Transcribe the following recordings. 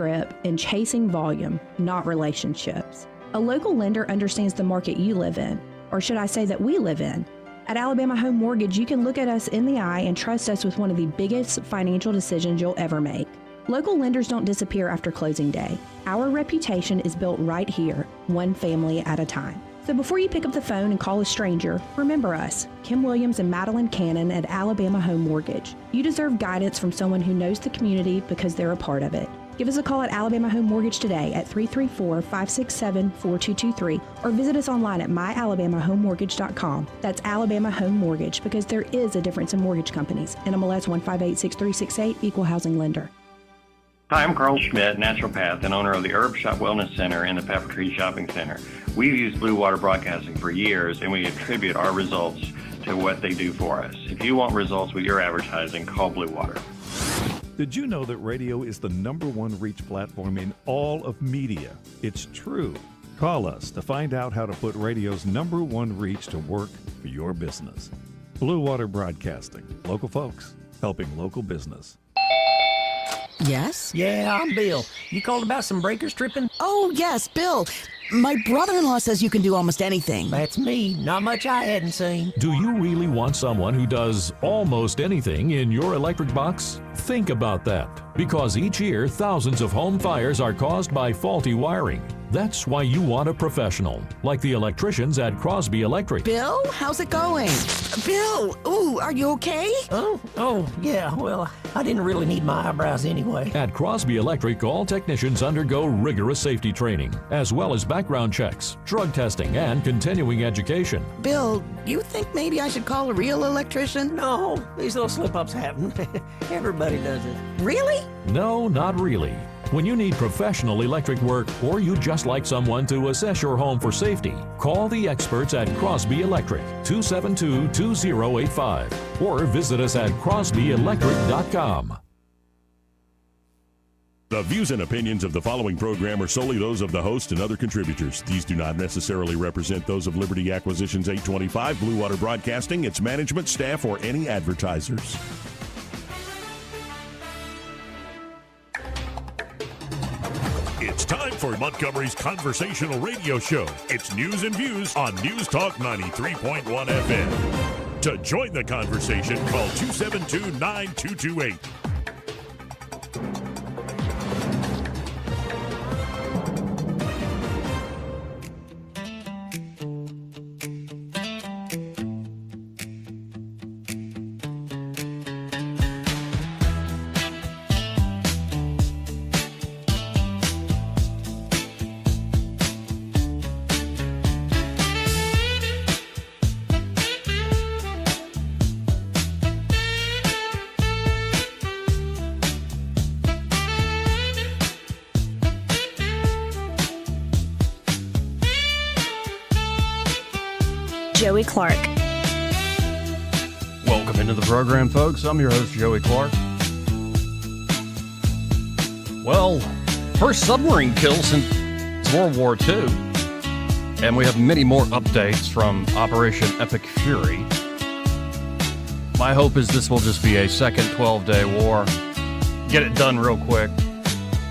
grip in chasing volume, not relationships. A local lender understands the market you live in, or should I say that we live in. At Alabama Home Mortgage, you can look at us in the eye and trust us with one of the biggest financial decisions you'll ever make. Local lenders don't disappear after closing day. Our reputation is built right here, one family at a time. So before you pick up the phone and call a stranger, remember us, Kim Williams and Madeline Cannon at Alabama Home Mortgage. You deserve guidance from someone who knows the community because they're a part of it. Give us a call at Alabama Home Mortgage today at 334-567-4223 or visit us online at myalabamahomemortgage.com. That's Alabama Home Mortgage, because there is a difference in mortgage companies. NMLS 1586368, Equal Housing Lender. Hi, I'm Carl Schmidt, naturopath and owner of the Herb Shop Wellness Center and the Pepper Tree Shopping Center. We've used Blue Water Broadcasting for years, and we attribute our results to what they do for us. If you want results with your advertising, call Blue Water. Did you know that radio is the #1 reach platform in all of media? It's true. Call us to find out how to put radio's #1 reach to work for your business. Blue Water Broadcasting. Local folks helping local business. Yes? Yeah, I'm Bill. You called about some breakers tripping? Oh, yes, Bill. My brother-in-law says you can do almost anything. That's me. Not much I hadn't seen. Do you really want someone who does almost anything in your electric box? Think about that, because each year thousands of home fires are caused by faulty wiring. That's why you want a professional, like the electricians at Crosby Electric. Bill, how's it going? Bill, ooh, are you okay? Oh, yeah, well, I didn't really need my eyebrows anyway. At Crosby Electric, all technicians undergo rigorous safety training, as well as background checks, drug testing, and continuing education. Bill, you think maybe I should call a real electrician? No, these little slip-ups happen. Everybody does it. Really? No, not really. When you need professional electric work, or you just like someone to assess your home for safety, call the experts at Crosby Electric, 272-2085, or visit us at crosbyelectric.com. The views and opinions of the following program are solely those of the host and other contributors. These do not necessarily represent those of Liberty Acquisitions 825, Blue Water Broadcasting, its management, staff, or any advertisers. It's time for Montgomery's conversational radio show. It's News and Views on News Talk 93.1 FM. To join the conversation, call 272-9228. Joey Clark. Welcome into the program, folks. I'm your host, Joey Clark. Well, first submarine kill since World War II. And we have many more updates from Operation Epic Fury. My hope is this will just be a second 12-day war. Get it done real quick.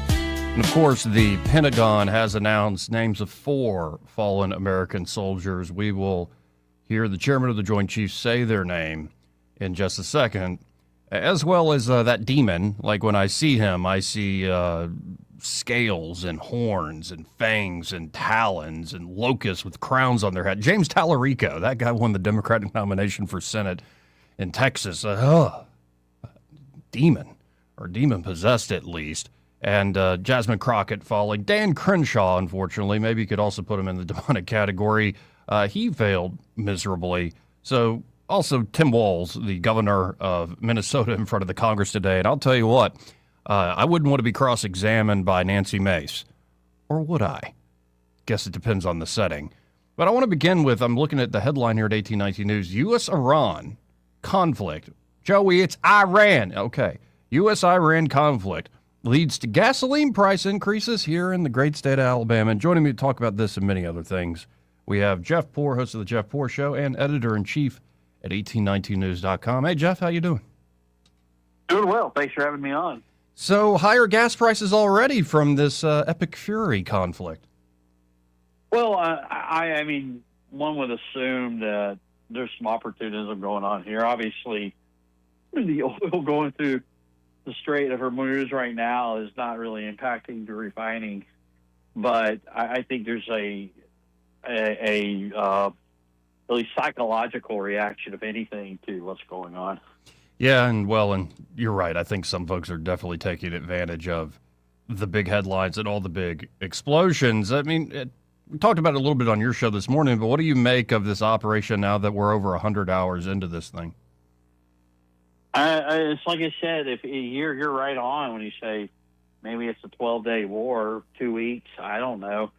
And of course, the Pentagon has announced names of 4 fallen American soldiers. We will hear the chairman of the Joint Chiefs say their name in just a second, as well as that demon. Like when I see him, I see scales and horns and fangs and talons and locusts with crowns on their head. James Talarico, that guy won the Democratic nomination for Senate in Texas. Demon, or demon-possessed at least. And Jasmine Crockett falling. Dan Crenshaw, unfortunately, maybe you could also put him in the demonic category. He failed miserably. So also Tim Walz, the governor of Minnesota, in front of the Congress today. And I'll tell you what, I wouldn't want to be cross-examined by Nancy Mace. Or would I? Guess it depends on the setting. But I want to begin with, I'm looking at the headline here at 1819 News. U.S.-Iran conflict. Joey, it's Iran. Okay. U.S.-Iran conflict leads to gasoline price increases here in the great state of Alabama. And joining me to talk about this and many other things, we have Jeff Poor, host of the Jeff Poor Show and editor-in-chief at 1819news.com. Hey, Jeff, how you doing? Doing well. Thanks for having me on. So higher gas prices already from this epic fury conflict. Well, I mean, one would assume that there's some opportunism going on here. Obviously, the oil going through the Strait of Hormuz right now is not really impacting the refining, but I think there's a really psychological reaction, if anything, to what's going on. Yeah, and you're right. I think some folks are definitely taking advantage of the big headlines and all the big explosions. I mean, we talked about it a little bit on your show this morning, but what do you make of this operation now that we're over 100 hours into this thing? It's like I said, if you're right on when you say maybe it's a 12-day war, 2 weeks, I don't know.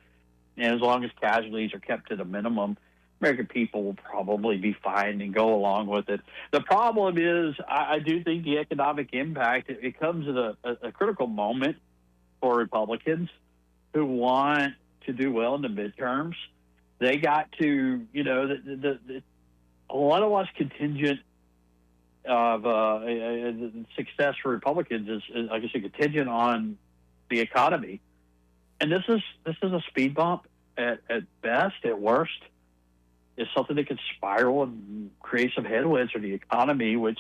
And as long as casualties are kept to the minimum, American people will probably be fine and go along with it. The problem is, I do think the economic impact, it comes at a critical moment for Republicans who want to do well in the midterms. They got to, a lot of what's contingent of success for Republicans is, like I said, contingent on the economy. And this is a speed bump at best. At worst, is something that could spiral and create some headwinds for the economy, which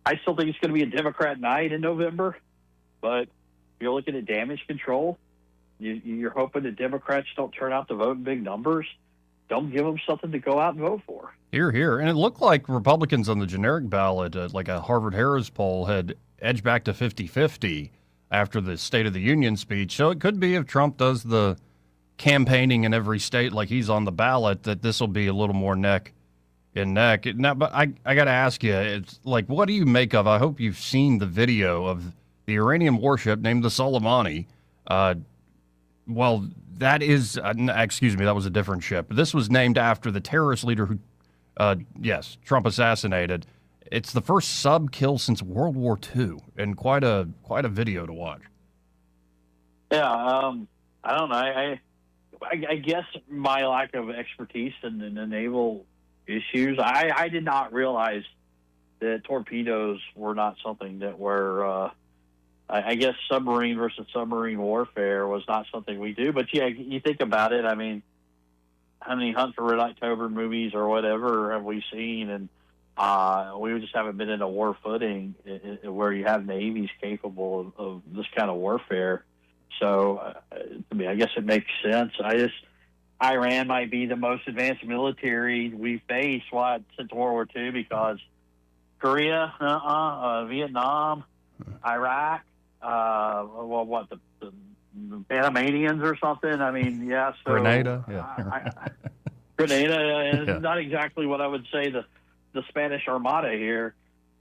I still think it's going to be a Democrat night in November. But if you're looking at damage control, you're hoping that Democrats don't turn out to vote in big numbers. Don't give them something to go out and vote for. Hear, hear. And it looked like Republicans on the generic ballot, like a Harvard-Harris poll, had edged back to 50-50 after the State of the Union speech. So it could be, if Trump does the campaigning in every state like he's on the ballot, that this will be a little more neck and neck. Now, but I got to ask you, it's like, what do you make of, I hope you've seen the video of the Iranian warship named the Soleimani. Well, that is, excuse me, that was a different ship. This was named after the terrorist leader who, yes, Trump assassinated. It's the first sub kill since World War II, and quite a video to watch. Yeah, I don't know. I guess my lack of expertise in the naval issues, I did not realize that torpedoes were not something that were, I guess submarine versus submarine warfare was not something we do. But yeah, you think about it, I mean, how many Hunt for Red October movies or whatever have we seen? And we just haven't been in a war footing where you have navies capable of this kind of warfare. So, I mean, I guess it makes sense. Iran might be the most advanced military we faced since World War II, because Korea, Vietnam, Iraq, the Panamanians or something. I mean, yeah. So Grenada, yeah. Grenada is not exactly what I would say the Spanish Armada here,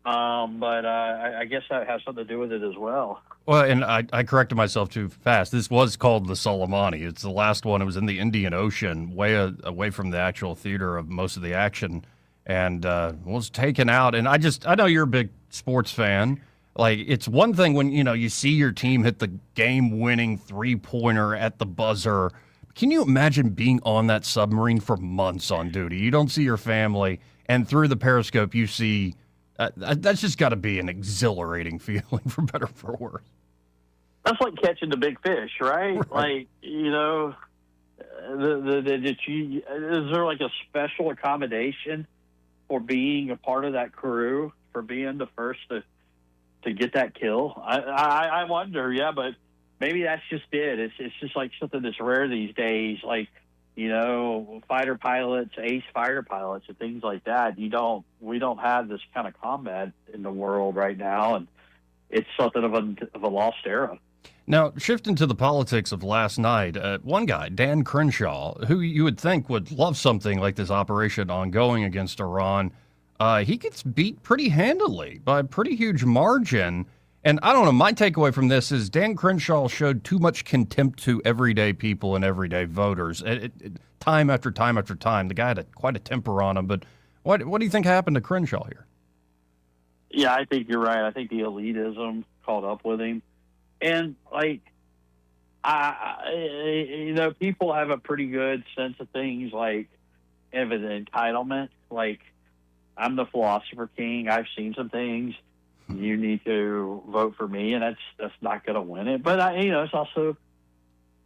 but I guess that has something to do with it as well. Well, and I corrected myself too fast. This was called the Soleimani. It's the last one. It was in the Indian Ocean, way away from the actual theater of most of the action, and was taken out. And I know you're a big sports fan. Like, it's one thing when, you see your team hit the game-winning three-pointer at the buzzer. Can you imagine being on that submarine for months on duty? You don't see your family, and through the periscope you see that's just got to be an exhilararing feeling, for better or for worse. That's like catching the big fish, right? Like, is there like a special accommodation for being a part of that crew, for being the first to get that kill? I wonder, yeah, but maybe that's just it. It's just like something that's rare these days, like, fighter pilots, ace fighter pilots, and things like that. We don't have this kind of combat in the world right now, and it's something of a lost era. Now, shifting to the politics of last night, one guy, Dan Crenshaw, who you would think would love something like this operation ongoing against Iran, he gets beat pretty handily by a pretty huge margin. And I don't know, my takeaway from this is Dan Crenshaw showed too much contempt to everyday people and everyday voters. Time after time after time, the guy had quite a temper on him. But what do you think happened to Crenshaw here? Yeah, I think you're right. I think the elitism caught up with him. And, like, people have a pretty good sense of things, like, of an entitlement. Like, I'm the philosopher king. I've seen some things. You need to vote for me, and that's not going to win it. But it's also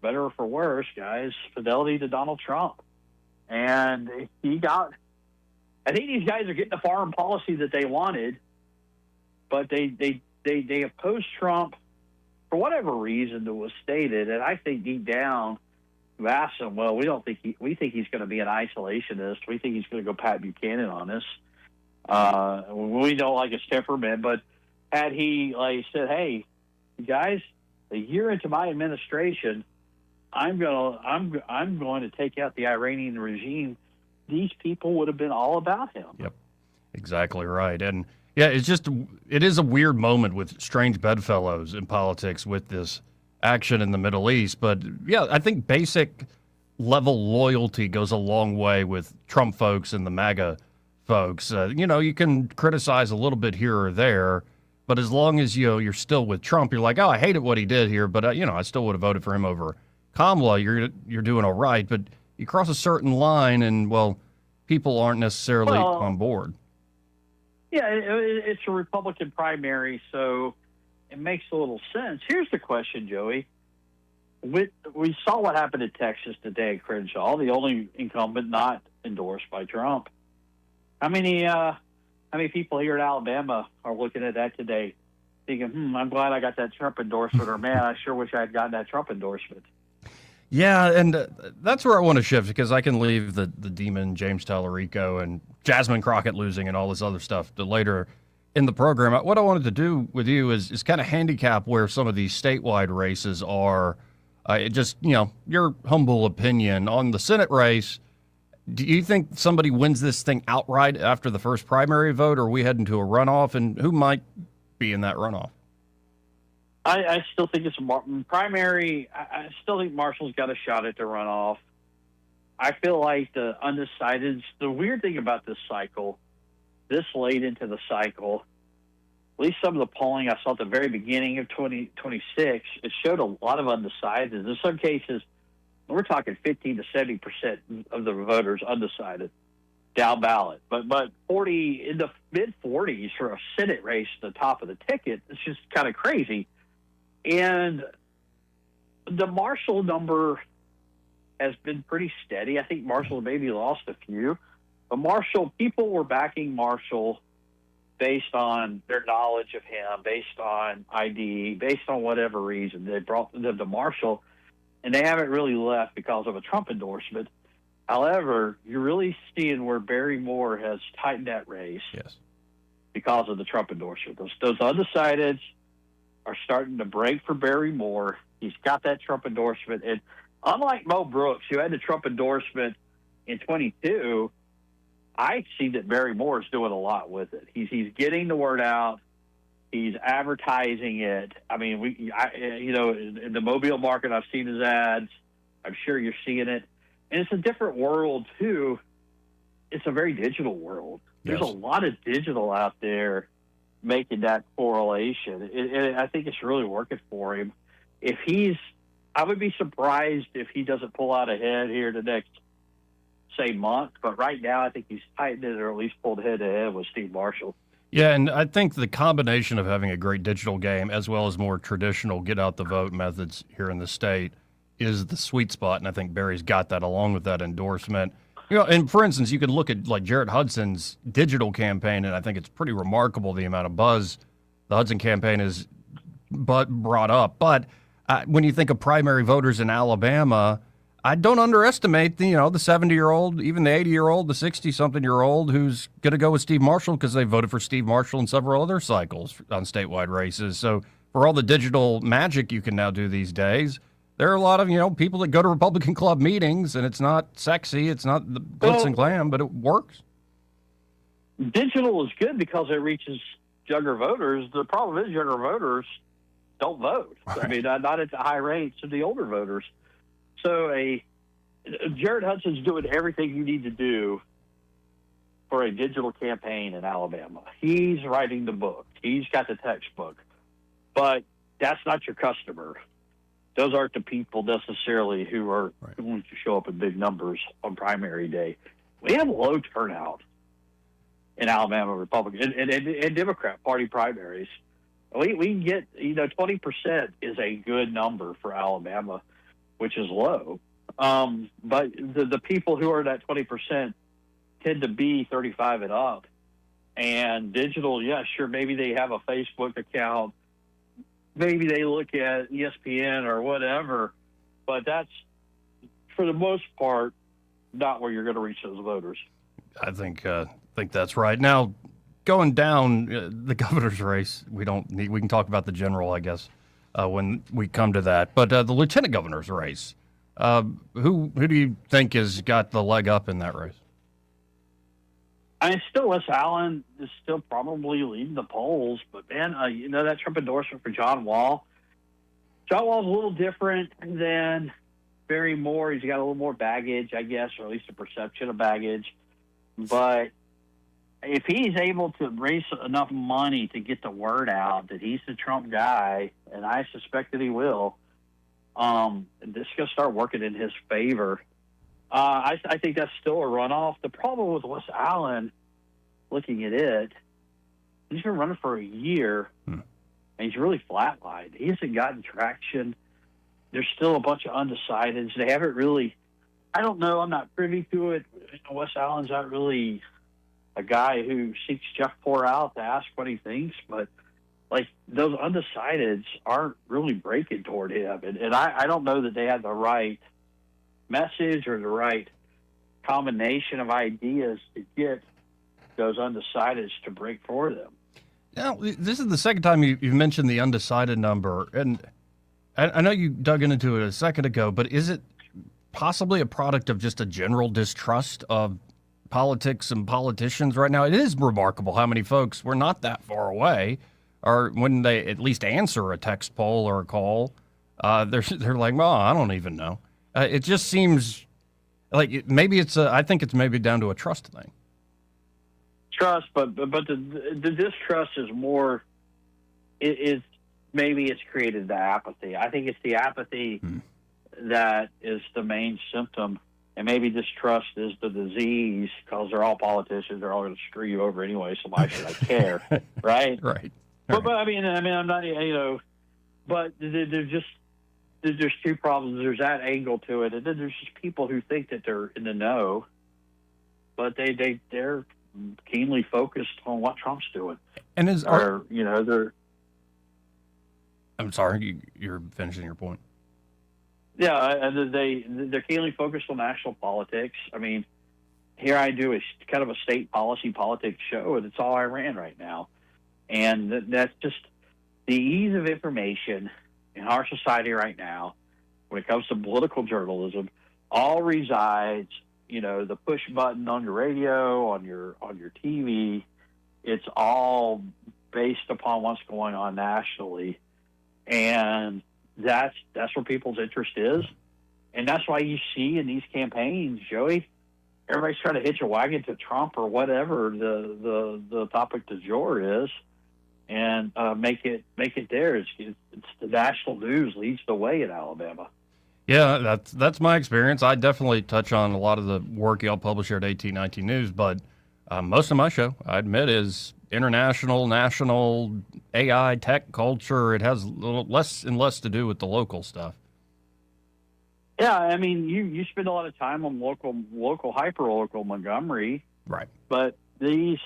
better or for worse, guys. Fidelity to Donald Trump, and I think these guys are getting the foreign policy that they wanted, but they opposed Trump for whatever reason that was stated. And I think deep down, you ask them, well, we think he's going to be an isolationist. We think he's going to go Pat Buchanan on us. We don't like his temperament, but had he said, "Hey, you guys, a year into my administration, I'm going to take out the Iranian regime," these people would have been all about him. Yep, exactly right. And yeah, it is a weird moment with strange bedfellows in politics with this action in the Middle East. But yeah, I think basic level loyalty goes a long way with Trump folks and the MAGA folks. You can criticize a little bit here or there, but as long as you're still with Trump, you're like, oh, I hated what he did here, but I still would have voted for him over Kamala. You're doing all right, but you cross a certain line, and people aren't necessarily on board. Yeah, it's a Republican primary, so it makes a little sense. Here's the question, Joey. We saw what happened in Texas today at Crenshaw, the only incumbent not endorsed by Trump. How many people here in Alabama are looking at that today thinking, I'm glad I got that Trump endorsement, or man, I sure wish I had gotten that Trump endorsement. Yeah, and that's where I want to shift, because I can leave the demon James Talarico and Jasmine Crockett losing and all this other stuff to later in the program. What I wanted to do with you is kind of handicap where some of these statewide races are. Your humble opinion on the Senate race. Do you think somebody wins this thing outright after the first primary vote, or are we heading to a runoff, and who might be in that runoff? I still think it's a primary. I still think Marshall's got a shot at the runoff. I feel like the undecideds, the weird thing about this cycle, this late into the cycle, at least some of the polling I saw at the very beginning of 2026, it showed a lot of undecideds. In some cases, we're talking 15 to 70% of the voters undecided, down ballot. But 40 in the mid 40s for a Senate race at the top of the ticket, it's just kind of crazy. And the Marshall number has been pretty steady. I think Marshall maybe lost a few, but people were backing Marshall based on their knowledge of him, based on ID, based on whatever reason. They brought them to Marshall, and they haven't really left because of a Trump endorsement. However, you're really seeing where Barry Moore has tightened that race. Yes, because of the Trump endorsement. Those undecideds are starting to break for Barry Moore. He's got that Trump endorsement. And unlike Mo Brooks, who had the Trump endorsement in 22, I see that Barry Moore is doing a lot with it. He's getting the word out. He's advertising it. I mean, in the Mobile market, I've seen his ads. I'm sure you're seeing it. And it's a different world, too. It's a very digital world. There's a lot of digital out there making that correlation. I think it's really working for him. I would be surprised if he doesn't pull out ahead here the next, say, month. But right now, I think he's tightened it, or at least pulled head to head with Steve Marshall. Yeah, and I think the combination of having a great digital game as well as more traditional get-out-the-vote methods here in the state is the sweet spot, and I think Barry's got that along with that endorsement. And for instance, you could look at like Jarrett Hudson's digital campaign, and I think it's pretty remarkable the amount of buzz the Hudson campaign has brought up. But when you think of primary voters in Alabama, I don't underestimate the 70-year-old, even the 80-year-old, the 60-something-year-old who's going to go with Steve Marshall because they voted for Steve Marshall in several other cycles on statewide races. So for all the digital magic you can now do these days, there are a lot of, people that go to Republican Club meetings, and it's not sexy, it's not the glitz and glam, but it works. Digital is good because it reaches younger voters. The problem is younger voters don't vote. Right. I mean, not at the high rates of the older voters. So Jarrett Hudson's doing everything you need to do for a digital campaign in Alabama. He's writing the book. He's got the textbook. But that's not your customer. Those aren't the people necessarily who are going to show up in big numbers on primary day. We have low turnout. in Alabama Republican and Democrat Party primaries. We can get, 20% is a good number for Alabama, which is low. But the people who are that 20% tend to be 35 and up. And digital, yeah, sure, maybe they have a Facebook account. Maybe they look at ESPN or whatever. But that's, for the most part, not where you're going to reach those voters. I think that's right. Now, going down the governor's race, we can talk about the general, I guess, when we come to that. But the lieutenant governor's race, who do you think has got the leg up in that race? I mean, still Wes Allen is still probably leading the polls, but man, that Trump endorsement for John Wall. John Wall's a little different than Barry Moore. He's got a little more baggage, I guess, or at least a perception of baggage. But if he's able to raise enough money to get the word out that he's the Trump guy, and I suspect that he will, this is going to start working in his favor. I think that's still a runoff. The problem with Wes Allen, looking at it, he's been running for a year, and he's really flatlined. He hasn't gotten traction. There's still a bunch of undecideds. They haven't really, I don't know, I'm not privy to it. Wes Allen's not really a guy who seeks Jeff Poore out to ask what he thinks, but like those undecideds aren't really breaking toward him. And I don't know that they have the right message or the right combination of ideas to get those undecideds to break for them. Now, this is the second time you've mentioned the undecided number, and I know you dug into it a second ago, but is it possibly a product of just a general distrust of politics and politicians right now? It is remarkable how many folks, we're not that far away, or when they at least answer a text poll or a call, they're like, well, I don't even know. It just seems like I think it's maybe down to a trust thing. Trust, but the distrust is more. Maybe it's created the apathy. I think it's the apathy that is the main symptom, and maybe distrust is the disease because they're all politicians. They're all going to screw you over anyway. So why should I care, right? Right. But I mean, I'm not, but there's two problems. There's that angle to it, and then there's just people who think that they're in the know, but they're keenly focused on what Trump's doing. And they're. I'm sorry, you're finishing your point. Yeah, they're keenly focused on national politics. I mean, here I do kind of a state policy politics show, and it's all I ran right now, and that's just the ease of information in our society right now, when it comes to political journalism, all resides, the push button on your radio, on your TV. It's all based upon what's going on nationally, and that's where people's interest is, and that's why you see in these campaigns, Joey, everybody's trying to hitch a wagon to Trump or whatever the topic du jour is. And make it theirs. It's the national news leads the way in Alabama. Yeah, that's my experience. I definitely touch on a lot of the work y'all publish here at 1819 News, but most of my show, I admit, is international, national, AI, tech, culture. It has a little less and less to do with the local stuff. Yeah, I mean, you spend a lot of time on local, hyper-local Montgomery. Right. But this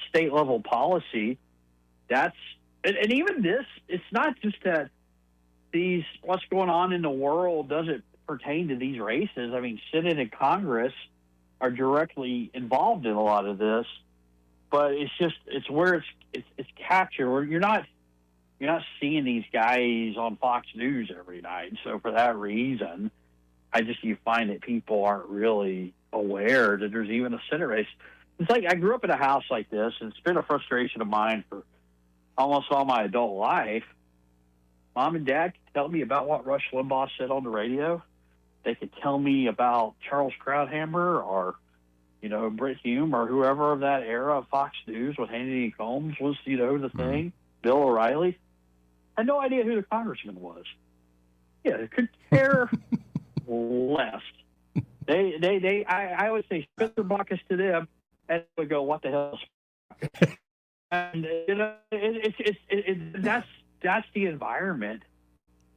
state-level policy, and even this, it's not just that what's going on in the world doesn't pertain to these races. I mean, Senate and Congress are directly involved in a lot of this, but it's where it's captured. Where you're not seeing these guys on Fox News every night. So for that reason, you find that people aren't really aware that there's even a Senate race. It's like I grew up in a house like this, and it's been a frustration of mine for almost all my adult life. Mom and Dad could tell me about what Rush Limbaugh said on the radio. They could tell me about Charles Krauthammer or, Brit Hume or whoever of that era of Fox News with Hannity and Combs was, the thing. Bill O'Reilly. I had no idea who the congressman was. Yeah, they could care less. I would say spit their buckets to them and we go, what the hell? And that's the environment.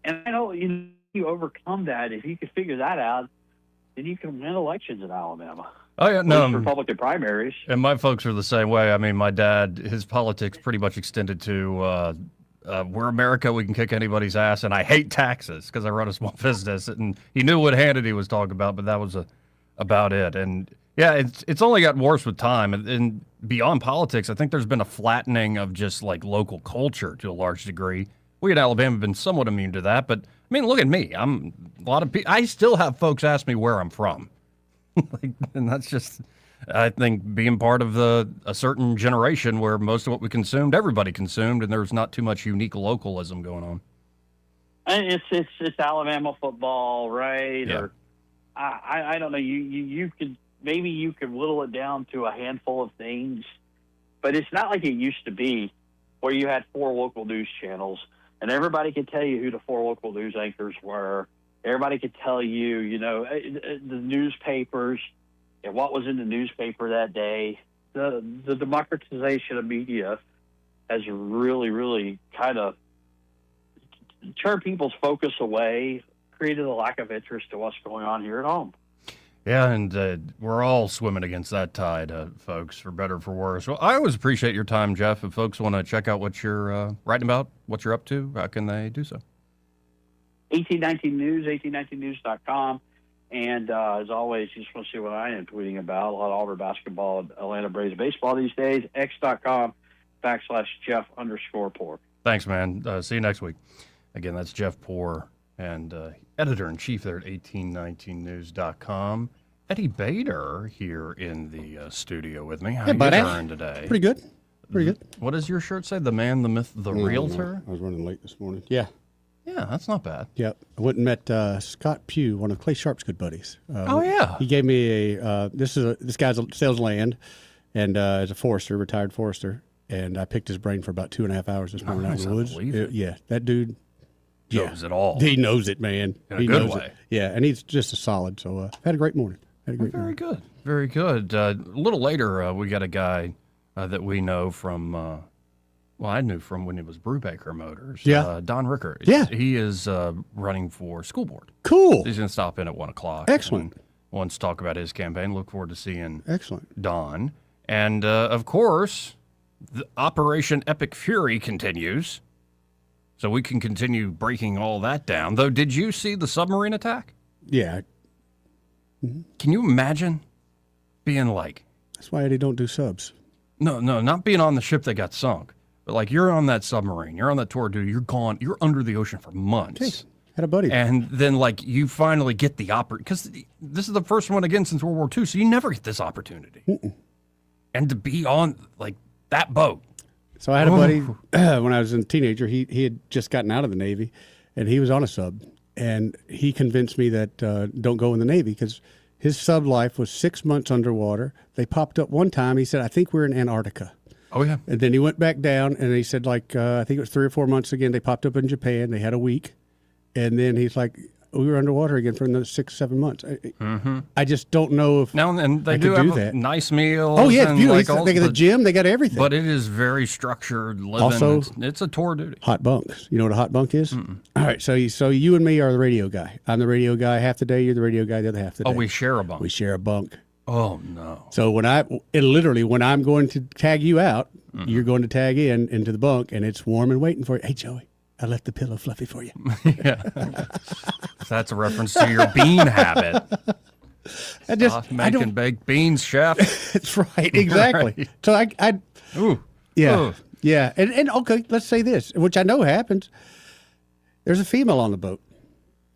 And I know you overcome that. If you could figure that out, then you can win elections in Alabama. Oh, yeah, no. Republican primaries. And my folks are the same way. I mean, my dad, his politics pretty much extended to we're America, we can kick anybody's ass, and I hate taxes because I run a small business. And he knew what Hannity was talking about, but that was about it. And, yeah, it's only gotten worse with time. And beyond politics, I think there's been a flattening of just, like, local culture to a large degree. We in Alabama have been somewhat immune to that. But, I mean, look at me. I still have folks ask me where I'm from. And that's just, I think, being part of a certain generation where most of what we consumed, everybody consumed, and there's not too much unique localism going on. And it's Alabama football, right? Yeah. Or I don't know. You could whittle it down to a handful of things, but it's not like it used to be, where you had 4 local news channels and everybody could tell you who the 4 local news anchors were. Everybody could tell you, the newspapers and what was in the newspaper that day. The democratization of media has really, really kind of turned people's focus away, created a lack of interest to what's going on here at home. Yeah, and we're all swimming against that tide, folks, for better or for worse. Well, I always appreciate your time, Jeff. If folks want to check out what you're writing about, what you're up to, how can they do so? 1819 News, 1819news.com. And as always, you just want to see what I am tweeting about. A lot of Auburn basketball and Atlanta Braves baseball these days. x.com/Jeff_Poor. Thanks, man. See you next week. Again, that's Jeff Poor, and editor-in-chief there at 1819news.com. Eddie Bader here in the studio with me. How you doing today? Pretty good. Pretty good. What does your shirt say? The man, the myth, the realtor? I was running late this morning. Yeah. Yeah, that's not bad. Yep. I went and met Scott Pugh, one of Clay Sharp's good buddies. Oh, yeah. He gave me this guy's sells land and is a forester, retired forester. And I picked his brain for about 2.5 hours this morning out in the woods. Yeah, that dude knows it all. He knows it, man. In a good way. Yeah, and he's just a solid. So had a great morning. Very good. Very good. A little later, we got a guy that we know from... I knew from when it was Brubaker Motors. Yeah. Don Ricker. Yeah. He is running for school board. Cool. He's going to stop in at 1 o'clock. Excellent. Wants to talk about his campaign. Look forward to seeing Don. And, of course, the Operation Epic Fury continues. So we can continue breaking all that down. Though, did you see the submarine attack? Yeah. Mm-hmm. Can you imagine being like... That's why Eddie don't do subs. No, not being on the ship that got sunk. But, like, you're on that submarine, you're on that tour, dude, you're gone, you're under the ocean for months. Okay. Had a buddy. And then, like, you finally get the opportunity, because this is the first one again since World War II, so you never get this opportunity. Mm-mm. And to be on, like, that boat. So I had a buddy, when I was a teenager, he had just gotten out of the Navy, and he was on a sub. And he convinced me that don't go in the Navy, because his sub life was 6 months underwater. They popped up one time. He said, I think we're in Antarctica. Oh, yeah. And then he went back down, and he said, like, I think it was 3 or 4 months again. They popped up in Japan. They had a week. And then he's like, we were underwater again for another 6-7 months. I just don't know if now and they I do could have do that. Nice meals. Oh, yeah, it's and beautiful. like they got the gym. They got everything. But it is very structured living. Also, it's a tour duty. Hot bunks. You know what a hot bunk is? Mm-mm. All right, so you and me are the radio guy. I'm the radio guy half the day. You're the radio guy the other half the day. Oh, we share a bunk. We share a bunk. Oh, no. So when I'm going to tag you out, you're going to tag into the bunk, and it's warm and waiting for you. Hey, Joey, I left the pillow fluffy for you. Yeah. That's a reference to your bean habit. Making baked beans, chef. That's right, exactly. Right. So yeah. And okay, let's say this, which I know happens. There's a female on the boat.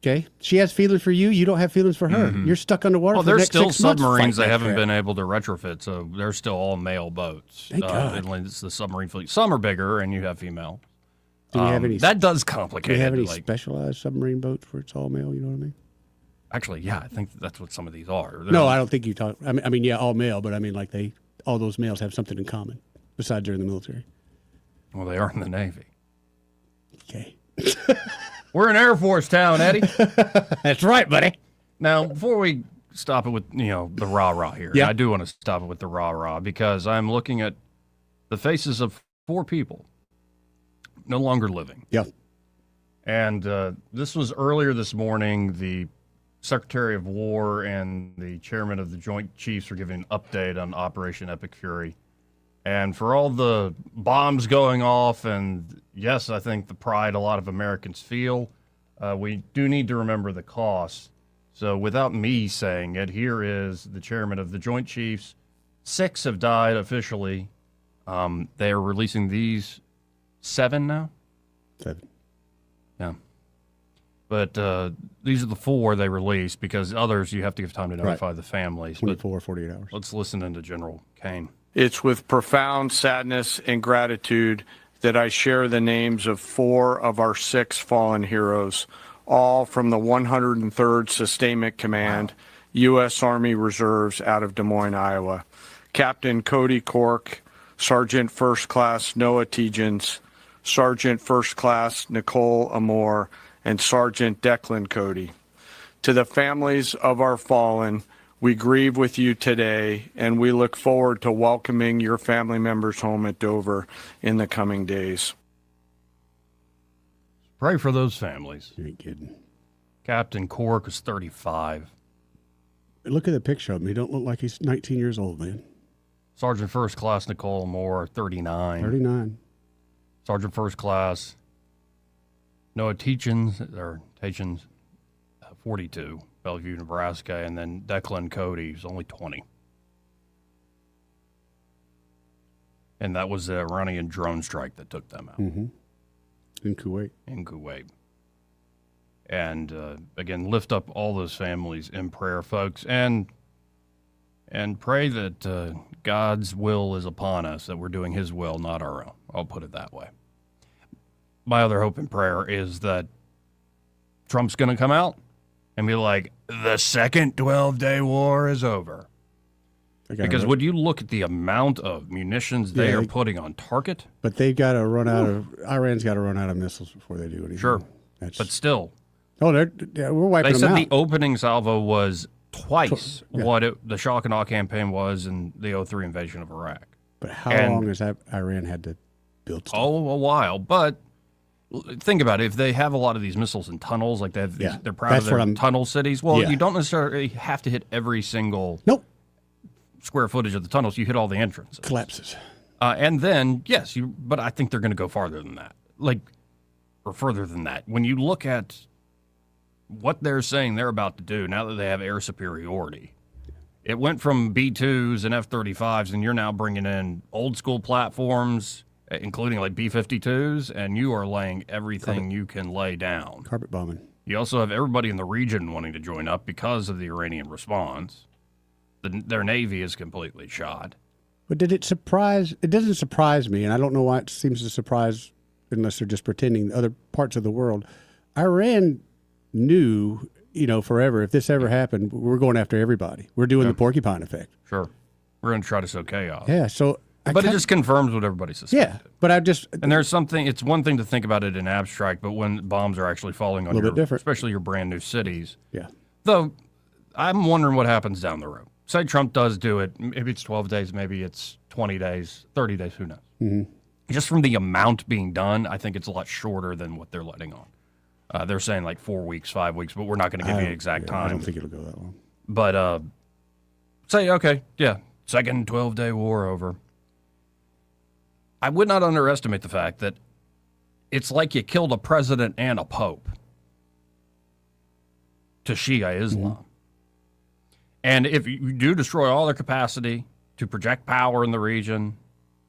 Okay, she has feelings for you. You don't have feelings for her. Mm-hmm. You're stuck underwater. Well, for the there's next still 6 months submarines they haven't been able to retrofit, so they're still all male boats. Thank God. It's the submarine fleet. Some are bigger, and you have female. Do we have any? That does complicate it. Do we have any specialized submarine boats where it's all male? You know what I mean? Actually, yeah, I think that's what some of these are. No, I don't think you talk. I mean, yeah, all male, but I mean, like all those males have something in common besides they're in the military. Well, they are in the Navy. Okay. We're an Air Force town, Eddie. That's right, buddy. Now, before we stop it with, the rah-rah here. Yeah. I do want to stop it with the rah-rah because I'm looking at the faces of 4 people no longer living. Yeah. And this was earlier this morning. The Secretary of War and the chairman of the Joint Chiefs were giving an update on Operation Epic Fury. And for all the bombs going off, and yes, I think the pride a lot of Americans feel, we do need to remember the cost. So without me saying it, here is the chairman of the Joint Chiefs. 6 have died officially. They are releasing these 7 now? 7. Yeah. But these are the 4 they released because others you have to give time to notify the families. 24, 48 hours. Let's listen into General Caine. It's with profound sadness and gratitude that I share the names of 4 of our 6 fallen heroes, all from the 103rd Sustainment Command, U.S. Army Reserves out of Des Moines, Iowa. Captain Cody Cork, Sergeant First Class Noah Tegens, Sergeant First Class Nicole Amore, and Sergeant Declan Cody. To the families of our fallen, we grieve with you today, and we look forward to welcoming your family members home at Dover in the coming days. Pray for those families. You ain't kidding. Captain Cork is 35. Look at the picture of him. He don't look like he's 19 years old, man. Sergeant First Class Nicole Moore, 39. 39. Sergeant First Class Noah Teachins, 42, Bellevue, Nebraska, and then Declan Cody, who's only 20. And that was the Iranian drone strike that took them out. Mm-hmm. In Kuwait. In Kuwait. And again, lift up all those families in prayer, folks, and pray that God's will is upon us, that we're doing his will, not our own. I'll put it that way. My other hope and prayer is that Trump's going to come out and be like, the second 12-day war is over. Because would you look at the amount of munitions they are putting on target? But they've got to run out of, Iran's got to run out of missiles before they do anything. Sure. But still. Oh, we're wiping them out. They said the opening salvo was twice what the shock and awe campaign was in the 03 invasion of Iraq. But how long has Iran had to build stuff? Oh, a while. But think about it. If they have a lot of these missiles in tunnels, like they have they're proud of their tunnel cities, well, you don't necessarily have to hit every single square footage of the tunnels. You hit all the entrances. Collapses. And then, yes, but I think they're going to go farther than that. Or further than that. When you look at what they're saying they're about to do now that they have air superiority, it went from B-2s and F-35s, and you're now bringing in old school platforms, including like B-52s, and you are laying everything you can lay down. Carpet bombing. You also have everybody in the region wanting to join up because of the Iranian response. Their Navy is completely shot. But did it surprise? It doesn't surprise me, and I don't know why it seems to surprise, unless they're just pretending, other parts of the world. Iran knew, forever, if this ever happened, we're going after everybody. We're doing the porcupine effect. Sure. We're going to try to sow chaos. Yeah, so... But it just confirms what everybody suspected. Yeah, but And there's something, it's one thing to think about it in abstract, but when bombs are actually falling on especially your brand new cities. Yeah. Though, I'm wondering what happens down the road. Say Trump does do it, maybe it's 12 days, maybe it's 20 days, 30 days, who knows? Mm-hmm. Just from the amount being done, I think it's a lot shorter than what they're letting on. They're saying like 4 weeks, 5 weeks, but we're not going to give you an exact time. I don't think it'll go that long. But say, okay, second 12-day war over. I would not underestimate the fact that it's like you killed a president and a pope to Shia Islam. Mm-hmm. And if you do destroy all their capacity to project power in the region,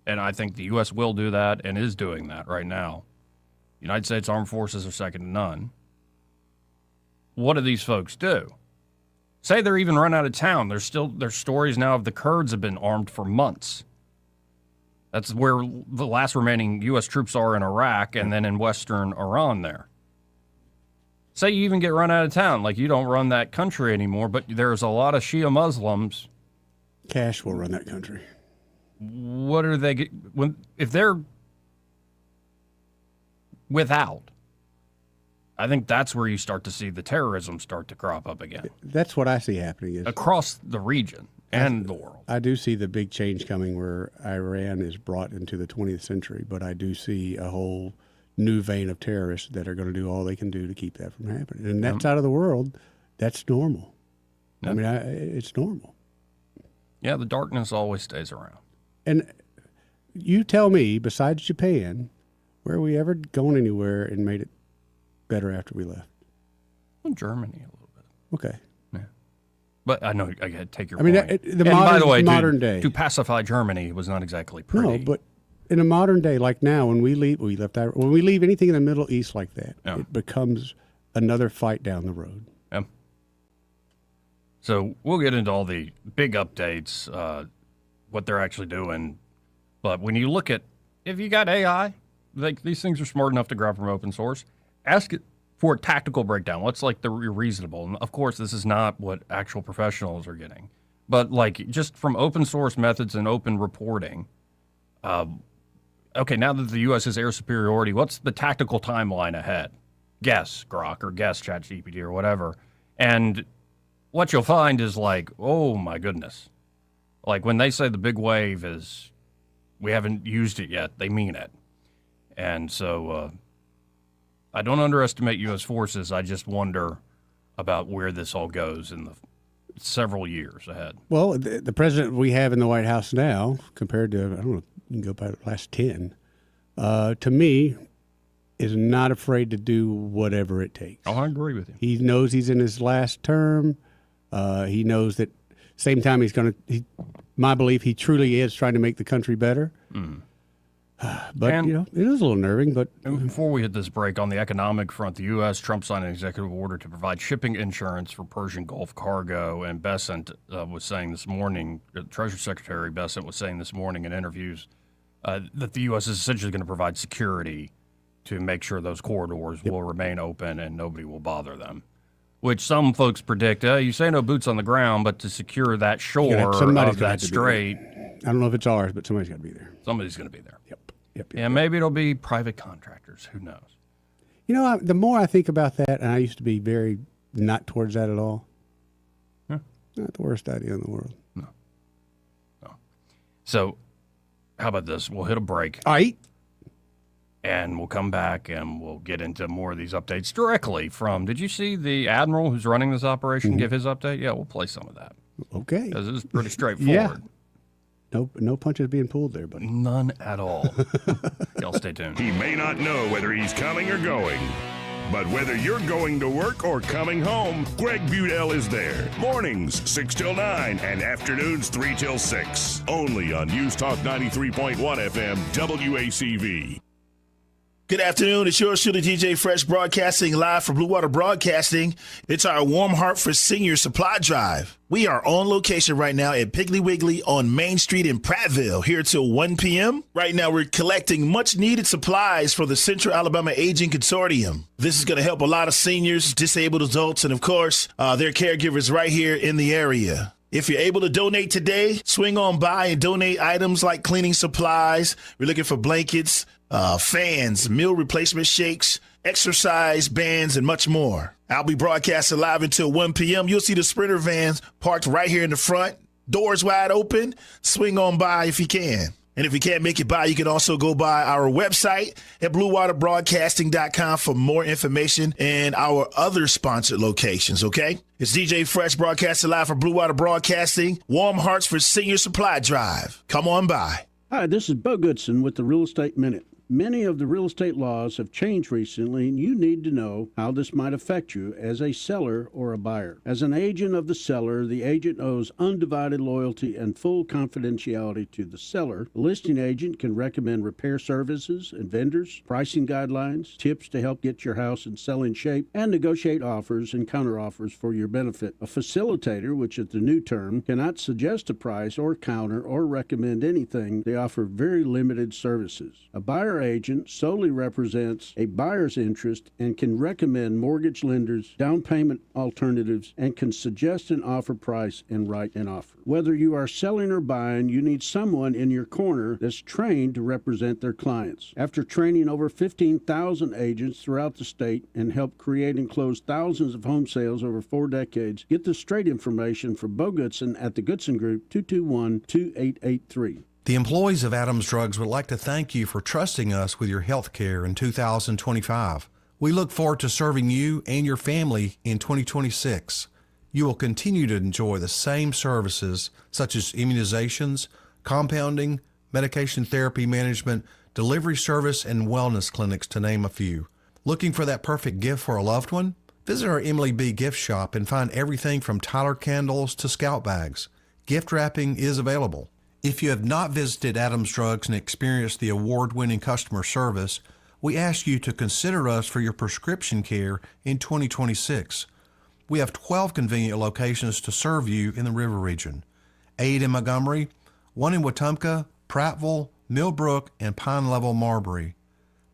and I think the U.S. will do that and is doing that right now, United States Armed Forces are second to none. What do these folks do? Say they're even run out of town. There's stories now of the Kurds have been armed for months. That's where the last remaining U.S. troops are in Iraq and then in western Iran there. Say you even get run out of town, like you don't run that country anymore, but there's a lot of Shia Muslims. Cash will run that country. What are they, if they're without, I think that's where you start to see the terrorism start to crop up again. That's what I see happening. Is across the region and the world. I do see the big change coming where Iran is brought into the 20th century, but I do see a whole new vein of terrorists that are going to do all they can do to keep that from happening. And that's out of the world. That's normal. I mean, it's normal. Yeah, the darkness always stays around. And you tell me, besides Japan, where are we ever going anywhere and made it better after we left? Well, Germany a little bit. Okay. Yeah. But I know I got to take your point. By the way, modern day. To pacify Germany was not exactly pretty. No, but in a modern day, like now, when we leave anything in the Middle East like that, it becomes another fight down the road. Yeah. So we'll get into all the big updates, what they're actually doing. But when you look at, if you got AI, like these things are smart enough to grab from open source, ask it for a tactical breakdown. What's like the reasonable? And of course, this is not what actual professionals are getting. But like just from open source methods and open reporting, okay, now that the U.S. has air superiority, what's the tactical timeline ahead? Guess Grok or guess ChatGPT or whatever. And what you'll find is like, oh my goodness. Like when they say the big wave is, we haven't used it yet, they mean it. And so I don't underestimate U.S. forces. I just wonder about where this all goes in the several years ahead. Well, the president we have in the White House now, compared to, I don't know, you can go by the last 10, to me, is not afraid to do whatever it takes. Oh, I agree with you. He knows he's in his last term. He knows that same time my belief, he truly is trying to make the country better. Mm. But, it is a little nerving. But before we hit this break, on the economic front, the U.S. Trump signed an executive order to provide shipping insurance for Persian Gulf cargo. And Bessent was saying this morning, Treasury Secretary Bessent was saying this morning in interviews that the U.S. is essentially going to provide security to make sure those corridors will remain open and nobody will bother them. Which some folks predict, you say no boots on the ground, but to secure that shore of that strait. I don't know if it's ours, but somebody's got to be there. Somebody's going to be there. Yep. Yeah, maybe it'll be private contractors. Who knows? The more I think about that, and I used to be very not towards that at all, not the worst idea in the world. No. So, how about this? We'll hit a break. All right. And we'll come back and we'll get into more of these updates directly from, did you see the admiral who's running this operation give his update? Yeah, we'll play some of that. Okay. Because it was pretty straightforward. No punches being pulled there, buddy. None at all. Y'all stay tuned. He may not know whether he's coming or going, but whether you're going to work or coming home, Greg Budell is there. Mornings 6 till 9 and afternoons 3 till 6. Only on News Talk 93.1 FM WACV. Good afternoon. It's yours truly, DJ Fresh, broadcasting live from Blue Water Broadcasting. It's our Warm Heart for Senior supply drive. We are on location right now at Piggly Wiggly on Main Street in Prattville, here till 1 p.m. Right now, we're collecting much-needed supplies for the Central Alabama Aging Consortium. This is going to help a lot of seniors, disabled adults, and, of course, their caregivers right here in the area. If you're able to donate today, swing on by and donate items like cleaning supplies. We're looking for blankets, fans, meal replacement shakes, exercise bands, and much more. I'll be broadcasting live until 1 p.m. You'll see the Sprinter vans parked right here in the front, doors wide open. Swing on by if you can. And if you can't make it by, you can also go by our website at bluewaterbroadcasting.com for more information and our other sponsored locations, okay? It's DJ Fresh broadcasting live from Blue Water Broadcasting. Warm Hearts for Senior Supply Drive. Come on by. Hi, this is Bo Goodson with the Real Estate Minute. Many of the real estate laws have changed recently, and you need to know how this might affect you as a seller or a buyer. As an agent of the seller, the agent owes undivided loyalty and full confidentiality to the seller. The listing agent can recommend repair services and vendors, pricing guidelines, tips to help get your house in selling shape, and negotiate offers and counteroffers for your benefit. A facilitator, which is the new term, cannot suggest a price or counter or recommend anything. They offer very limited services. A buyer Our agent solely represents a buyer's interest and can recommend mortgage lenders, down payment alternatives, and can suggest an offer price and write an offer. Whether you are selling or buying, you need someone in your corner that's trained to represent their clients. After training over 15,000 agents throughout the state and help create and close thousands of home sales over 4 decades, get the straight information for Bo Goodson at the Goodson Group, 221-2883. The employees of Adams Drugs would like to thank you for trusting us with your health care in 2025. We look forward to serving you and your family in 2026. You will continue to enjoy the same services such as immunizations, compounding, medication therapy management, delivery service, and wellness clinics, to name a few. Looking for that perfect gift for a loved one? Visit our Emily B. gift shop and find everything from Tyler candles to scout bags. Gift wrapping is available. If you have not visited Adams Drugs and experienced the award-winning customer service, we ask you to consider us for your prescription care in 2026. We have 12 convenient locations to serve you in the River Region. 8 in Montgomery, 1 in Wetumpka, Prattville, Millbrook, and Pine Level, Marbury.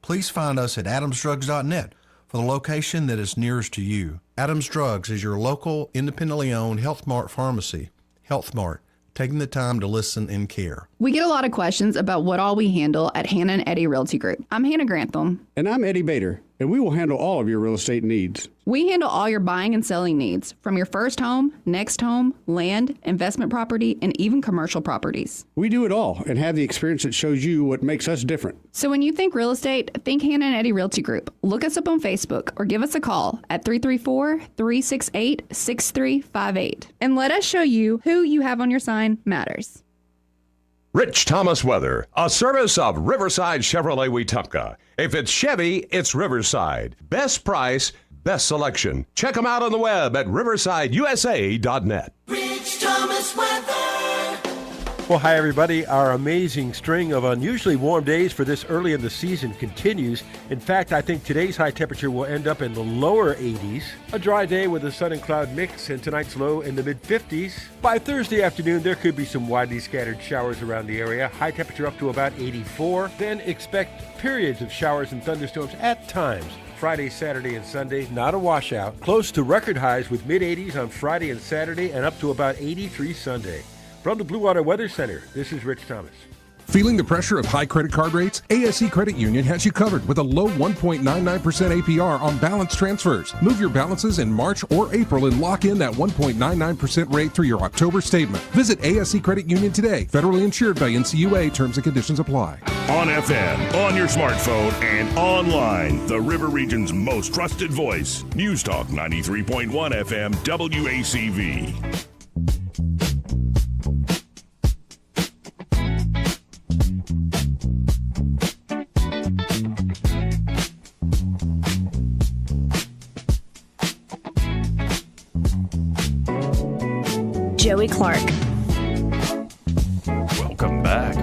Please find us at adamsdrugs.net for the location that is nearest to you. Adams Drugs is your local, independently owned Health Mart pharmacy. Health Mart, taking the time to listen and care. We get a lot of questions about what all we handle at Hannah and Eddie Realty Group. I'm Hannah Grantham. And I'm Eddie Bader, and we will handle all of your real estate needs. We handle all your buying and selling needs, from your first home, next home, land, investment property, and even commercial properties. We do it all and have the experience that shows you what makes us different. So when you think real estate, think Hannah and Eddie Realty Group. Look us up on Facebook or give us a call at 334-368-6358. And let us show you who you have on your sign matters. Rich Thomas Weather, a service of Riverside Chevrolet Wetumpka. If it's Chevy, it's Riverside. Best price, best selection. Check them out on the web at riversideusa.net. Rich Thomas Weather. Well, hi, everybody. Our amazing string of unusually warm days for this early in the season continues. In fact, I think today's high temperature will end up in the lower 80s. A dry day with a sun and cloud mix, and tonight's low in the mid-50s. By Thursday afternoon, there could be some widely scattered showers around the area. High temperature up to about 84. Then expect periods of showers and thunderstorms at times. Friday, Saturday, and Sunday, not a washout. Close to record highs with mid-80s on Friday and Saturday and up to about 83 Sunday. From the Blue Water Weather Center, this is Rich Thomas. Feeling the pressure of high credit card rates? ASE Credit Union has you covered with a low 1.99% APR on balance transfers. Move your balances in March or April and lock in that 1.99% rate through your October statement. Visit ASE Credit Union today. Federally insured by NCUA. Terms and conditions apply. On FM, on your smartphone, and online, the River Region's most trusted voice. News Talk 93.1 FM WACV. Joey Clark. Welcome back.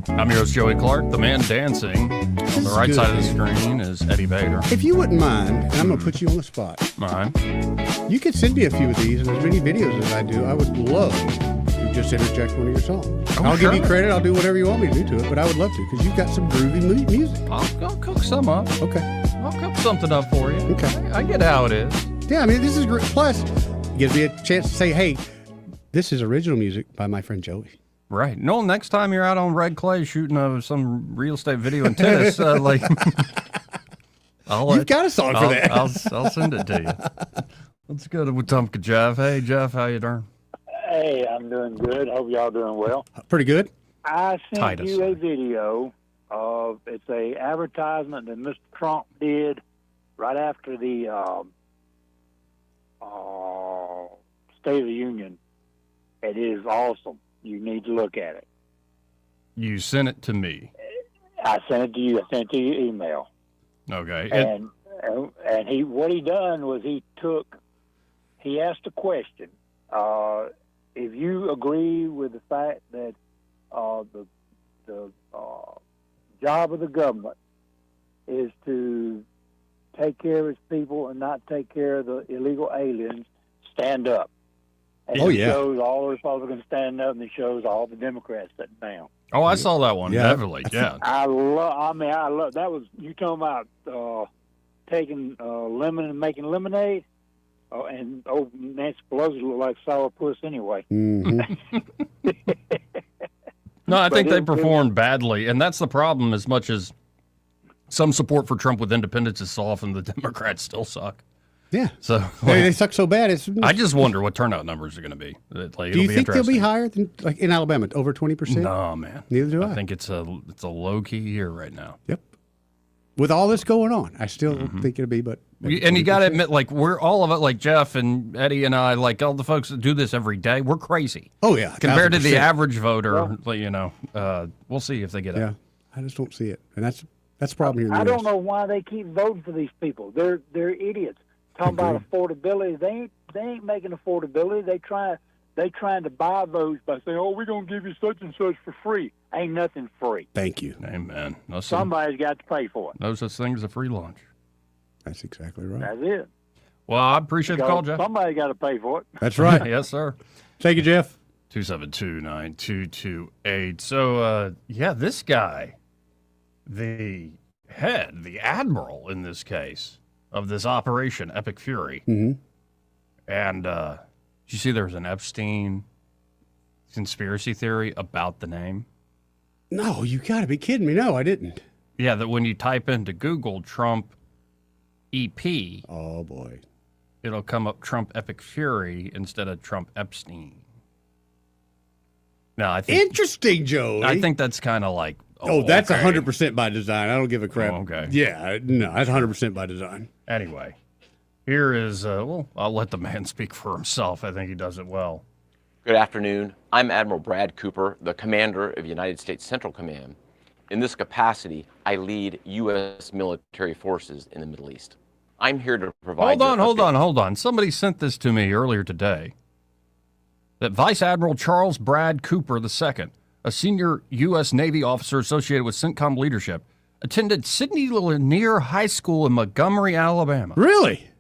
I'm your host, Joey Clark. The man dancing on the right side of the screen is Eddie Bader. If you wouldn't mind, and I'm going to put you on the spot. All right. You could send me a few of these and as many videos as I do. I would love to just interject one of your songs. I'll give you credit. I'll do whatever you want me to do to it, but I would love to because you've got some groovy music. I'll cook some up. Okay. I'll cook something up for you. Okay. I get how it is. Yeah, I mean, this is great. Plus, it gives me a chance to say, hey, this is original music by my friend Joey. Right. No, next time you're out on red clay shooting some real estate video in tennis, you've got a song for that. I'll send it to you. Let's go to Wetumpka Jeff. Hey, Jeff, how you doing? Hey, I'm doing good. Hope y'all doing well. Pretty good. I sent you a video of it's a advertisement that Mr. Trump did right after the State of the Union. It is awesome. You need to look at it. You sent it to me. I sent it to you. I sent it to your email. Okay. And what he done was he asked a question. If you agree with the fact that the job of the government is to take care of its people and not take care of the illegal aliens, stand up. And Oh, it yeah. shows all the Republicans standing up, and it shows all the Democrats sitting down. Oh, I saw that one. Yeah. Heavily. Yeah. I love that. Was you talking about taking lemon and making lemonade? And Nancy Pelosi looked like sourpuss anyway. Mm-hmm. No, I think But they performed badly, and that's the problem. As much as some support for Trump with independents is soft, and the Democrats still suck. Yeah. So they suck so bad. I just wonder what turnout numbers are going to be. Do you think they'll be higher than like in Alabama, over 20%? No, man. Neither do I. I think it's a low key year right now. Yep. With all this going on, I still think it'll be, but And you got to admit, like, we're all of it, like Jeff and Eddie and I, like all the folks that do this every day, we're crazy. Oh, yeah. Compared to the 1,000%. average voter, you know, we'll see if they get Yeah. up. I just don't see it. And that's the problem here in the I US. don't know why they keep voting for these people. They're idiots. Talking about affordability, they ain't making affordability. They trying to buy votes by saying, "Oh, we're gonna give you such and such for free." Ain't nothing free. Thank you. Amen. Somebody's got to pay for it. No such thing as a free lunch. That's exactly right. That's it. Well, I appreciate the call, Jeff. Somebody got to pay for it. That's right. Yes, sir. Thank you, Jeff. 272-9228. So, this guy, the admiral in this case of this operation, Epic Fury. Mm-hmm. And did you see there was an Epstein conspiracy theory about the name? No, you got to be kidding me. No, I didn't. Yeah, that when you type into Google Trump EP. Oh, boy. It'll come up Trump Epic Fury instead of Trump Epstein. Now, I think Interesting, Joey. I think that's kind of like that's okay. 100% by design. I don't give a crap. Oh, okay. Yeah, no, that's 100% by design. Anyway, here is I'll let the man speak for himself. I think he does it well. Good afternoon. I'm Admiral Brad Cooper, the commander of United States Central Command. In this capacity, I lead U.S. military forces in the Middle East. I'm here to provide... Hold on. Somebody sent this to me earlier today. That Vice Admiral Charles Brad Cooper II, a senior U.S. Navy officer associated with CENTCOM leadership, attended Sidney Lanier High School in Montgomery, Alabama. Really?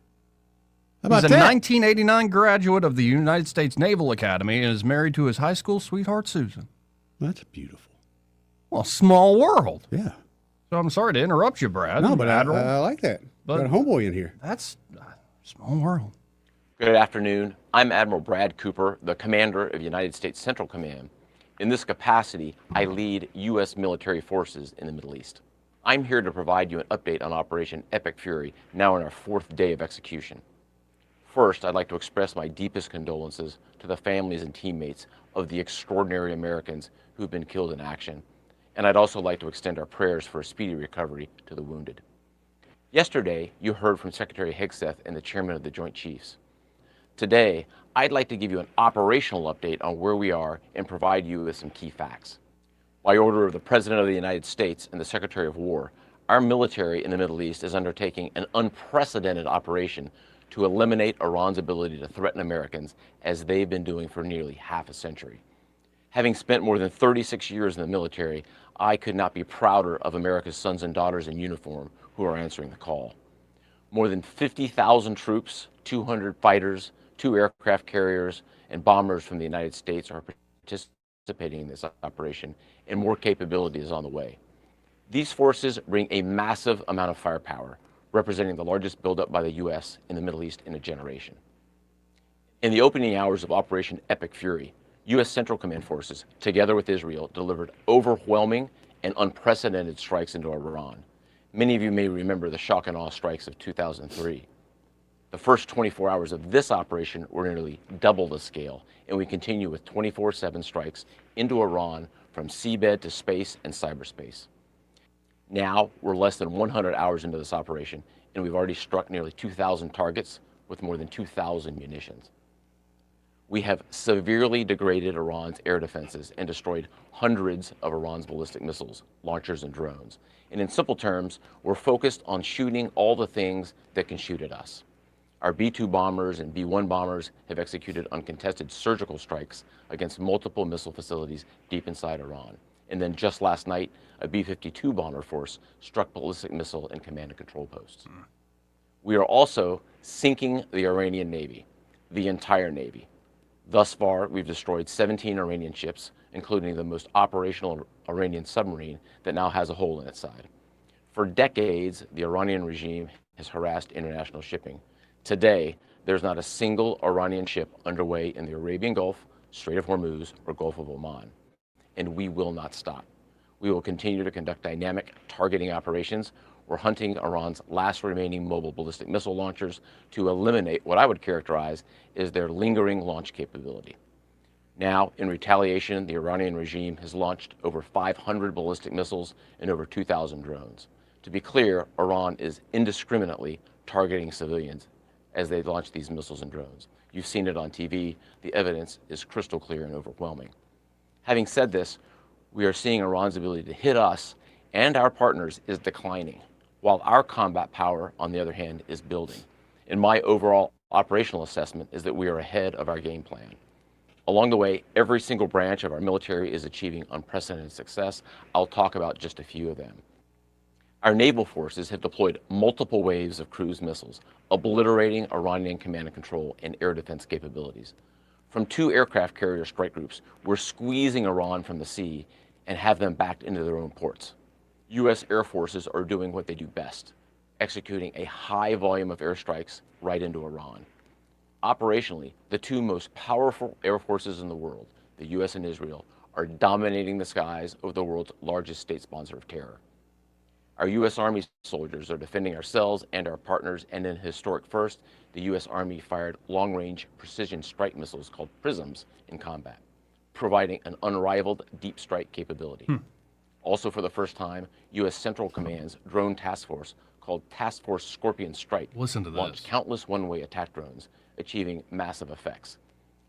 How about He's a that? 1989 graduate of the United States Naval Academy and is married to his high school sweetheart, Susan. That's beautiful. Well, small world. Yeah. So I'm sorry to interrupt you, Brad. No, but Admiral. I like that. But Got a homeboy in here. That's small world. Good afternoon. I'm Admiral Brad Cooper, the commander of United States Central Command. In this capacity, I lead U.S. military forces in the Middle East. I'm here to provide you an update on Operation Epic Fury, now in our 4th day of execution. First, I'd like to express my deepest condolences to the families and teammates of the extraordinary Americans who've been killed in action. And I'd also like to extend our prayers for a speedy recovery to the wounded. Yesterday, you heard from Secretary Hegseth and the Chairman of the Joint Chiefs. Today, I'd like to give you an operational update on where we are and provide you with some key facts. By order of the President of the United States and the Secretary of War, our military in the Middle East is undertaking an unprecedented operation to eliminate Iran's ability to threaten Americans, as they've been doing for nearly half a century. Having spent more than 36 years in the military, I could not be prouder of America's sons and daughters in uniform who are answering the call. More than 50,000 troops, 200 fighters, 2 aircraft carriers, and bombers from the United States are participating in this operation, and more capability is on the way. These forces bring a massive amount of firepower, representing the largest buildup by the U.S. in the Middle East in a generation. In the opening hours of Operation Epic Fury, U.S. Central Command forces, together with Israel, delivered overwhelming and unprecedented strikes into Iran. Many of you may remember the shock and awe strikes of 2003. The first 24 hours of this operation were nearly double the scale, and we continue with 24/7 strikes into Iran from seabed to space and cyberspace. Now, we're less than 100 hours into this operation, and we've already struck nearly 2,000 targets with more than 2,000 munitions. We have severely degraded Iran's air defenses and destroyed hundreds of Iran's ballistic missiles, launchers, and drones. And in simple terms, we're focused on shooting all the things that can shoot at us. Our B-2 bombers and B-1 bombers have executed uncontested surgical strikes against multiple missile facilities deep inside Iran. And then just last night, a B-52 bomber force struck ballistic missile and command and control posts. We are also sinking the Iranian Navy, the entire Navy. Thus far, we've destroyed 17 Iranian ships, including the most operational Iranian submarine that now has a hole in its side. For decades, the Iranian regime has harassed international shipping. Today, there's not a single Iranian ship underway in the Arabian Gulf, Strait of Hormuz, or Gulf of Oman. And we will not stop. We will continue to conduct dynamic targeting operations. We're hunting Iran's last remaining mobile ballistic missile launchers to eliminate what I would characterize as their lingering launch capability. Now, in retaliation, the Iranian regime has launched over 500 ballistic missiles and over 2,000 drones. To be clear, Iran is indiscriminately targeting civilians as they launch these missiles and drones. You've seen it on TV. The evidence is crystal clear and overwhelming. Having said this, we are seeing Iran's ability to hit us and our partners is declining, while our combat power, on the other hand, is building. And my overall operational assessment is that we are ahead of our game plan. Along the way, every single branch of our military is achieving unprecedented success. I'll talk about just a few of them. Our naval forces have deployed multiple waves of cruise missiles, obliterating Iranian command and control and air defense capabilities. From 2 aircraft carrier strike groups, we're squeezing Iran from the sea and have them backed into their own ports. U.S. air forces are doing what they do best, executing a high volume of airstrikes right into Iran. Operationally, the 2 most powerful air forces in the world, the U.S. and Israel, are dominating the skies of the world's largest state sponsor of terror. Our U.S. Army soldiers are defending ourselves and our partners, and in a historic first, the U.S. Army fired long-range precision strike missiles called PRISMs in combat, providing an unrivaled deep strike capability. Also, for the first time, U.S. Central Command's drone task force, called Task Force Scorpion Strike, launched countless one-way attack drones, achieving massive effects.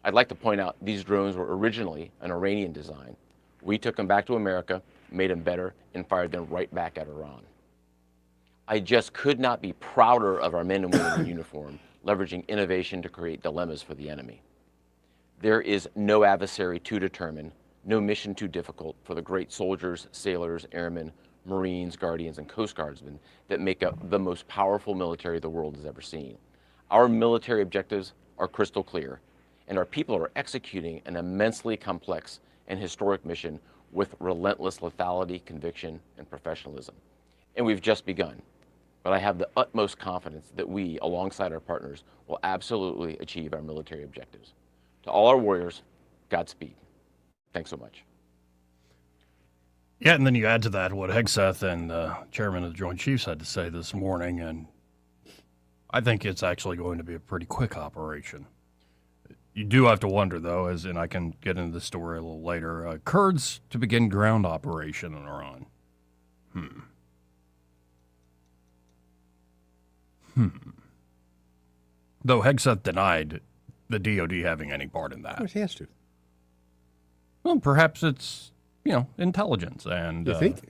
I'd like to point out these drones were originally an Iranian design. We took them back to America, made them better, and fired them right back at Iran. I just could not be prouder of our men and women in uniform, leveraging innovation to create dilemmas for the enemy. There is no adversary too determined, no mission too difficult for the great soldiers, sailors, airmen, Marines, Guardians, and Coast Guardsmen that make up the most powerful military the world has ever seen. Our military objectives are crystal clear, and our people are executing an immensely complex and historic mission with relentless lethality, conviction, and professionalism. And we've just begun. But I have the utmost confidence that we, alongside our partners, will absolutely achieve our military objectives. To all our warriors, Godspeed. Thanks so much. Yeah, and then you add to that what Hegseth and Chairman of the Joint Chiefs had to say this morning, and I think it's actually going to be a pretty quick operation. You do have to wonder, though, and I can get into the story a little later, Kurds to begin ground operation in Iran. Though Hegseth denied the DOD having any part in that. Of course he has to. Well, perhaps it's, intelligence and You think?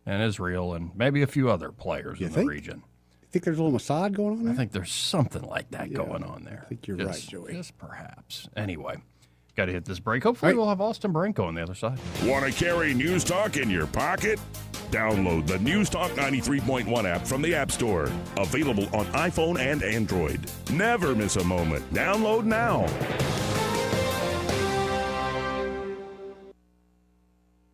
And Israel and maybe a few other players in the region. You think there's a little Mossad going on there? I think there's something like that going on there. I think you're right, Joey. Just perhaps. Anyway, got to hit this break. Hopefully we'll have Austin Branco on the other side. Want to carry News Talk in your pocket? Download the News Talk 93.1 app from the App Store. Available on iPhone and Android. Never miss a moment. Download now.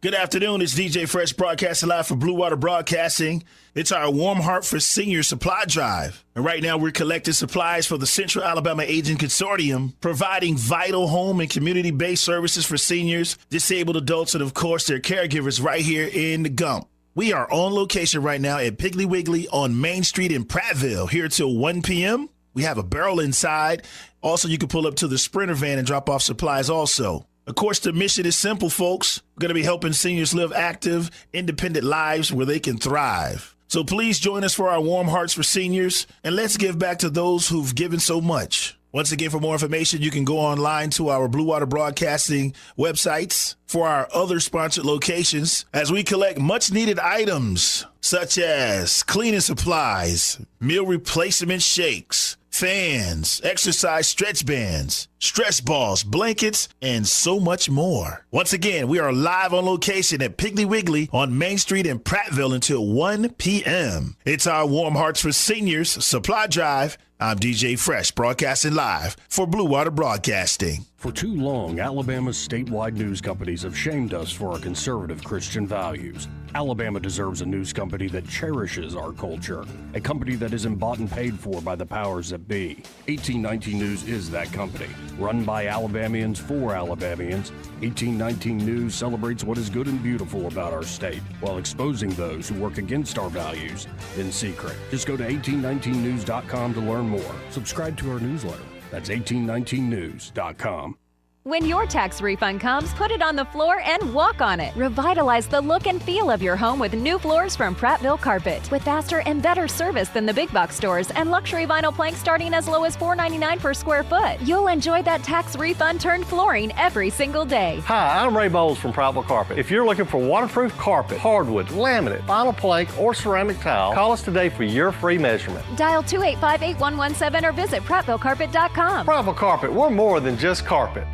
Good afternoon. It's DJ Fresh broadcasting live for Blue Water Broadcasting. It's our Warm Heart for Seniors supply drive. And right now we're collecting supplies for the Central Alabama Aging Consortium, providing vital home and community-based services for seniors, disabled adults, and of course their caregivers right here in the Gump. We are on location right now at Piggly Wiggly on Main Street in Prattville, here till 1 p.m. We have a barrel inside. Also, you can pull up to the Sprinter van and drop off supplies also. Of course, the mission is simple, folks. We're going to be helping seniors live active, independent lives where they can thrive. So please join us for our Warm Hearts for Seniors, and let's give back to those who've given so much. Once again, for more information, you can go online to our Blue Water Broadcasting websites for our other sponsored locations as we collect much-needed items such as cleaning supplies, meal replacement shakes, fans, exercise stretch bands, stretch balls, blankets, and so much more. Once again, we are live on location at Piggly Wiggly on Main Street in Prattville until 1 p.m. It's our Warm Hearts for Seniors supply drive. I'm DJ Fresh, broadcasting live for Blue Water Broadcasting. For too long, Alabama's statewide news companies have shamed us for our conservative Christian values. Alabama deserves a news company that cherishes our culture, a company that isn't bought and paid for by the powers that be. 1819 News is that company. Run by Alabamians for Alabamians, 1819 News celebrates what is good and beautiful about our state, while exposing those who work against our values in secret. Just go to 1819news.com to learn more. Subscribe to our newsletter. That's 1819news.com. When your tax refund comes, put it on the floor and walk on it. Revitalize the look and feel of your home with new floors from Prattville Carpet. With faster and better service than the big box stores and luxury vinyl planks starting as low as $4.99 per square foot. You'll enjoy that tax refund turned flooring every single day. Hi, I'm Ray Bowles from Prattville Carpet. If you're looking for waterproof carpet, hardwood, laminate, vinyl plank, or ceramic tile, call us today for your free measurement. Dial 285-8117 or visit PrattvilleCarpet.com. Prattville Carpet, we're more than just carpet.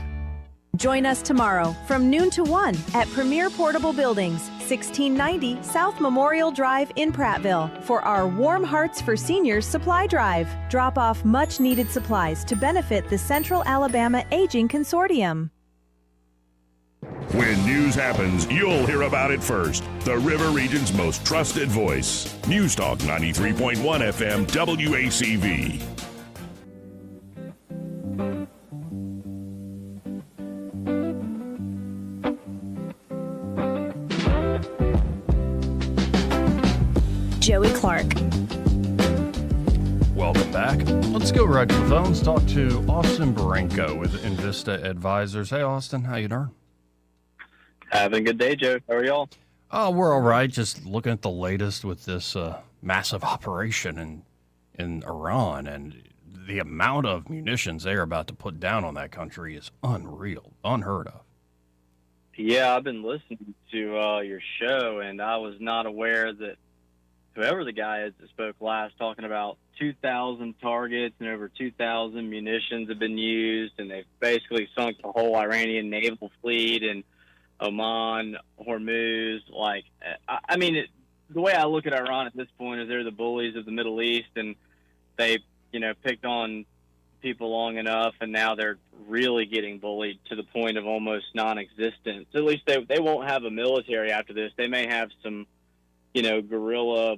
Join us tomorrow from noon to 1 at Premier Portable Buildings, 1690 South Memorial Drive in Prattville for our Warm Hearts for Seniors supply drive. Drop off much needed supplies to benefit the Central Alabama Aging Consortium. When news happens, you'll hear about it first. The River Region's most trusted voice. News Talk 93.1 FM WACV. Joey Clark. Welcome back. Let's go right to the phones. Talk to Austin Baranko with Invista Advisors. Hey, Austin, how you doing? Having a good day, Joe. How are y'all? Oh, we're all right. Just looking at the latest with this massive operation in Iran, and the amount of munitions they're about to put down on that country is unreal, unheard of. Yeah, I've been listening to your show, and I was not aware that whoever the guy is that spoke last, talking about 2,000 targets and over 2,000 munitions have been used, and they've basically sunk the whole Iranian naval fleet in Oman, Hormuz. Like, I mean, the way I look at Iran at this point is they're the bullies of the Middle East, and they, picked on people long enough, and now they're really getting bullied to the point of almost non-existence. At least they won't have a military after this. They may have some, guerrilla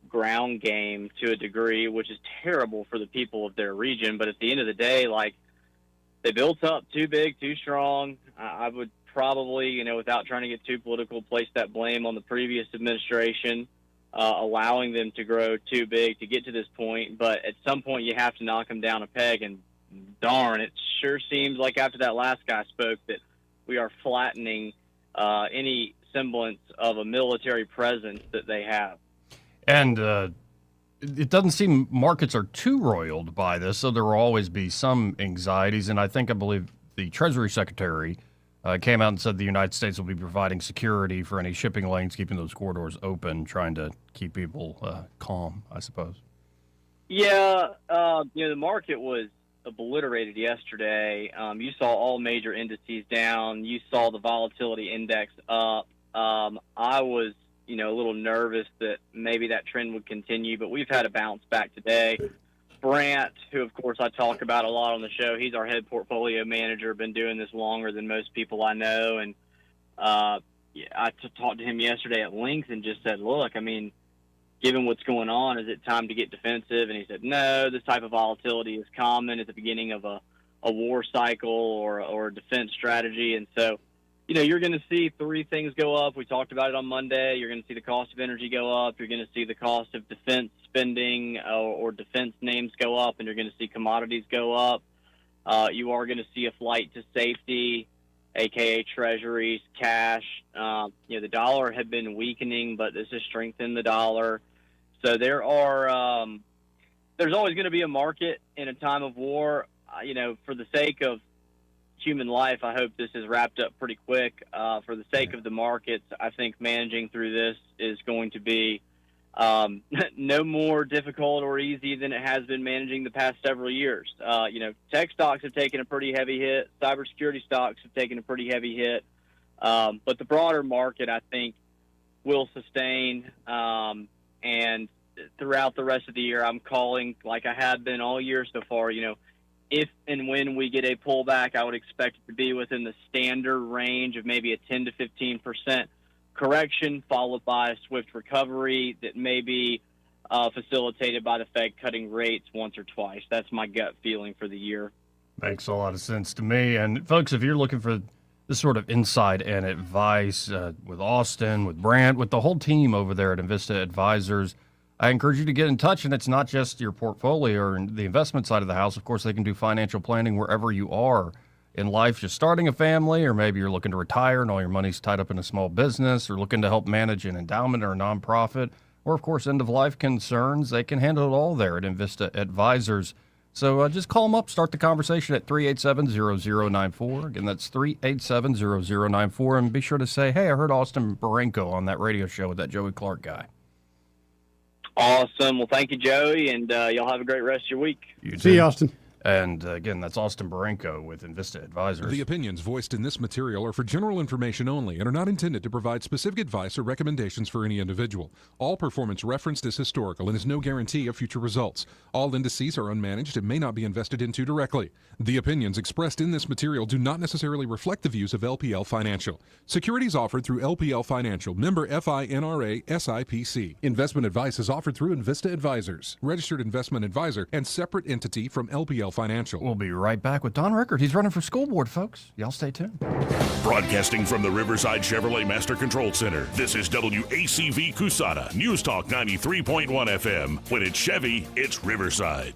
ground game to a degree, which is terrible for the people of their region. But at the end of the day, like, they built up too big, too strong. I would probably, without trying to get too political, place that blame on the previous administration, allowing them to grow too big to get to this point. But at some point, you have to knock them down a peg. And darn, it sure seems like after that last guy spoke that we are flattening any semblance of a military presence that they have. And it doesn't seem markets are too roiled by this, so there will always be some anxieties. And I believe the Treasury Secretary came out and said the United States will be providing security for any shipping lanes, keeping those corridors open, trying to keep people calm, I suppose. Yeah, the market was obliterated yesterday. You saw all major indices down. You saw the volatility index up. I was a little nervous that maybe that trend would continue, but we've had a bounce back today. Brant, who of course I talk about a lot on the show, he's our head portfolio manager, been doing this longer than most people I know, and I talked to him yesterday at length and just said, look, I mean, given what's going on, is it time to get defensive? And he said, no, this type of volatility is common at the beginning of a war cycle or a defense strategy. And so, you're going to see three things go up. We talked about it on Monday. You're going to see the cost of energy go up. You're going to see the cost of defense spending or defense names go up, and you're going to see commodities go up. You are going to see a flight to safety, aka treasuries, cash. The dollar had been weakening, but this has strengthened the dollar. So there's always going to be a market in a time of war. For the sake of human life, I hope this is wrapped up pretty quick. For the sake of the markets, I think managing through this is going to be no more difficult or easy than it has been managing the past several years. Tech stocks have taken a pretty heavy hit. Cybersecurity stocks have taken a pretty heavy hit. But the broader market, I think, will sustain. And throughout the rest of the year, I'm calling like I have been all year so far. If and when we get a pullback, I would expect it to be within the standard range of maybe a 10 to 15% correction, followed by a swift recovery that may be facilitated by the Fed cutting rates once or twice. That's my gut feeling for the year. Makes a lot of sense to me. And folks, if you're looking for this sort of insight and advice with Austin, with Brant, with the whole team over there at Invista Advisors, I encourage you to get in touch. And it's not just your portfolio or the investment side of the house. Of course, they can do financial planning wherever you are in life, just starting a family, or maybe you're looking to retire and all your money's tied up in a small business, or looking to help manage an endowment or a nonprofit, or of course, end-of-life concerns. They can handle it all there at Invista Advisors. So just call them up, start the conversation at 387-0094. Again, that's 387-0094. And be sure to say, hey, I heard Austin Barenko on that radio show with that Joey Clark guy. Awesome. Well, thank you, Joey, and y'all have a great rest of your week. See you, Austin. And again, that's Austin Barenko with Invista Advisors. The opinions voiced in this material are for general information only and are not intended to provide specific advice or recommendations for any individual. All performance referenced is historical and is no guarantee of future results. All indices are unmanaged and may not be invested into directly. The opinions expressed in this material do not necessarily reflect the views of LPL Financial. Securities offered through LPL Financial, member FINRA SIPC. Investment advice is offered through Invista Advisors, registered investment advisor and separate entity from LPL Financial. We'll be right back with Don Rickard. He's running for school board, folks. Y'all stay tuned. Broadcasting from the Riverside Chevrolet Master Control Center, this is WACV Cusada, News Talk 93.1 FM. When it's Chevy, it's Riverside.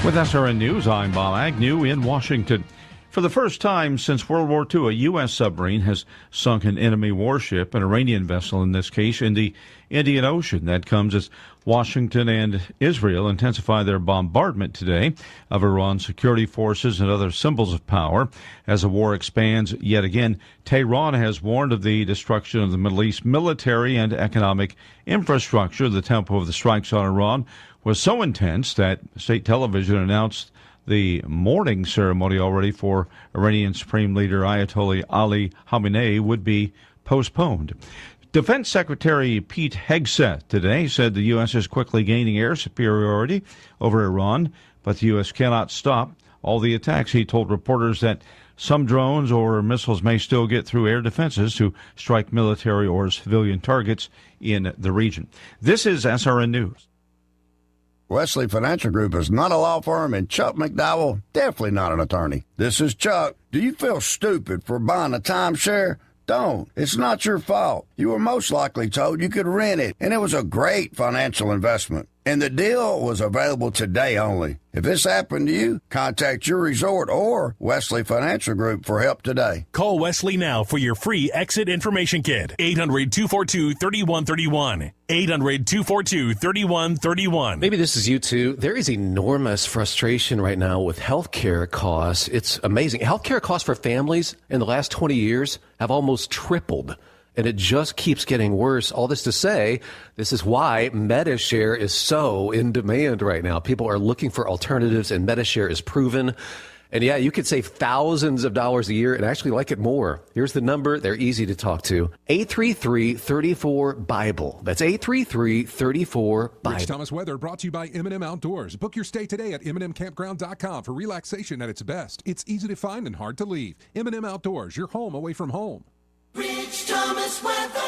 With SRN News, I'm Bob Agnew in Washington. For the first time since World War II, a U.S. submarine has sunk an enemy warship, an Iranian vessel in this case, in the Indian Ocean. That comes as Washington and Israel intensify their bombardment today of Iran's security forces and other symbols of power. As the war expands yet again, Tehran has warned of the destruction of the Middle East military and economic infrastructure. The tempo of the strikes on Iran was so intense that state television announced the mourning ceremony already for Iranian Supreme Leader Ayatollah Ali Khamenei would be postponed. Defense Secretary Pete Hegseth today said the U.S. is quickly gaining air superiority over Iran, but the U.S. cannot stop all the attacks. He told reporters that some drones or missiles may still get through air defenses to strike military or civilian targets in the region. This is SRN News. Wesley Financial Group is not a law firm, and Chuck McDowell, definitely not an attorney. This is Chuck. Do you feel stupid for buying a timeshare? Don't. It's not your fault. You were most likely told you could rent it, and it was a great financial investment. And the deal was available today only. If this happened to you, contact your resort or Wesley Financial Group for help today. Call Wesley now for your free exit information kit. 800-242-3131. 800-242-3131. Maybe this is you too. There is enormous frustration right now with healthcare costs. It's amazing. Healthcare costs for families in the last 20 years have almost tripled. And it just keeps getting worse. All this to say, this is why MediShare is so in demand right now. People are looking for alternatives, and MediShare is proven. And yeah, you could save thousands of dollars a year and actually like it more. Here's the number. They're easy to talk to. 833-34-BIBLE. That's 833-34-BIBLE. Rich Thomas Weather brought to you by M&M Outdoors. Book your stay today at MNMCampground.com for relaxation at its best. It's easy to find and hard to leave. M&M Outdoors, your home away from home. Rich Thomas Weather.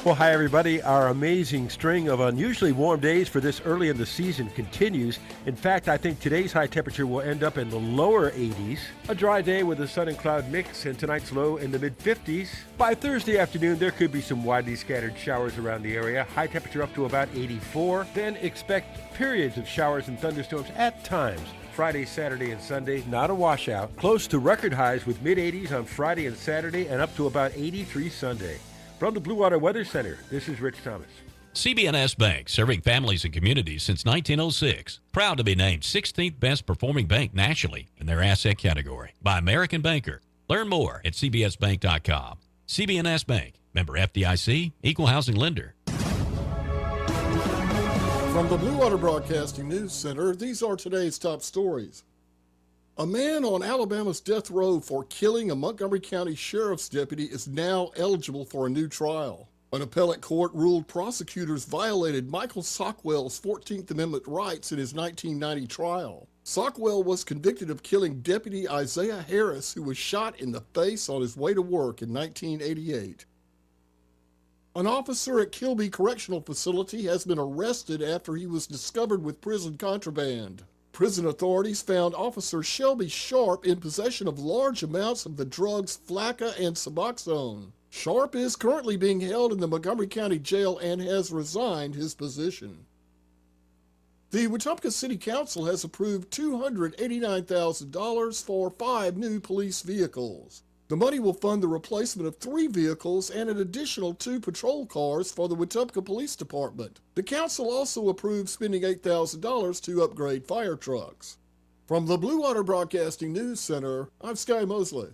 Well, hi, everybody. Our amazing string of unusually warm days for this early in the season continues. In fact, I think today's high temperature will end up in the lower 80s. A dry day with a sun and cloud mix, and tonight's low in the mid-50s. By Thursday afternoon, there could be some widely scattered showers around the area. High temperature up to about 84. Then expect periods of showers and thunderstorms at times. Friday, Saturday, and Sunday, not a washout. Close to record highs with mid-80s on Friday and Saturday and up to about 83 Sunday. From the Blue Water Weather Center, this is Rich Thomas. CB&S Bank, serving families and communities since 1906. Proud to be named 16th best performing bank nationally in their asset category by American Banker. Learn more at cbsbank.com. CB&S Bank, member FDIC, equal housing lender. From the Blue Water Broadcasting News Center, these are today's top stories. A man on Alabama's death row for killing a Montgomery County Sheriff's deputy is now eligible for a new trial. An appellate court ruled prosecutors violated Michael Sockwell's 14th Amendment rights in his 1990 trial. Sockwell was convicted of killing Deputy Isaiah Harris, who was shot in the face on his way to work in 1988. An officer at Kilby Correctional Facility has been arrested after he was discovered with prison contraband. Prison authorities found Officer Shelby Sharp in possession of large amounts of the drugs Flakka and Suboxone. Sharp is currently being held in the Montgomery County Jail and has resigned his position. The Wetumpka City Council has approved $289,000 for 5 new police vehicles. The money will fund the replacement of 3 vehicles and an additional 2 patrol cars for the Wetumpka Police Department. The council also approved spending $8,000 to upgrade fire trucks. From the Blue Water Broadcasting News Center, I'm Sky Mosley.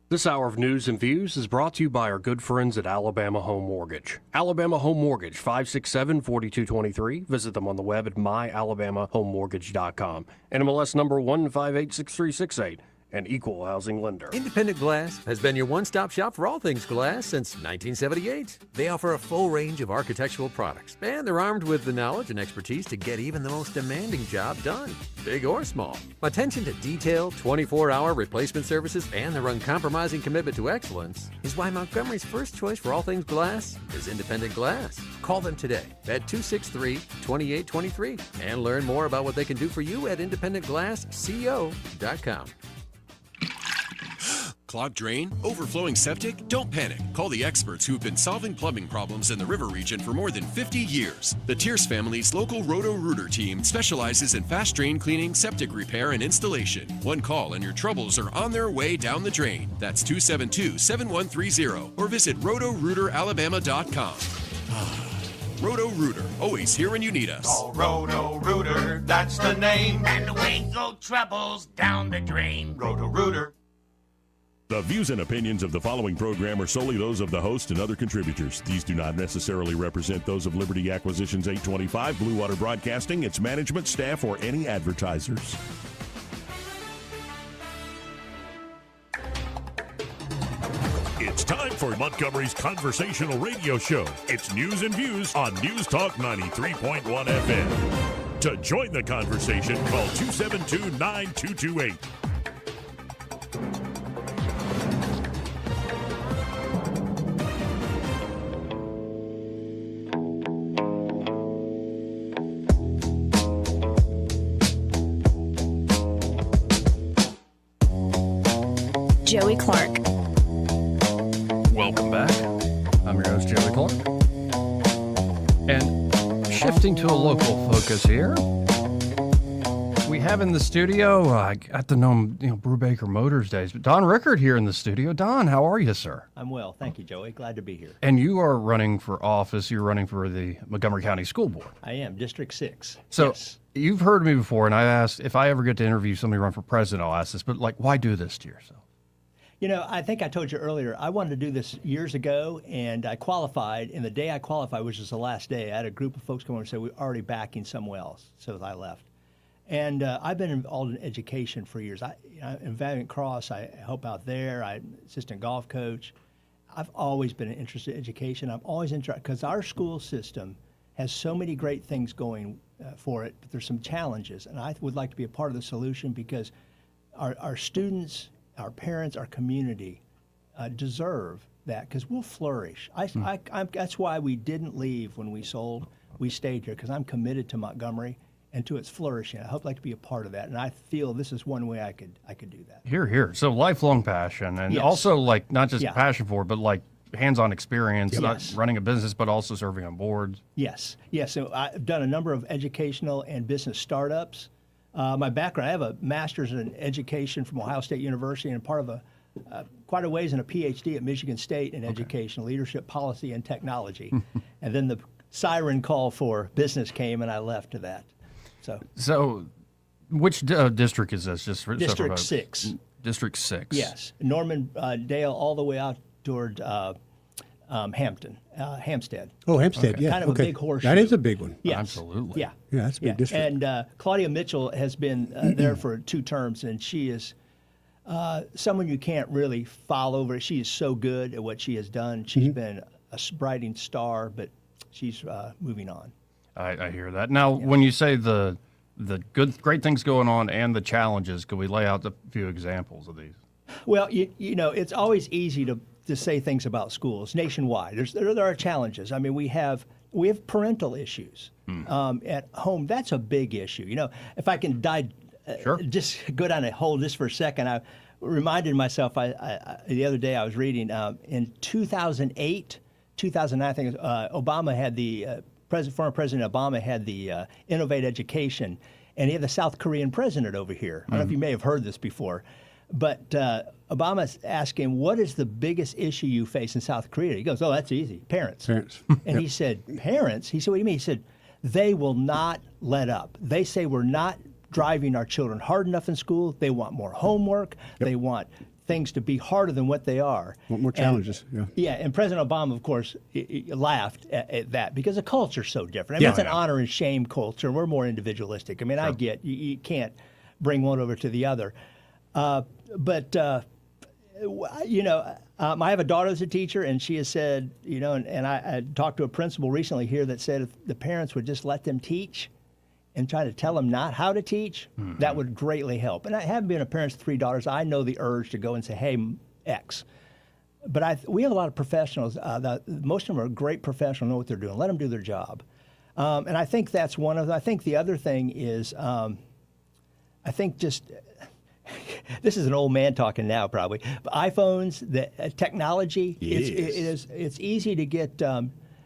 This hour of news and views is brought to you by our good friends at Alabama Home Mortgage. Alabama Home Mortgage, 567-4223. Visit them on the web at myalabamahomemortgage.com. NMLS number 1586368. An equal housing lender. Independent Glass has been your one-stop shop for all things glass since 1978. They offer a full range of architectural products, and they're armed with the knowledge and expertise to get even the most demanding job done, big or small. Attention to detail, 24-hour replacement services, and their uncompromising commitment to excellence is why Montgomery's first choice for all things glass is Independent Glass. Call them today at 263-2823 and learn more about what they can do for you at independentglassco.com. Clogged drain? Overflowing septic? Don't panic. Call the experts who've been solving plumbing problems in the river region for more than 50 years. The Tierce family's local Roto-Rooter team specializes in fast drain cleaning, septic repair, and installation. One call and your troubles are on their way down the drain. That's 272-7130 or visit rotorooteralabama.com. Roto-Rooter, always here when you need us. Call Roto-Rooter, that's the name. And away go troubles down the drain. Roto-Rooter. The views and opinions of the following program are solely those of the host and other contributors. These do not necessarily represent those of Liberty Acquisitions 825, Blue Water Broadcasting, its management, staff, or any advertisers. It's time for Montgomery's conversational radio show. It's news and views on News Talk 93.1 FM. To join the conversation, call 272-9228. Joey Clark. Welcome back. I'm your host, Joey Clark. And shifting to a local focus here, we have in the studio, I got to know him, Brubaker Motors days, but Don Rickard here in the studio. Don, how are you, sir? I'm well. Thank you, Joey. Glad to be here. And you are running for office. You're running for the Montgomery County School Board. I am, District 6. So yes. You've heard me before, and I asked, if I ever get to interview somebody run for president, I'll ask this, but why do this to yourself? I think I told you earlier, I wanted to do this years ago, and I qualified. And the day I qualified, which was the last day, I had a group of folks come over and say, we're already backing someone else. So I left. And I've been involved in education for years. In Valiant Cross, I help out there. I'm assistant golf coach. I've always been interested in education. I'm always interested because our school system has so many great things going for it, but there's some challenges. And I would like to be a part of the solution because our students, our parents, our community deserve that because we'll flourish. That's why we didn't leave when we sold. We stayed here because I'm committed to Montgomery and to its flourishing. I hope like to be a part of that, and I feel this is one way I could do that. Here. So lifelong passion, and yes. Also not just passion for it, but hands-on experience, yes. Not running a business, but also serving on boards. Yes. So I've done a number of educational and business startups. My background, I have a master's in education from Ohio State University and part of quite a ways in a PhD at Michigan State in education, leadership, policy, and technology. And then the siren call for business came, and I left to that. So which district is this? District 6. District 6. Yes. Norman Dale all the way out toward Hampstead. Oh, Hampstead, yeah. Kind of a big horseshoe. That is a big one. Yes. Absolutely. Yeah. Yeah, that's a big district. And Claudia Mitchell has been there for 2 terms, and she is someone you can't really fall over. She is so good at what she has done. She's been brighting star, but she's moving on. I hear that. Now, when you say the great things going on and the challenges, could we lay out a few examples of these? Well, you know, it's always easy to say things about schools nationwide. There are challenges. I mean, we have parental issues at home. That's a big issue. You know, if I can just go down a hole just for a second, I reminded myself the other day I was reading in 2008, 2009, I think Obama had former President Obama had the Innovate Education, and he had the South Korean president over here. I don't know if you may have heard this before, but Obama's asking, what is the biggest issue you face in South Korea? He goes, oh, that's easy, parents. And he said, parents? He said, what do you mean? He said, they will not let up. They say we're not driving our children hard enough in school. They want more homework. They want things to be harder than what they are. Want more challenges, Yeah, and President Obama, of course, he laughed at that because the culture's so different. I mean, it's an honor and shame culture. We're more individualistic. I mean, I get you can't bring one over to the other. But you know, I have a daughter that's a teacher, and she has said, you know, and I talked to a principal recently here that said if the parents would just let them teach and try to tell them not how to teach, that would greatly help. And I haven't been a parent of 3 daughters. I know the urge to go and say, hey, X. But we have a lot of professionals. Most of them are great professionals, know what they're doing. Let them do their job. And I think that's one of them. I think the other thing is, I think just, this is an old man talking now probably, but iPhones, the technology, it's easy to get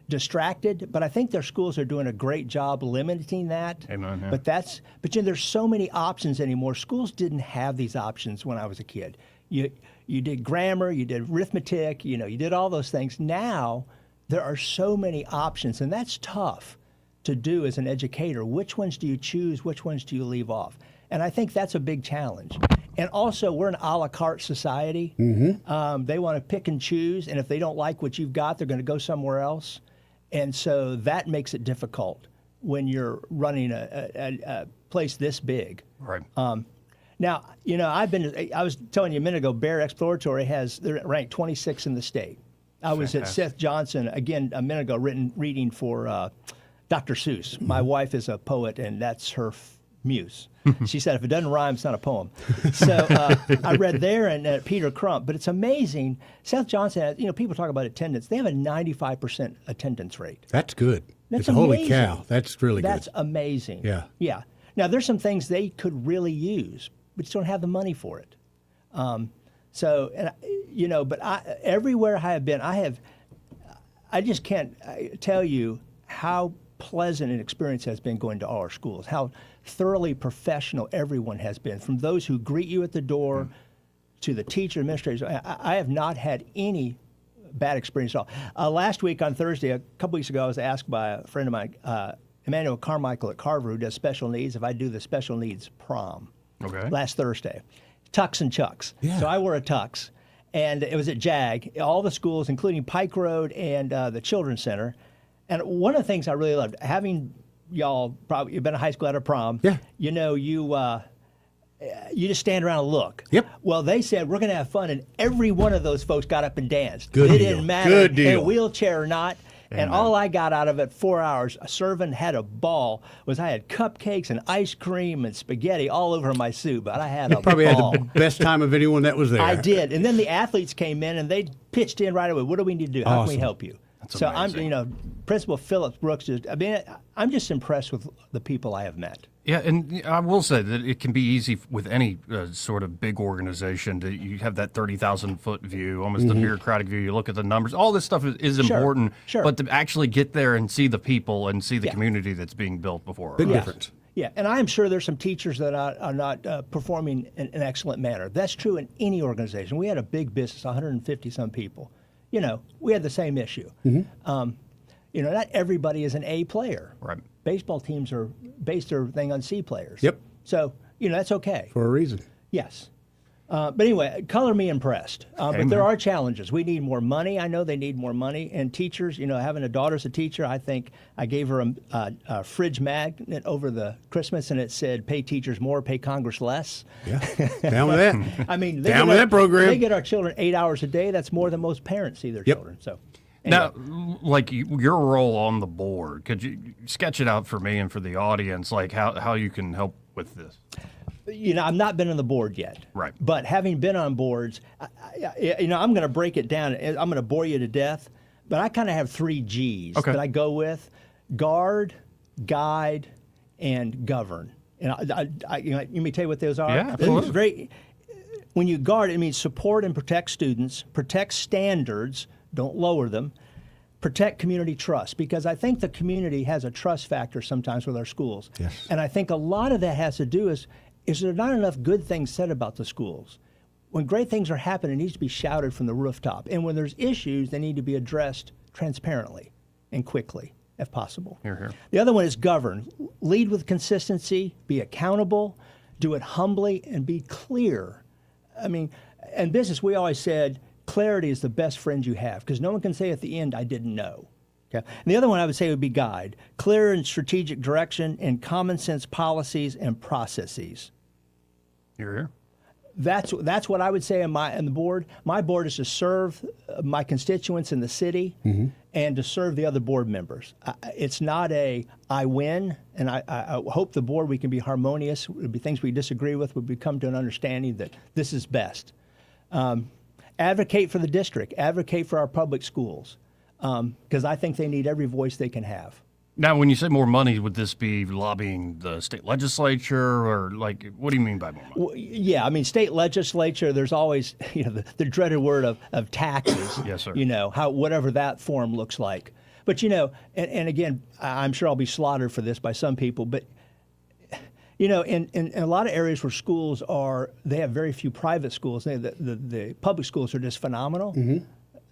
distracted, but I think their schools are doing a great job limiting that. Amen, yeah. But you know, there's so many options anymore. Schools didn't have these options when I was a kid. You did grammar, you did arithmetic, you know, you did all those things. Now there are so many options, and that's tough to do as an educator. Which ones do you choose? Which ones do you leave off? And I think that's a big challenge. And also, we're an a la carte society. They want to pick and choose, and if they don't like what you've got, they're going to go somewhere else. And so that makes it difficult when you're running a place this big. Right. Now, you know, I was telling you a minute ago, Bear Exploratory they're ranked 26 in the state. I was at Seth Johnson, again, a minute ago, reading for Dr. Seuss. My wife is a poet, and that's her muse. She said, if it doesn't rhyme, it's not a poem. So I read there and at Peter Crump, but it's amazing. Seth Johnson, you know, people talk about attendance. They have a 95% attendance rate. That's good. That's holy cow. That's really good. That's amazing. Yeah. Yeah. Now, there's some things they could really use, but just don't have the money for it. So, and you know, but everywhere I have been, I just can't tell you how pleasant an experience has been going to all our schools, how thoroughly professional everyone has been, from those who greet you at the door to the teacher, administrators. I have not had any bad experience at all. Last week on Thursday, a couple weeks ago, I was asked by a friend of mine, Emmanuel Carmichael at Carver, who does special needs, if I do the special needs prom. Okay. Last Thursday. Tux and chucks. Yeah. So I wore a tux, and it was at JAG, all the schools, including Pike Road and the Children's Center. And one of the things I really loved, having y'all probably, you've been in high school at a prom. Yeah. You know, you just stand around and look. Yep. Well, they said, we're going to have fun, and every one of those folks got up and danced. Good It deal. didn't matter Good deal. in a wheelchair or not. And all I got out of it, 4 hours, serving, had a ball, was I had cupcakes and ice cream and spaghetti all over my suit, but I had a Probably ball. had the best time of anyone that was there. I did. And then the athletes came in, and they pitched in right away. What do we need to do? How can we Awesome. help you? That's so amazing. I'm, you know, Principal Phillips Brooks, I'm just impressed with the people I have met. Yeah, and I will say that it can be easy with any sort of big organization to you have that 30,000-foot view, almost a bureaucratic view. You look at the numbers. All this stuff is important, but to actually get there and see the people and see the community that's being built before. Big difference. Yeah, and I'm sure there's some teachers that are not performing in an excellent manner. That's true in any organization. We had a big business, 150-some people. You know, we had the same issue. You know, not everybody is an A player. Right. Baseball teams are based their thing on C players. Yep. So, you know, that's okay. For a reason. Yes. But anyway, color me impressed. But there are challenges. We need more money. I know they need more money. And teachers, you know, having a daughter as a teacher, I think I gave her a fridge magnet over the Christmas, and it said, pay teachers more, pay Congress less. Yeah. Down with that. I mean, Down with that program. They get our children 8 hours a day. That's more than most parents see their children. So. Now, like your role on the board, could you sketch it out for me and for the audience, like how you can help with this? I've not been on the board yet. Right. But having been on boards, I'm going to break it down. I'm going to bore you to death, but I kind of have 3 G's that I go with: guard, guide, and govern. And let me tell you what those are. Yeah, absolutely. When you guard, it means support and protect students, protect standards, don't lower them, protect community trust, because I think the community has a trust factor sometimes with our schools. Yes. And I think a lot of that has to do is there not enough good things said about the schools. When great things are happening, it needs to be shouted from the rooftop. And when there's issues, they need to be addressed transparently and quickly, if possible. Hear, hear. The other one is govern. Lead with consistency, be accountable, do it humbly, and be clear. I mean, in business, we always said clarity is the best friend you have, because no one can say at the end, I didn't know. Okay? And the other one I would say would be guide. Clear and strategic direction and common sense policies and processes. Hear, hear. That's what I would say in the board. My board is to serve my constituents in the city and to serve the other board members. It's not I win, and I hope the board, we can be harmonious. There would be things we disagree with, but we come to an understanding that this is best. Advocate for the district. Advocate for our public schools, because I think they need every voice they can have. Now, when you say more money, would this be lobbying the state legislature, or what do you mean by more money? Well, yeah, I mean, state legislature, there's always, the dreaded word of taxes. Yes, sir. Whatever that form looks like. But, and again, I'm sure I'll be slaughtered for this by some people, but, in a lot of areas where schools they have very few private schools. The public schools are just phenomenal.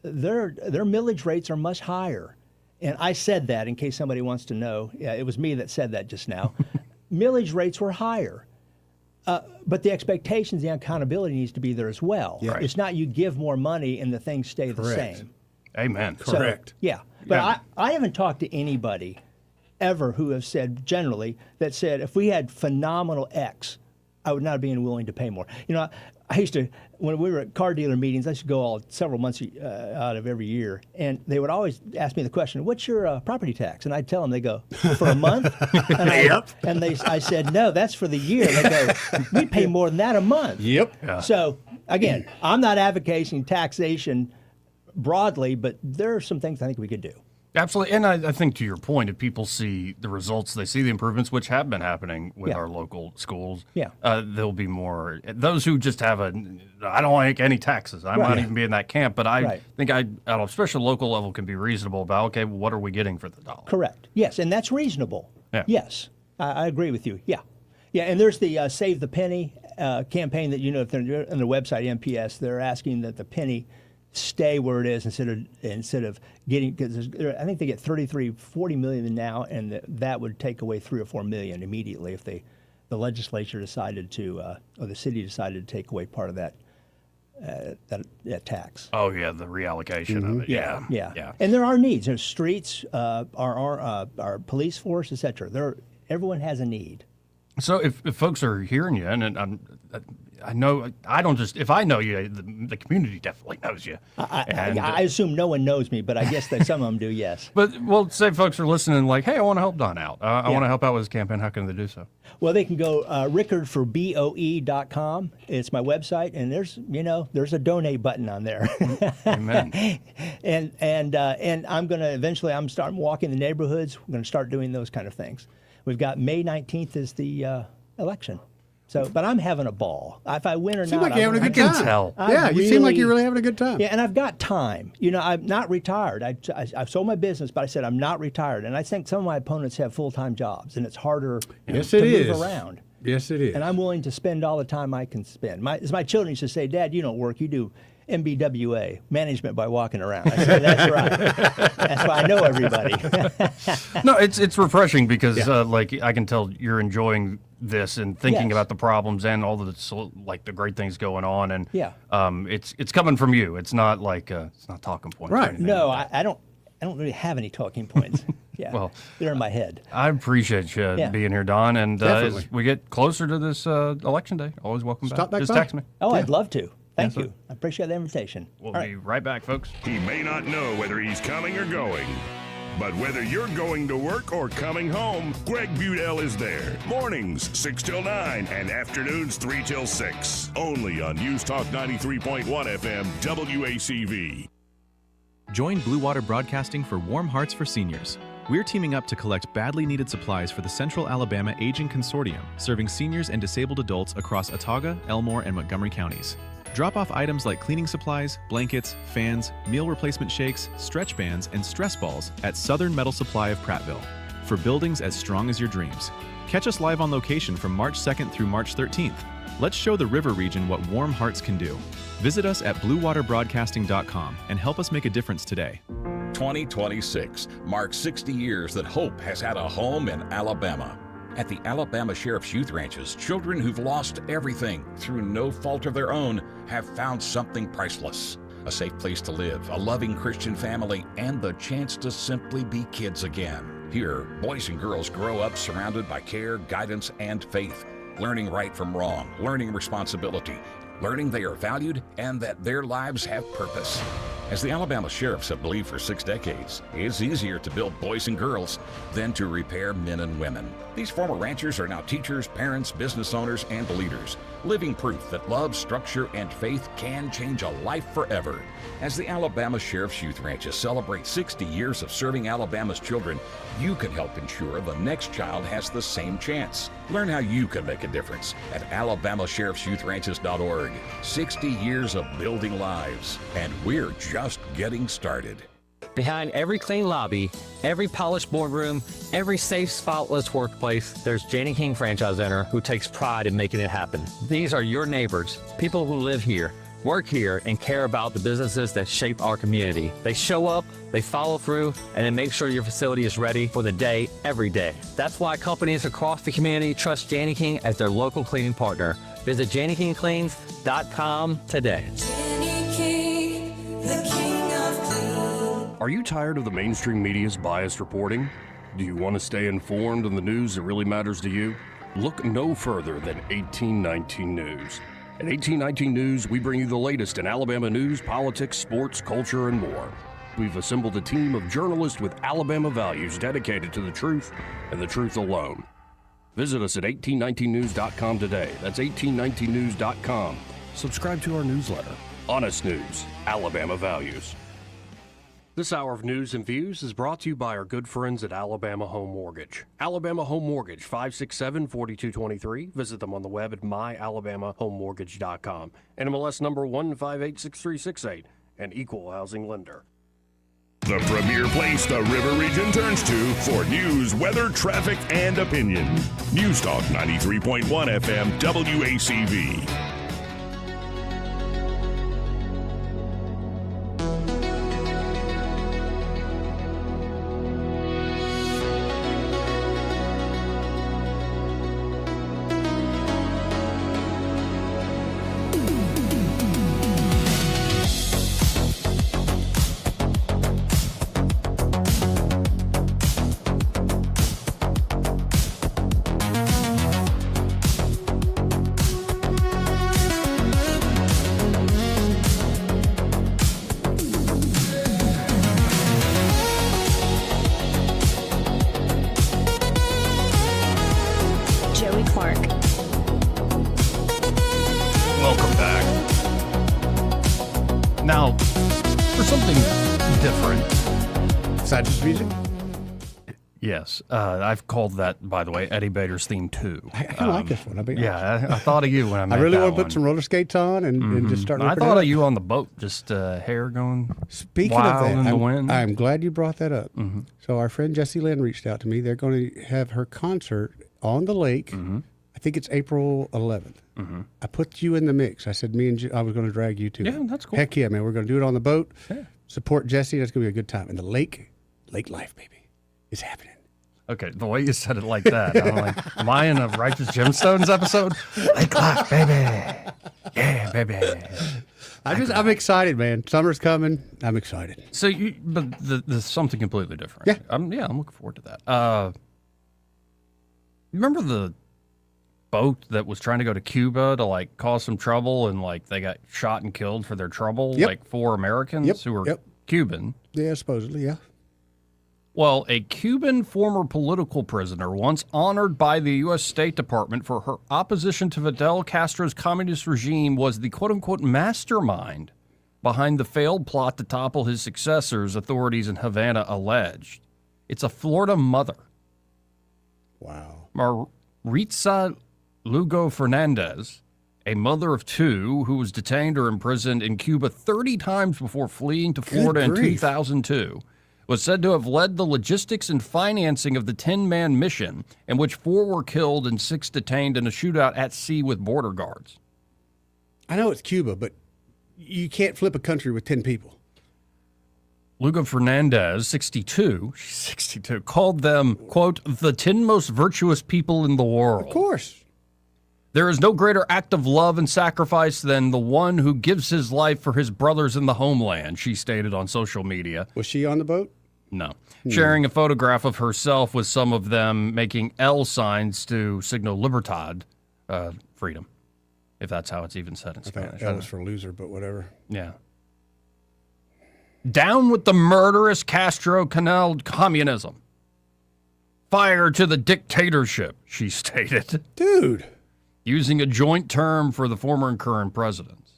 Their millage rates are much higher. And I said that in case somebody wants to know. Yeah, it was me that said that just now. Millage rates were higher. But the expectations, the accountability needs to be there as well. Yeah. It's not you give more money and the things stay the Correct. same. Amen. Correct. So, yeah. But I haven't talked to anybody ever who have said, generally, that said, if we had phenomenal X, I would not be willing to pay more. I used to, when we were at car dealer meetings, I used to go several months out of every year, and they would always ask me the question, what's your property tax? And I'd tell them, they go, for a month? And I said, no, that's for the year. They go, we pay more than that a month. Yep. Yeah. So, again, I'm not advocating taxation broadly, but there are some things I think we could do. Absolutely. And I think to your point, if people see the results, they see the improvements, which have been happening with our local schools, there'll be more. Those who just have I don't like any taxes. I might even be in that camp, but I think at a special local level can be reasonable about, okay, well, what are we getting for the dollar? Correct. Yes, and that's reasonable. Yeah. Yes, I agree with you. Yeah. Yeah, and there's the Save the Penny campaign that, if they're on their website, MPS, they're asking that the penny stay where it is instead of getting, because I think they get 40 million now, and that would take away 3 or 4 million immediately if the legislature decided to, or the city decided to take away part of that tax. Oh yeah, the reallocation of it. Yeah. And there are needs. There's streets, our police force, etc. Everyone has a need. So if folks are hearing you, and I know, I don't just, if I know you, the community definitely knows you. I assume no one knows me, but I guess that some of them do, yes. But, say folks are listening like, hey, I want to help Don out. I want to help out with his campaign. How can they do so? Well, they can go rickardforboe.com. It's my website, and there's a donate button on there. Amen. And I'm going to eventually, I'm walking the neighborhoods. We're going to start doing those kind of things. We've got May 19th is the election. So, but I'm having a ball. If I win or seem not, like you're having a good time. I can tell. You seem like you're really having a good time. Yeah, and I've got time. I'm not retired. I've sold my business, but I said I'm not retired. And I think some of my opponents have full-time jobs, and it's harder to move around. Yes, it is. And I'm willing to spend all the time I can spend. As my children used to say, Dad, you don't work, you do MBWA, management by walking around. I said, that's right. That's why I know everybody. No, it's refreshing because I can tell you're enjoying this and thinking about the problems and all the great things going on, and it's coming from you. It's not it's not talking points. Right. No, I don't really have any talking points. Yeah. Well, they're in my head. I appreciate you being here, Don, and as we get closer to this election day, always welcome back. Stop back Just by. text me. Oh, I'd love to. Thank you. I appreciate the invitation. We'll be right back, folks. He may not know whether he's coming or going, but whether you're going to work or coming home, Greg Budell is there. Mornings 6 till 9 and afternoons 3 till 6. Only on News Talk 93.1 FM WACV. Join Blue Water Broadcasting for Warm Hearts for Seniors. We're teaming up to collect badly needed supplies for the Central Alabama Aging Consortium, serving seniors and disabled adults across Autauga, Elmore, and Montgomery counties. Drop off items like cleaning supplies, blankets, fans, meal replacement shakes, stretch bands, and stress balls at Southern Metal Supply of Prattville for buildings as strong as your dreams. Catch us live on location from March 2nd through March 13th. Let's show the river region what warm hearts can do. Visit us at bluewaterbroadcasting.com and help us make a difference today. 2026 marks 60 years that hope has had a home in Alabama. At the Alabama Sheriff's Youth Ranches, children who've lost everything through no fault of their own have found something priceless. A safe place to live, a loving Christian family, and the chance to simply be kids again. Here, boys and girls grow up surrounded by care, guidance, and faith, learning right from wrong, learning responsibility, learning they are valued and that their lives have purpose. As the Alabama Sheriffs have believed for 6 decades, it's easier to build boys and girls than to repair men and women. These former ranchers are now teachers, parents, business owners, and leaders, living proof that love, structure, and faith can change a life forever. As the Alabama Sheriff's Youth Ranches celebrate 60 years of serving Alabama's children, you can help ensure the next child has the same chance. Learn how you can make a difference at alabamasheriffsyouthranches.org. 60 years of building lives, and we're just getting started. Behind every clean lobby, every polished boardroom, every safe, spotless workplace, there's Janie King Franchise Center who takes pride in making it happen. These are your neighbors, people who live here, work here, and care about the businesses that shape our community. They show up, they follow through, and they make sure your facility is ready for the day, every day. That's why companies across the community trust Janie King as their local cleaning partner. Visit JannieKingCleans.com today. Janie King, the king of clean. Are you tired of the mainstream media's biased reporting? Do you want to stay informed on the news that really matters to you? Look no further than 1819 News. At 1819 News, we bring you the latest in Alabama news, politics, sports, culture, and more. We've assembled a team of journalists with Alabama values dedicated to the truth and the truth alone. Visit us at 1819news.com today. That's 1819news.com. Subscribe to our newsletter. Honest News, Alabama Values. This hour of news and views is brought to you by our good friends at Alabama Home Mortgage. Alabama Home Mortgage, 567-4223. Visit them on the web at myalabamahomemortgage.com. NMLS number 1586368, an equal housing lender. The premier place the river region turns to for news, weather, traffic, and opinion. News Talk 93.1 FM WACV. Welcome back. Now, for something different. Sadness music? Yes. I've called that, by the way, Eddie Bader's theme 2. I kind of like this one. I thought of you when I made I really that want to one. put some roller skates on and just start. I thought of you on the boat, just hair going Speaking wild of that, in the wind. I'm glad you brought that up. So our friend Jessie Lynn reached out to me. They're going to have her concert on the lake. I think it's April 11th. I put you in the mix. I said I was going to drag you to it. Yeah, that's cool. Heck yeah, man. We're going to do it on the boat. Yeah. Support Jessie. That's going to be a good time. And the lake life, baby, is happening. Okay, the way you said it like that, I'm like, am I in a Righteous Gemstones episode? Lake life, baby. Yeah, baby. I'm excited, man. Summer's coming. I'm excited. So, but there's something completely different. Yeah. I'm looking forward to that. Remember boat that was trying to go to Cuba to like cause some trouble, and like they got shot and killed for their trouble. Yep. Like 4 Americans who were Cuban. Yeah, supposedly, yeah. Well, a Cuban former political prisoner once honored by the U.S. State Department for her opposition to Fidel Castro's communist regime was the quote-unquote mastermind behind the failed plot to topple his successors, authorities in Havana alleged. It's a Florida mother. Wow. Maritza Lugo Fernandez, a mother of 2 who was detained or imprisoned in Cuba 30 times before fleeing to Florida in 2002, was said to have led the logistics and financing of the 10-man mission, in which 4 were killed and 6 detained in a shootout at sea with border guards. I know it's Cuba, but you can't flip a country with 10 people. Lugo Fernandez, 62, she's 62, called them, quote, the 10 most virtuous people in the world. Of course. There is no greater act of love and sacrifice than the one who gives his life for his brothers in the homeland, she stated on social media. Was she on the boat? No. Sharing a photograph of herself with some of them making L signs to signal libertad, freedom, if that's how it's even said in Spanish. L was for loser, but whatever. Yeah. Down with the murderous Castro-Canel communism. Fire to the dictatorship, she stated. Dude. Using a joint term for the former and current presidents.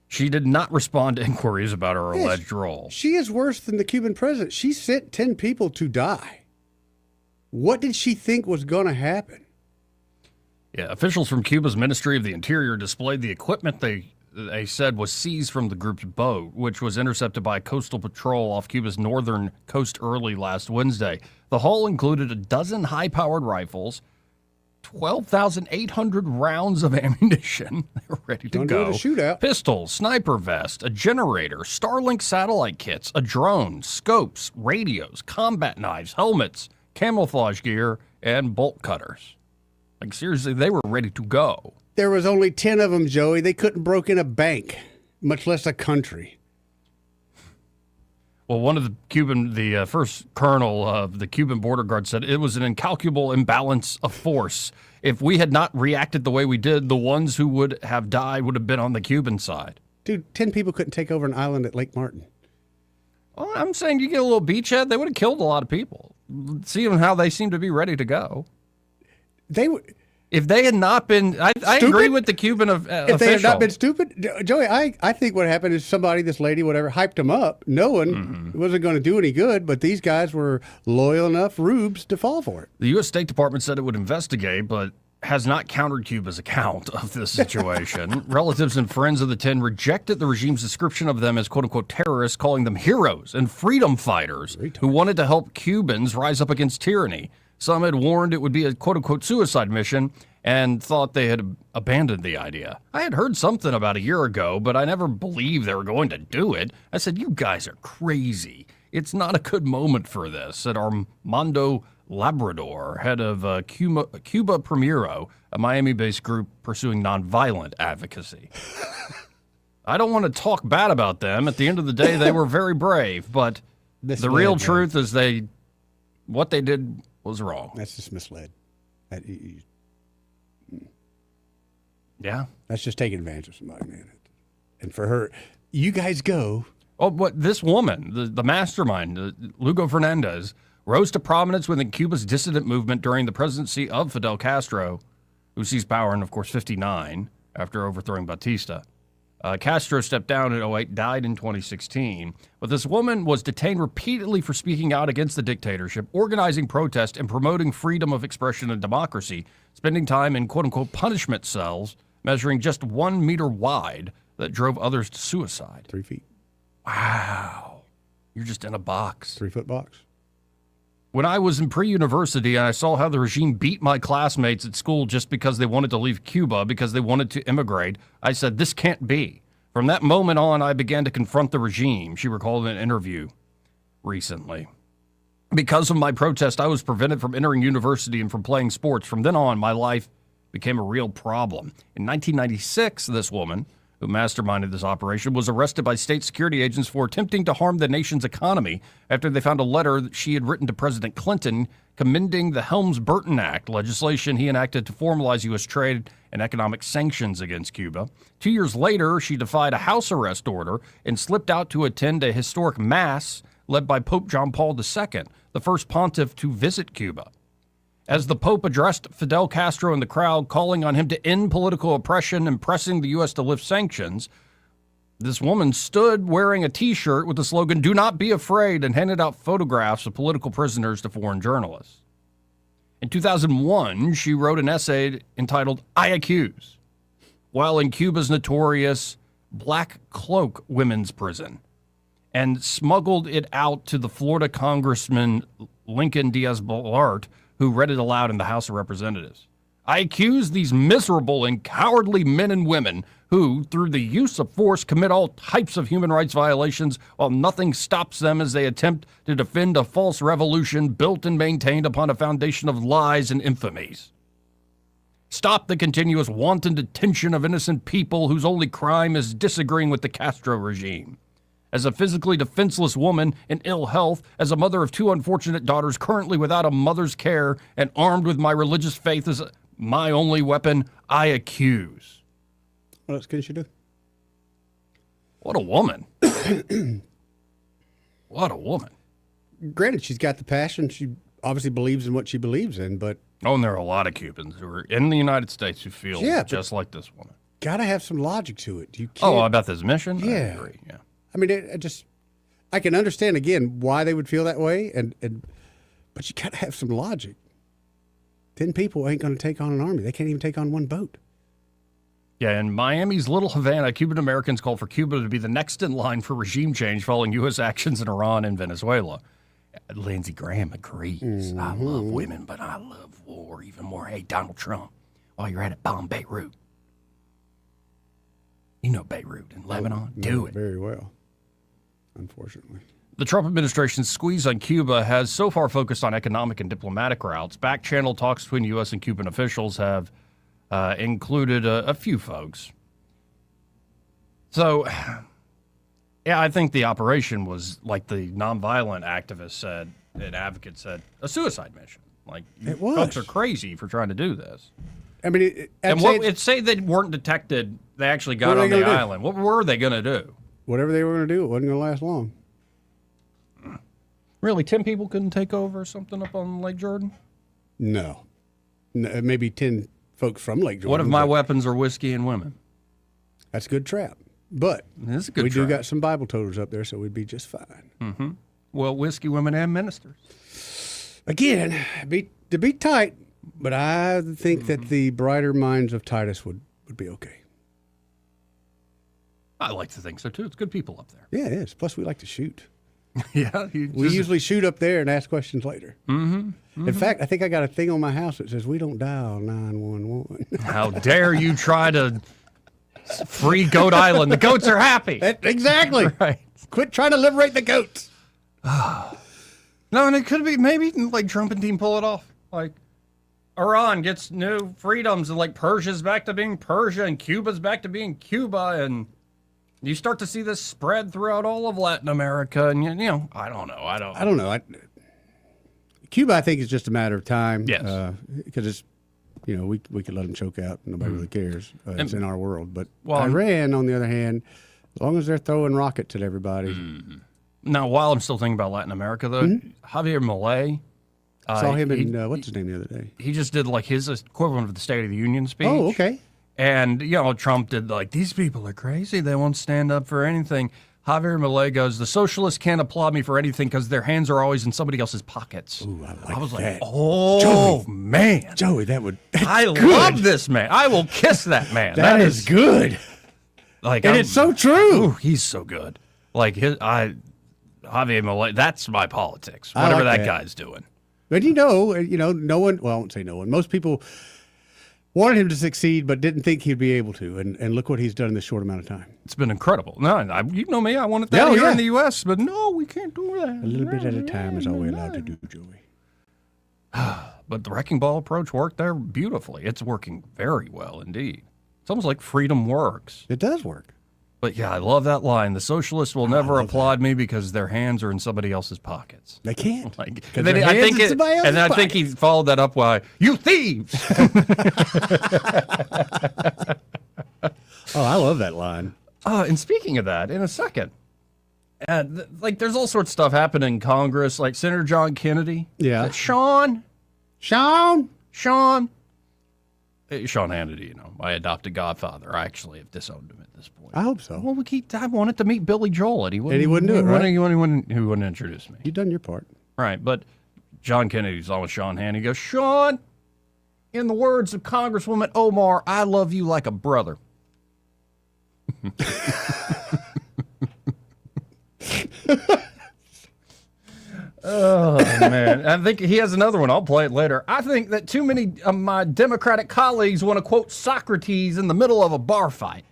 She did not respond to inquiries about her alleged role. She is worse than the Cuban president. She sent 10 people to die. What did she think was going to happen? Yeah, officials from Cuba's Ministry of the Interior displayed the equipment they said was seized from the group's boat, which was intercepted by a coastal patrol off Cuba's northern coast early last Wednesday. The haul included a dozen high-powered rifles, 12,800 rounds of ammunition. They were ready to go. Do a shootout. Pistols, sniper vest, a generator, Starlink satellite kits, a drone, scopes, radios, combat knives, helmets, camouflage gear, and bolt cutters. Like, seriously, they were ready to go. There was only 10 of them, Joey. They couldn't broke in a bank, much less a country. Well, one of the first colonel of the Cuban border guard said it was an incalculable imbalance of force. If we had not reacted the way we did, the ones who would have died would have been on the Cuban side. Dude, 10 people couldn't take over an island at Lake Martin. Well, I'm saying you get a little beachhead, they would have killed a lot of people. Seeing how they seem to be ready to go. They would... If they had not been, I agree with the Cuban official. If they had not been stupid, Joey, I think what happened is somebody, this lady, whatever, hyped them up, knowing it wasn't going to do any good, but these guys were loyal enough rubes to fall for it. The U.S. State Department said it would investigate, but has not countered Cuba's account of this situation. Relatives and friends of the 10 rejected the regime's description of them as quote-unquote terrorists, calling them heroes and freedom fighters who wanted to help Cubans rise up against tyranny. Some had warned it would be a quote-unquote suicide mission and thought they had abandoned the idea. I had heard something about a year ago, but I never believed they were going to do it. I said, you guys are crazy. It's not a good moment for this, said Armando Labrador, head of Cuba Primero, a Miami-based group pursuing nonviolent advocacy. I don't want to talk bad about them. At the end of the day, they were very brave, but the real truth is what they did was wrong. That's just misled. Yeah. That's just taking advantage of somebody, man. And for her, you guys go. Oh, but this woman, the mastermind, Lugo Fernandez, rose to prominence within Cuba's dissident movement during the presidency of Fidel Castro, who seized power in, of course, 1959 after overthrowing Batista. Castro stepped down in 2008, died in 2016. But this woman was detained repeatedly for speaking out against the dictatorship, organizing protest, and promoting freedom of expression and democracy, spending time in quote-unquote punishment cells measuring just 1 meter wide that drove others to suicide. 3 feet. Wow. You're just in a box. 3-foot box. When I was in pre-university and I saw how the regime beat my classmates at school just because they wanted to leave Cuba, because they wanted to immigrate, I said, this can't be. From that moment on, I began to confront the regime, she recalled in an interview recently. Because of my protest, I was prevented from entering university and from playing sports. From then on, my life became a real problem. In 1996, this woman who masterminded this operation, was arrested by state security agents for attempting to harm the nation's economy after they found a letter that she had written to President Clinton commending the Helms-Burton Act, legislation he enacted to formalize U.S. trade and economic sanctions against Cuba. 2 years later, she defied a house arrest order and slipped out to attend a historic mass led by Pope John Paul II, the first pontiff to visit Cuba. As the Pope addressed Fidel Castro in the crowd, calling on him to end political oppression and pressing the U.S. to lift sanctions, this woman stood wearing a T-shirt with the slogan, "Do not be afraid," and handed out photographs of political prisoners to foreign journalists. In 2001, she wrote an essay entitled, "I Accuse," while in Cuba's notorious Black Cloak women's prison, and smuggled it out to the Florida Congressman Lincoln Diaz-Balart, who read it aloud in the House of Representatives. "I accuse these miserable and cowardly men and women who, through the use of force, commit all types of human rights violations while nothing stops them as they attempt to defend a false revolution built and maintained upon a foundation of lies and infamies. Stop the continuous wanton detention of innocent people whose only crime is disagreeing with the Castro regime. As a physically defenseless woman in ill health, as a mother of two unfortunate daughters currently without a mother's care, and armed with my religious faith as my only weapon, I accuse." What else can she do? What a woman. What a woman. Granted, she's got the passion. She obviously believes in what she believes in, but... Oh, and there are a lot of Cubans who are in the United States who feel just like this woman. Got to have some logic to it. You can't... Oh, about this mission? Yeah. I agree, yeah. I mean, I can understand, again, why they would feel that way, but you got to have some logic. 10 people ain't going to take on an army. They can't even take on one boat. Yeah, in Miami's Little Havana, Cuban Americans called for Cuba to be the next in line for regime change following U.S. actions in Iran and Venezuela. Lindsey Graham agrees. Mm-hmm. I love women, but I love war even more. Hey, Donald Trump, while you're at it, bomb Beirut. You know Beirut in Lebanon. Do it. Very well, unfortunately. The Trump administration's squeeze on Cuba has so far focused on economic and diplomatic routes. Back-channel talks between U.S. and Cuban officials have included a few folks. So, yeah, I think the operation was, like the nonviolent activist said, and advocate said, a suicide mission. Like, it was. Folks are crazy for trying to do this. I mean, say they weren't detected, they actually got on the island. What were they going to do? Whatever they were going to do, it wasn't going to last long. Really, 10 people couldn't take over or something up on Lake Jordan? No, maybe 10 folks from Lake Jordan. What if my weapons are whiskey and women? That's a good trap. But this is a good we trap. do got some Bible toters up there, so we'd be just fine. Mm-hmm. Well, whiskey, women, and ministers. Again, to be tight, but I think that the brighter minds of Titus would be okay. I like to think so, too. It's good people up there. Yeah, it is. Plus, we like to shoot. Yeah. We usually shoot up there and ask questions later. Mm-hmm. Mm-hmm. In fact, I think I got a thing on my house that says, "We don't dial 911. How dare you try to free Goat Island. The goats are happy. Exactly. Right. Quit trying to liberate the goats. No, and it could be maybe like Trump and team pull it off. Like Iran gets new freedoms and like Persia's back to being Persia and Cuba's back to being Cuba, and you start to see this spread throughout all of Latin America. And, you know, I don't know. Cuba, I think, is just a matter of time. Yes. Because it's, you know, we could let them choke out. Nobody really cares. It's in our world. But well, Iran, on the other hand, as long as they're throwing rockets at everybody. Mm-hmm. Now, while I'm still thinking about Latin America, though, Javier Milei. Saw him in, what's his name the other day? He just did like his equivalent of the State of the Union speech. Oh, okay. And, you know, Trump did like, these people are crazy. They won't stand up for anything. Javier Milei goes, the socialists can't applaud me for anything because their hands are always in somebody else's pockets. Ooh, I was that. like, oh, Joey, man. Joey, I love this man. I will kiss that man. that is good. Like, and it's so true. Ooh, he's so good. Like, Javier Milei, that's my politics. Whatever that guy's doing. But no one, well, I won't say no one. Most people wanted him to succeed, but didn't think he'd be able to. And look what he's done in this short amount of time. It's been incredible. No, you know me. I wanted that here in the U.S., but no, we can't do that. A little bit at a time is all we're allowed to do, Joey. But the wrecking ball approach worked there beautifully. It's working very well indeed. It's almost like freedom works. It does work. But yeah, I love that line. The socialists will never applaud me because their hands are in somebody else's pockets. They can't. And then I think he followed that up by, you thieves! Oh, I love that line. And speaking of that, in a second, there's all sorts of stuff happening in Congress, like Senator John Kennedy. Yeah. Sean Hannity, my adopted godfather. I actually have disowned him at this point. I hope so. Well, I wanted to meet Billy Joel, and he wouldn't do it, right? He wouldn't introduce me. You've done your part. Right, but John Kennedy's on with Sean Hannity. He goes, Sean, in the words of Congresswoman Omar, I love you like a brother. Oh, man. I think he has another one. I'll play it later. I think that too many of my Democratic colleagues want to quote Socrates in the middle of a bar fight.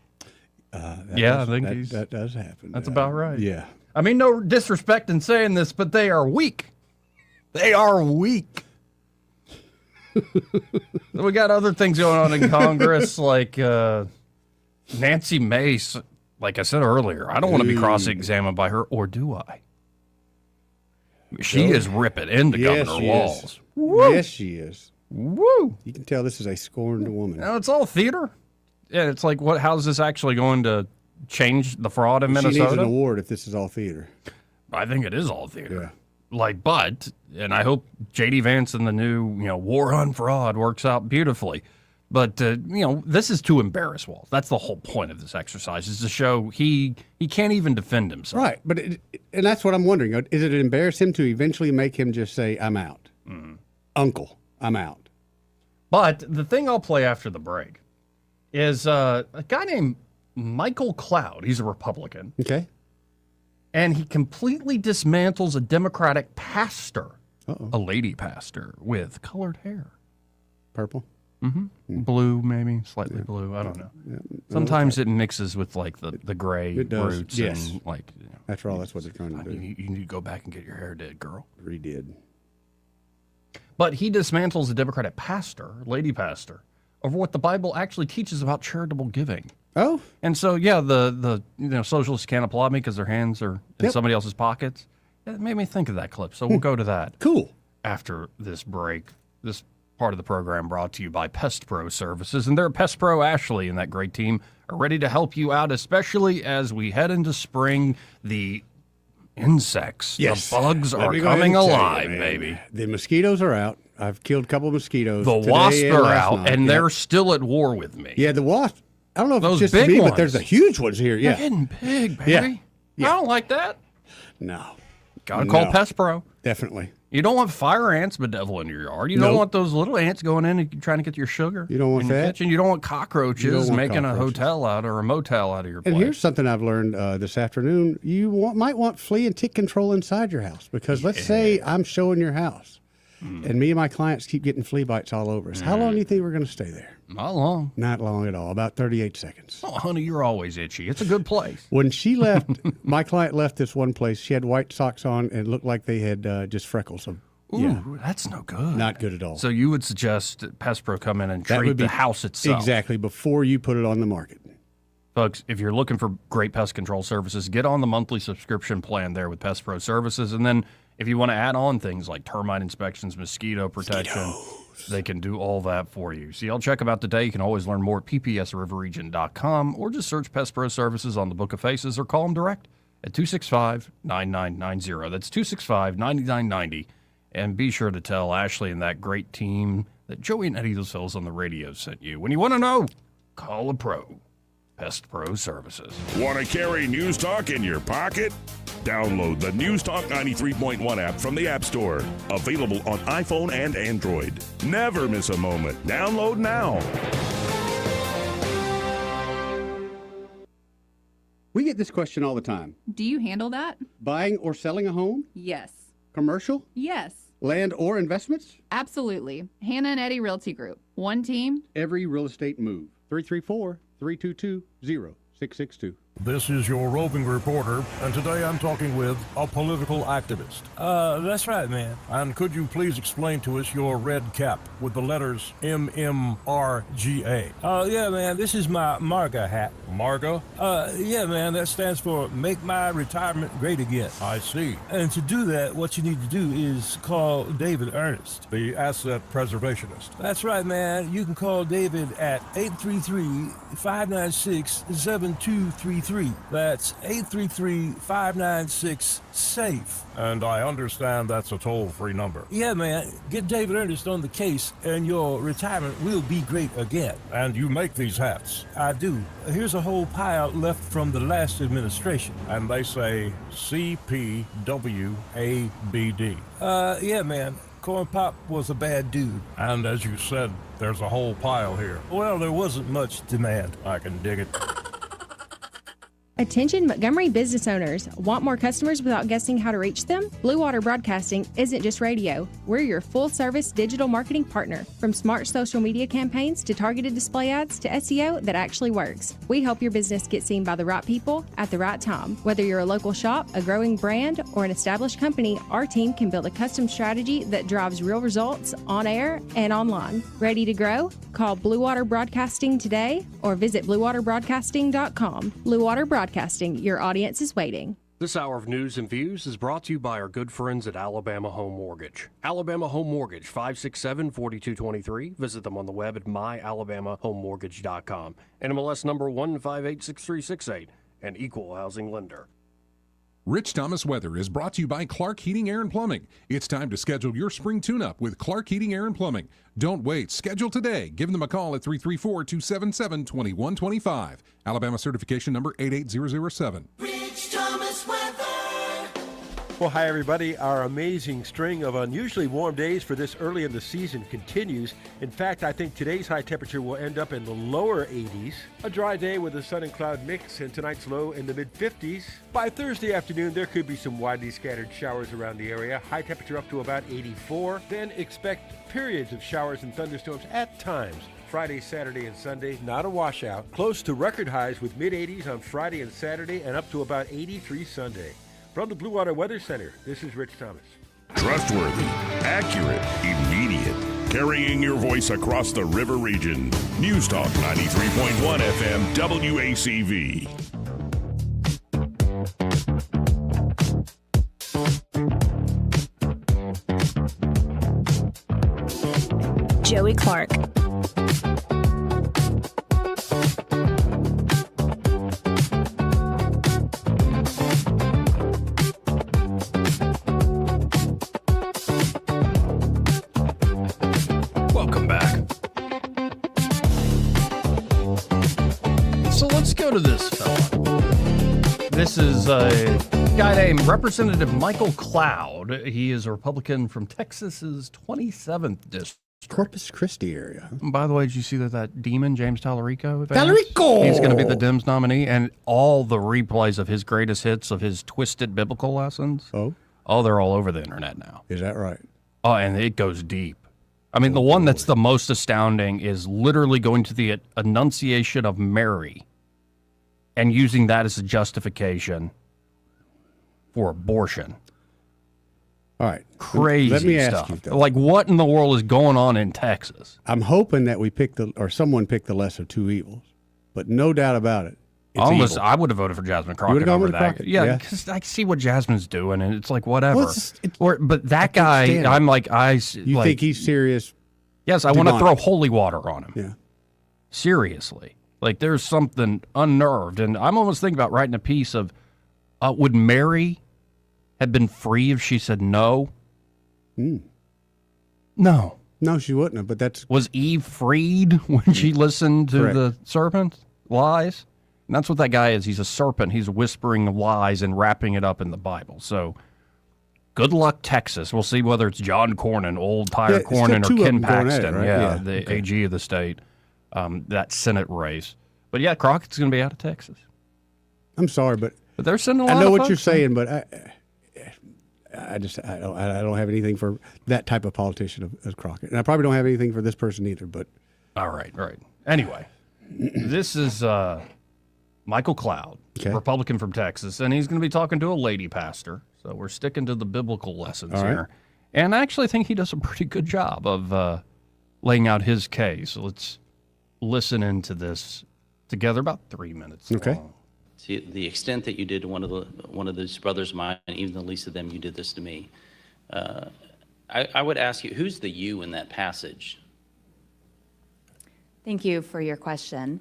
That does happen. That's about right. Yeah. I mean, no disrespect in saying this, but they are weak. They are weak. We got other things going on in Congress, like Nancy Mace. Like I said earlier, I don't want to be cross-examined by her, or do I? She is ripping into Governor Walz. Yes, she is. Woo! You can tell this is a scorned woman. No, it's all theater. Yeah, it's like, how's this actually going to change the fraud in Minnesota? She needs an award if this is all theater. I think it is all theater. Yeah. And I hope J.D. Vance and the new, war on fraud works out beautifully. But, this is to embarrass Walz. That's the whole point of this exercise, is to show he can't even defend himself. Right. But and that's what I'm wondering. Is it embarrass him to eventually make him just say, I'm out? Uncle, I'm out. But the thing I'll play after the break is a guy named Michael Cloud. He's a Republican. Okay. And he completely dismantles a Democratic pastor, a lady pastor with colored hair. Purple? Mm-hmm. Blue, maybe, slightly blue. I don't know. Yeah. Sometimes it mixes with like the gray roots. Yes. And like, after all, that's what they're trying to do. You need to go back and get your hair did, girl. Redid. But he dismantles a Democratic pastor, lady pastor, over what the Bible actually teaches about charitable giving. Oh. And so, yeah, the socialists can't applaud me because their hands are in somebody else's pockets. It made me think of that clip, so we'll go to that. Cool. After this break. This part of the program brought to you by Pest Pro Services. And they're Pest Pro Ashley and that great team are ready to help you out, especially as we head into spring. The insects, the bugs are coming alive, baby. The mosquitoes are out. I've killed a couple of mosquitoes. The wasps are out, and they're still at war with me. Yeah, the wasps. I don't know if those it's just big me, ones. but there's the huge ones here. Yeah. They're getting big, baby. Yeah. I don't like that. No. Gotta call Pest Pro. Definitely. You don't want fire ants bedeviling your yard. You don't want those little ants going in and trying to get your sugar. You don't want in your that. kitchen. You don't want cockroaches making a hotel out or a motel out of your place. And here's something I've learned this afternoon. You might want flea and tick control inside your house, because let's say I'm showing your house and me and my clients keep getting flea bites all over us. How long do you think we're going to stay there? Not long. Not long at all. About 38 seconds. Oh, honey, you're always itchy. It's a good place. When she left, my client left this one place. She had white socks on and it looked like they had just freckles. So, Ooh, that's no good. Not good at all. So you would suggest Pest Pro come in and treat the house itself. Exactly, before you put it on the market. Folks, if you're looking for great pest control services, get on the monthly subscription plan there with Pest Pro Services. And then if you want to add on things like termite inspections, mosquito protection, they can do all that for you. So y'all check them out today. You can always learn more at ppsriverregion.com, or just search Pest Pro Services on the Book of Faces, or call them direct at 265-9990. That's 265-9990. And be sure to tell Ashley and that great team that Joey and Eddie, those fellas on the radio, sent you. When you want to know, call a pro. Pest Pro Services. Want to carry News Talk in your pocket? Download the News Talk 93.1 app from the App Store. Available on iPhone and Android. Never miss a moment. Download now. We get this question all the time. Do you handle that? Buying or selling a home? Yes. Commercial? Yes. Land or investments? Absolutely. Hannah and Eddie Realty Group. One team. Every real estate move. 334-322-0662. This is your roving reporter, and today I'm talking with a political activist. That's right, man. And could you please explain to us your red cap with the letters MMRGA? Yeah, man, this is my MARGA hat. MARGA? Yeah, man, that stands for Make My Retirement Great Again. I see. And to do that, what you need to do is call David Ernest, the asset preservationist. That's right, man. You can call David at 833-596-7233. That's 833-596-SAFE. And I understand that's a toll-free number. Yeah, man. Get David Ernest on the case, and your retirement will be great again. And you make these hats? I do. Here's a whole pile left from the last administration. And they say CPWABD. Yeah, man. Corn Pop was a bad dude. And as you said, there's a whole pile here. Well, there wasn't much demand. I can dig it. Attention Montgomery business owners. Want more customers without guessing how to reach them? Blue Water Broadcasting isn't just radio. We're your full-service digital marketing partner. From smart social media campaigns to targeted display ads to SEO that actually works. We help your business get seen by the right people at the right time. Whether you're a local shop, a growing brand, or an established company, our team can build a custom strategy that drives real results on air and online. Ready to grow? Call Blue Water Broadcasting today or visit bluewaterbroadcasting.com. Blue Water Broadcasting, your audience is waiting. This hour of news and views is brought to you by our good friends at Alabama Home Mortgage. Alabama Home Mortgage, 567-4223. Visit them on the web at myalabamahomemortgage.com. NMLS number 1586368, an equal housing lender. Rich Thomas Weather is brought to you by Clark Heating, Air and Plumbing. It's time to schedule your spring tune-up with Clark Heating, Air and Plumbing. Don't wait. Schedule today. Give them a call at 334-277-2125. Alabama certification number 88007. Rich Thomas Weather. Well, hi, everybody. Our amazing string of unusually warm days for this early in the season continues. In fact, I think today's high temperature will end up in the lower 80s. A dry day with a sun and cloud mix, and tonight's low in the mid-50s. By Thursday afternoon, there could be some widely scattered showers around the area. High temperature up to about 84. Then expect periods of showers and thunderstorms at times. Friday, Saturday, and Sunday, not a washout. Close to record highs with mid-80s on Friday and Saturday and up to about 83 Sunday. From the Blue Water Weather Center, this is Rich Thomas. Trustworthy, accurate, immediate. Carrying your voice across the river region. News Talk 93.1 FM WACV. Joey Clark. Welcome back. So let's go to this fella. This is a guy named Representative Michael Cloud. He is a Republican from Texas's 27th district. Corpus Christi area. By the way, did you see that demon, James Talarico? Talarico! He's going to be the Dems nominee, and all the replays of his greatest hits of his twisted biblical lessons. Oh, they're all over the internet now. Is that right? Oh, and it goes deep. I mean, the one that's the most astounding is literally going to the Annunciation of Mary and using that as a justification for abortion. All right. Crazy Let me stuff. ask you, though. Like, what in the world is going on in Texas? I'm hoping that we pick someone picked the lesser of two evils, but no doubt about it. It's evil. I would have voted for Jasmine You Crockett would've gone over with that. Crockett? Yeah, Yeah. because I see what Jasmine's doing, and it's like, whatever. Well, But that guy, stand it. I'm like, You think he's serious? Yes, I want to demonic. throw holy water on him. Yeah. Seriously. Like, there's something unnerved. And I'm almost thinking about writing a piece of, would Mary have been free if she said no? No. No, she wouldn't have, but that's... Was Eve freed when she listened to Correct. the serpent lies? And that's what that guy is. He's a serpent. He's whispering lies and wrapping it up in the Bible. So, good luck, Texas. We'll see whether it's John Cornyn, old Tyre Cornyn, or Ken Paxton. Right? The AG of the state, that Senate race. But yeah, Crockett's going to be out of Texas. I'm sorry, but they're sending a lot I know of what folks you're saying, there. but I don't have anything for that type of politician as Crockett, and I probably don't have anything for this person either. But all right. Anyway, this is Michael Cloud, Republican from Texas, and he's going to be talking to a lady pastor. So we're sticking to the biblical lessons All here. right. And I actually think he does a pretty good job of laying out his case. So let's listen into this together, about 3 minutes long. To the extent that you did to one of those brothers of mine, and even the least of them, you did this to me. I would ask you, who's the you in that passage? Thank you for your question.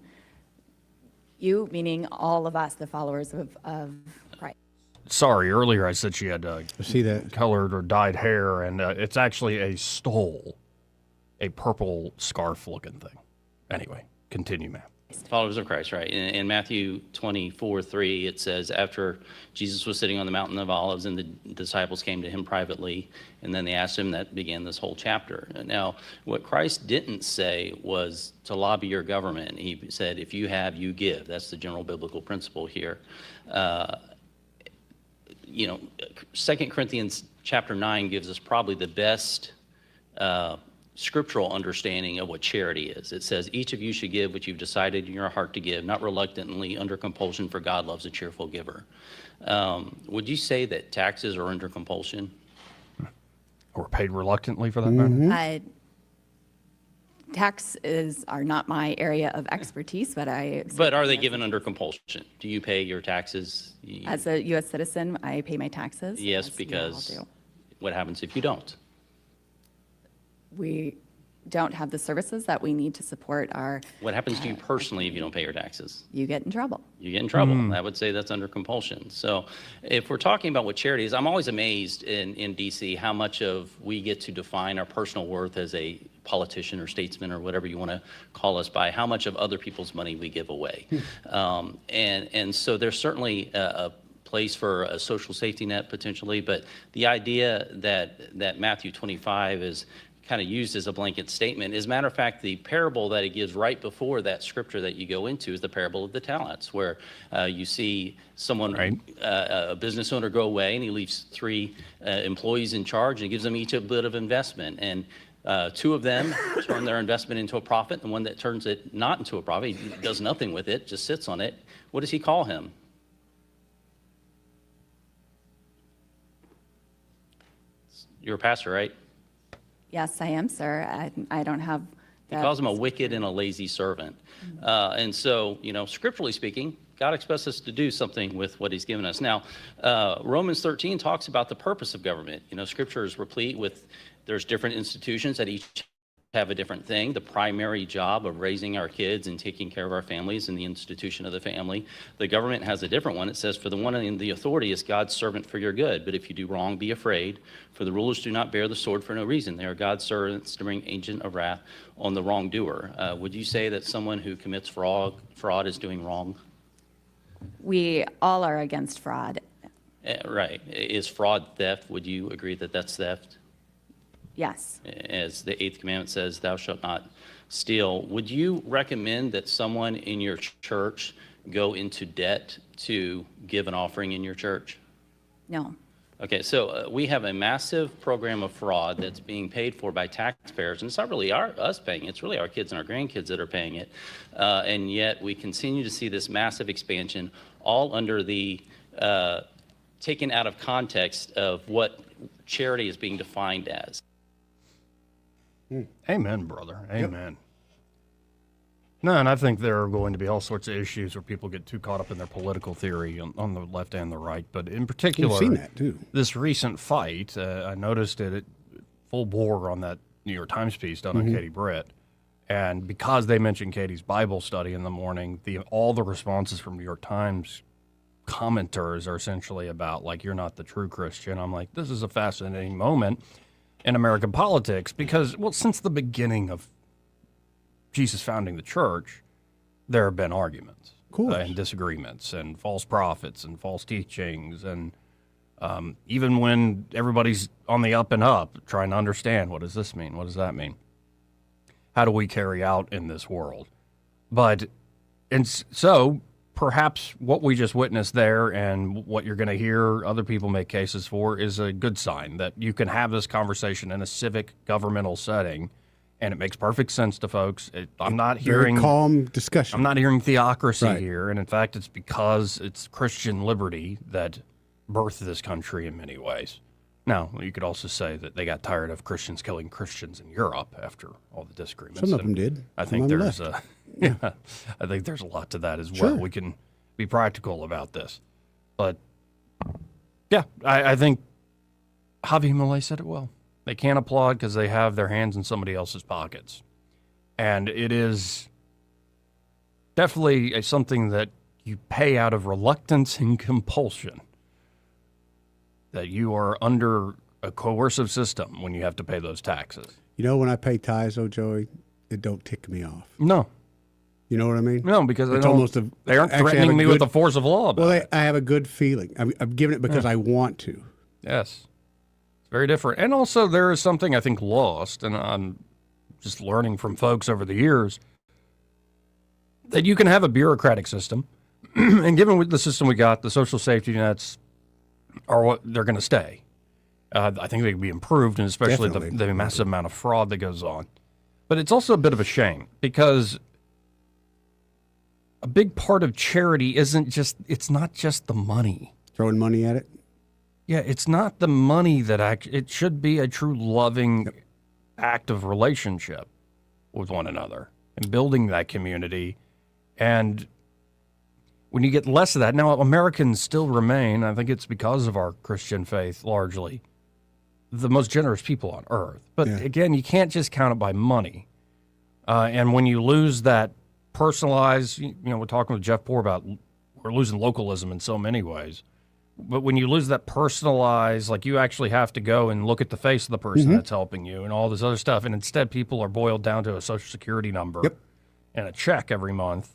You, meaning all of us, the followers of Christ. Sorry, earlier I said she had see that colored or dyed hair, and it's actually a stole, a purple scarf-looking thing. Anyway, continue, ma'am. Followers of Christ, right? In Matthew 24:3, it says, after Jesus was sitting on the Mountain of Olives and the disciples came to him privately, and then they asked him, that began this whole chapter. Now, what Christ didn't say was to lobby your government. He said, if you have, you give. That's the general biblical principle here. 2 Corinthians chapter 9 gives us probably the best scriptural understanding of what charity is. It says, each of you should give what you've decided in your heart to give, not reluctantly, under compulsion, for God loves a cheerful giver. Would you say that taxes are under compulsion? Or paid reluctantly, for that matter? Taxes are not my area of expertise, but But are they given under compulsion? Do you pay your taxes? as a U.S. citizen, I pay my taxes. Yes, we all because do. what happens if you don't? We don't have the services that we need to support our. What happens to you personally if you don't pay your taxes? You get in trouble. You get in trouble. I would say that's under compulsion. So if we're talking about what charity is, I'm always amazed in D.C. how much of we get to define our personal worth as a politician or statesman or whatever you want to call us by how much of other people's money we give away. And so there's certainly a place for a social safety net potentially, but the idea that Matthew 25 is kind of used as a blanket statement. As a matter of fact, the parable that it gives right before that scripture that you go into is the parable of the talents, where you see someone, a business owner, go away and he leaves 3 employees in charge and he gives them each a bit of investment. And 2 of them turn their investment into a profit, and one that turns it not into a profit, he does nothing with it, just sits on it. What does he call him? You're a pastor, right? Yes, I am, sir. I don't have. He calls him a wicked and a lazy servant. And so, scripturally speaking, God expects us to do something with what he's given us. Now, Romans 13 talks about the purpose of government. Scripture is replete with, there's different institutions that each have a different thing. The primary job of raising our kids and taking care of our families and the institution of the family. The government has a different one. It says, for the one in the authority is God's servant for your good. But if you do wrong, be afraid. For the rulers do not bear the sword for no reason. They are God's servants to bring agent of wrath on the wrongdoer. Would you say that someone who commits fraud is doing wrong? We all are against fraud. Right. Is fraud theft? Would you agree that that's theft? Yes. As the 8th commandment says, thou shalt not steal. Would you recommend that someone in your church go into debt to give an offering in your church? No. Okay, so we have a massive program of fraud that's being paid for by taxpayers, and it's not really us paying it, it's really our kids and our grandkids that are paying it. And yet we continue to see this massive expansion, all under the taken out of context of what charity is being defined as. Amen, brother. Amen. Yep. No, and I think there are going to be all sorts of issues where people get too caught up in their political theory on the left and the right. But in particular, we've seen that too. This recent fight, I noticed it at full bore on that New York Times piece done on Katie Britt. And because they mentioned Katie's Bible study in the morning, all the responses from New York Times commenters are essentially about, like, you're not the true Christian. I'm like, this is a fascinating moment in American politics because, well, since the beginning of Jesus founding the church, there have been arguments and disagreements and false prophets and false teachings. And even when everybody's on the up and up trying to understand, what does this mean? What does that mean? How do we carry out in this world? So perhaps what we just witnessed there and what you're going to hear other people make cases for is a good sign that you can have this conversation in a civic governmental setting and it makes perfect sense to folks. I'm not Very hearing calm discussion. I'm not hearing theocracy Right. here, and in fact, it's because it's Christian liberty that birthed this country in many ways. Now, you could also say that they got tired of Christians killing Christians in Europe after all the disagreements. Some of them And did. I think Some of them there's left. I think there's a lot to that as Sure. well. We can be practical about this, but yeah, I think Javi Milei said it well. They can't applaud because they have their hands in somebody else's pockets, and it is definitely something that you pay out of reluctance and compulsion. That you are under a coercive system when you have to pay those taxes. You know, when I pay tithes, though, Joey, it don't tick me off. No. You know what I mean? No, because it's almost a, they aren't actually threatening have a me good, with the force of law about it. I have a good feeling. I'm giving it because I want to. Yes. It's very different. And also there is something I think lost, and I'm just learning from folks over the years, that you can have a bureaucratic system, and given the system we got, the social safety nets are what they're going to stay. I think they can be improved, and especially the massive amount of fraud that goes on. But it's also a bit of a shame because a big part of charity it's not just the money. Throwing money at it? Yeah, it's not the money that it should be a true loving act of relationship with one another and building that community. And when you get less of that, now Americans still remain, I think it's because of our Christian faith largely, the most generous people on earth. But again, you can't just count it by money. And when you lose that personalized, we're talking with Jeff Poore about we're losing localism in so many ways. But when you lose that personalized, like you actually have to go and look at the face of the person that's helping you and all this other stuff, and instead people are boiled down to a social security number and a check every month.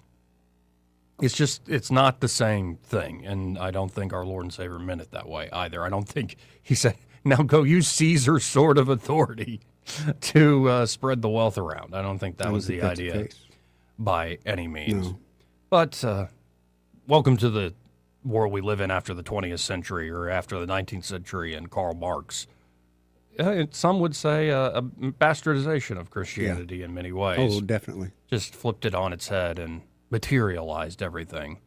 It's not the same thing, and I don't think our Lord and Savior meant it that way either. I don't think he said, now go use Caesar's sort of authority to spread the wealth around. I don't think that was the idea by any means. No. But welcome to the world we live in after the 20th century or after the 19th century and Karl Marx. Some would say a bastardization of Christianity in many ways. Oh, definitely. Just flipped it on its head and materialized everything.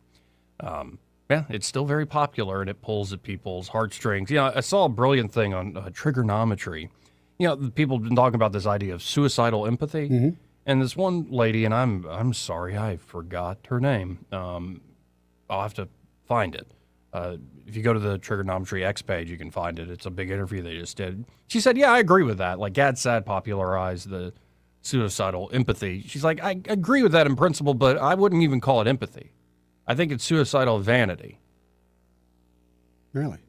It's still very popular, and it pulls at people's heartstrings. I saw a brilliant thing on trigonometry. People have been talking about this idea of suicidal empathy. And this one lady, and I'm sorry, I forgot her name. I'll have to find it. If you go to the Trigonometry X page, you can find it. It's a big interview they just did. She said, yeah, I agree with that. Like Gad Saad popularized the suicidal empathy. She's like, I agree with that in principle, but I wouldn't even call it empathy. I think it's suicidal vanity. Really?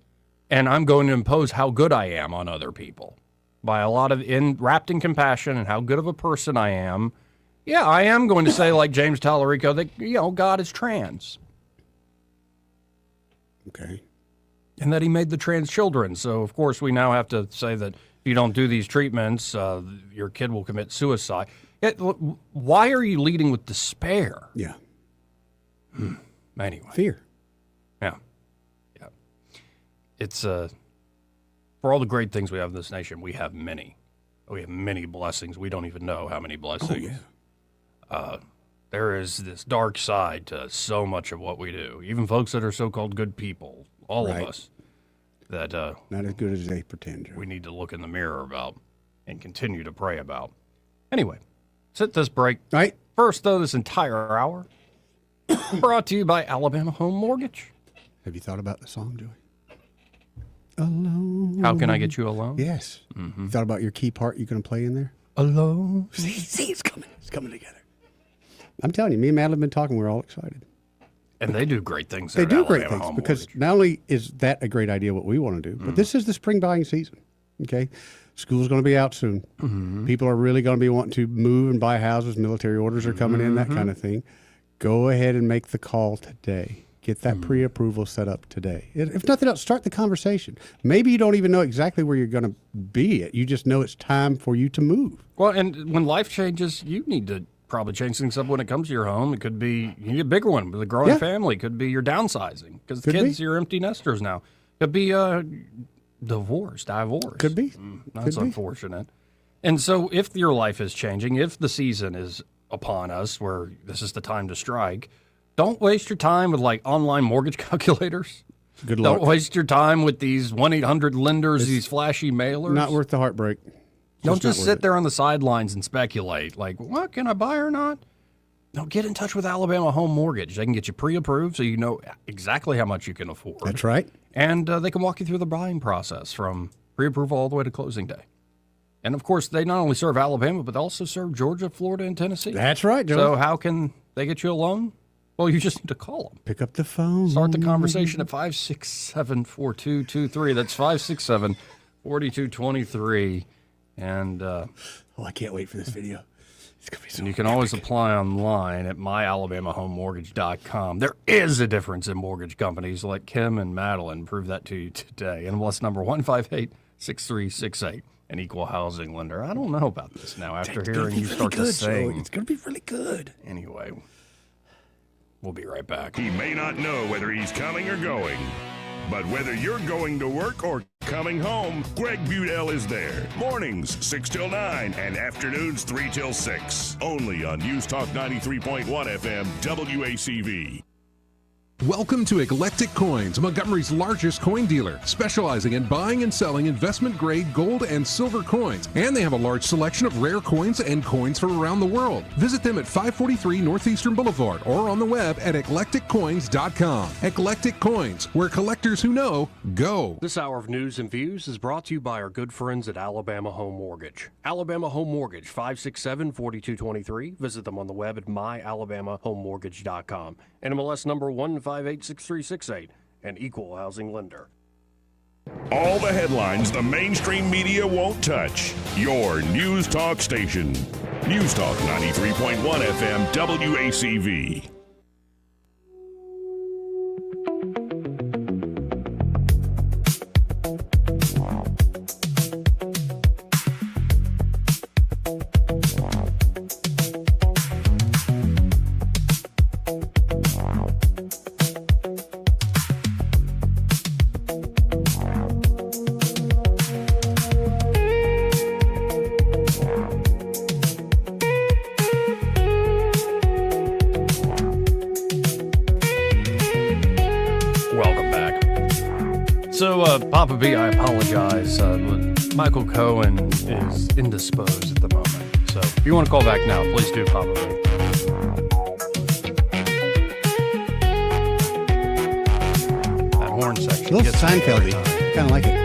And I'm going to impose how good I am on other people by a lot of wrapped in compassion and how good of a person I am. Yeah, I am going to say, like James Talarico, that, God is trans. Okay. And that he made the trans children. So, of course, we now have to say that if you don't do these treatments, your kid will commit suicide. Why are you leading with despair? Yeah. Anyway. Fear. Yeah. It's, for all the great things we have in this nation, we have many. We have many blessings. We don't even know how many blessings. Oh, yeah. There is this dark side to so much of what we do. Even folks that are so-called good people, all of us, that not as good as they pretend. We need to look in the mirror about and continue to pray about. Anyway, let's hit this break. Right. First, though, this entire hour brought to you by Alabama Home Mortgage. Have you thought about the song, Joey? Alone. How can I get you alone? Yes. You thought about your key part you're going to play in there? Alone. See, it's coming. It's coming together. I'm telling you, me and Madeline have been talking. We're all excited. And they do great things. They do great things because not only is that a great idea what we want to do, but this is the spring buying season. Okay, school's going to be out soon. People are really going to be wanting to move and buy houses. Military orders are coming in, that kind of thing. Go ahead and make the call today. Get that pre-approval set up today. If nothing else, start the conversation. Maybe you don't even know exactly where you're going to be at. You just know it's time for you to move. Well, and when life changes, you need to probably change things up when it comes to your home. It could be you need a bigger one with a growing family. Could be you're downsizing because the kids are empty nesters now. Could be divorce. Could be. That's unfortunate. And so if your life is changing, if the season is upon us where this is the time to strike, don't waste your time with like online mortgage calculators. Good luck. Don't waste your time with these 1-800 lenders, these flashy mailers. Not worth the heartbreak. Don't just sit there on the sidelines and speculate, like, what, can I buy or not? No, get in touch with Alabama Home Mortgage. They can get you pre-approved so you know exactly how much you can afford. That's right. And they can walk you through the buying process from pre-approval all the way to closing day. And, of course, they not only serve Alabama, but they also serve Georgia, Florida, and Tennessee. That's right, Joe. So how can they get you a loan? Well, you just need to call them. Pick up the phone. Start the conversation at 567-4223. That's 567-4223. And I can't wait for this video. It's gonna be so you can always apply online at myalabamahomemortgage.com. There is a difference in mortgage companies like Kim and Madeline. Prove that to you today. NMLS number 1586368. An equal housing lender. I don't know about this now after hearing you start to sing. It's going to be really good. Anyway, we'll be right back. He may not know whether he's coming or going, but whether you're going to work or coming home, Greg Budell is there. Mornings 6 till 9 and afternoons 3 till 6. Only on News Talk 93.1 FM WACV. Welcome to Eclectic Coins, Montgomery's largest coin dealer, specializing in buying and selling investment-grade gold and silver coins. And they have a large selection of rare coins and coins from around the world. Visit them at 543 Northeastern Boulevard or on the web at eclecticcoins.com. Eclectic Coins, where collectors who know go. This hour of news and views is brought to you by our good friends at Alabama Home Mortgage. Alabama Home Mortgage, 567-4223. Visit them on the web at myalabamahomemortgage.com. NMLS number 1586368, an equal housing lender. All the headlines the mainstream media won't touch. Your News Talk station. News Talk 93.1 FM WACV. Papa B, I apologize. Michael Cohen is indisposed at the moment. So if you want to call back now, please do, Papa B. That horn section. A little Seinfeld-y. Kind of like it.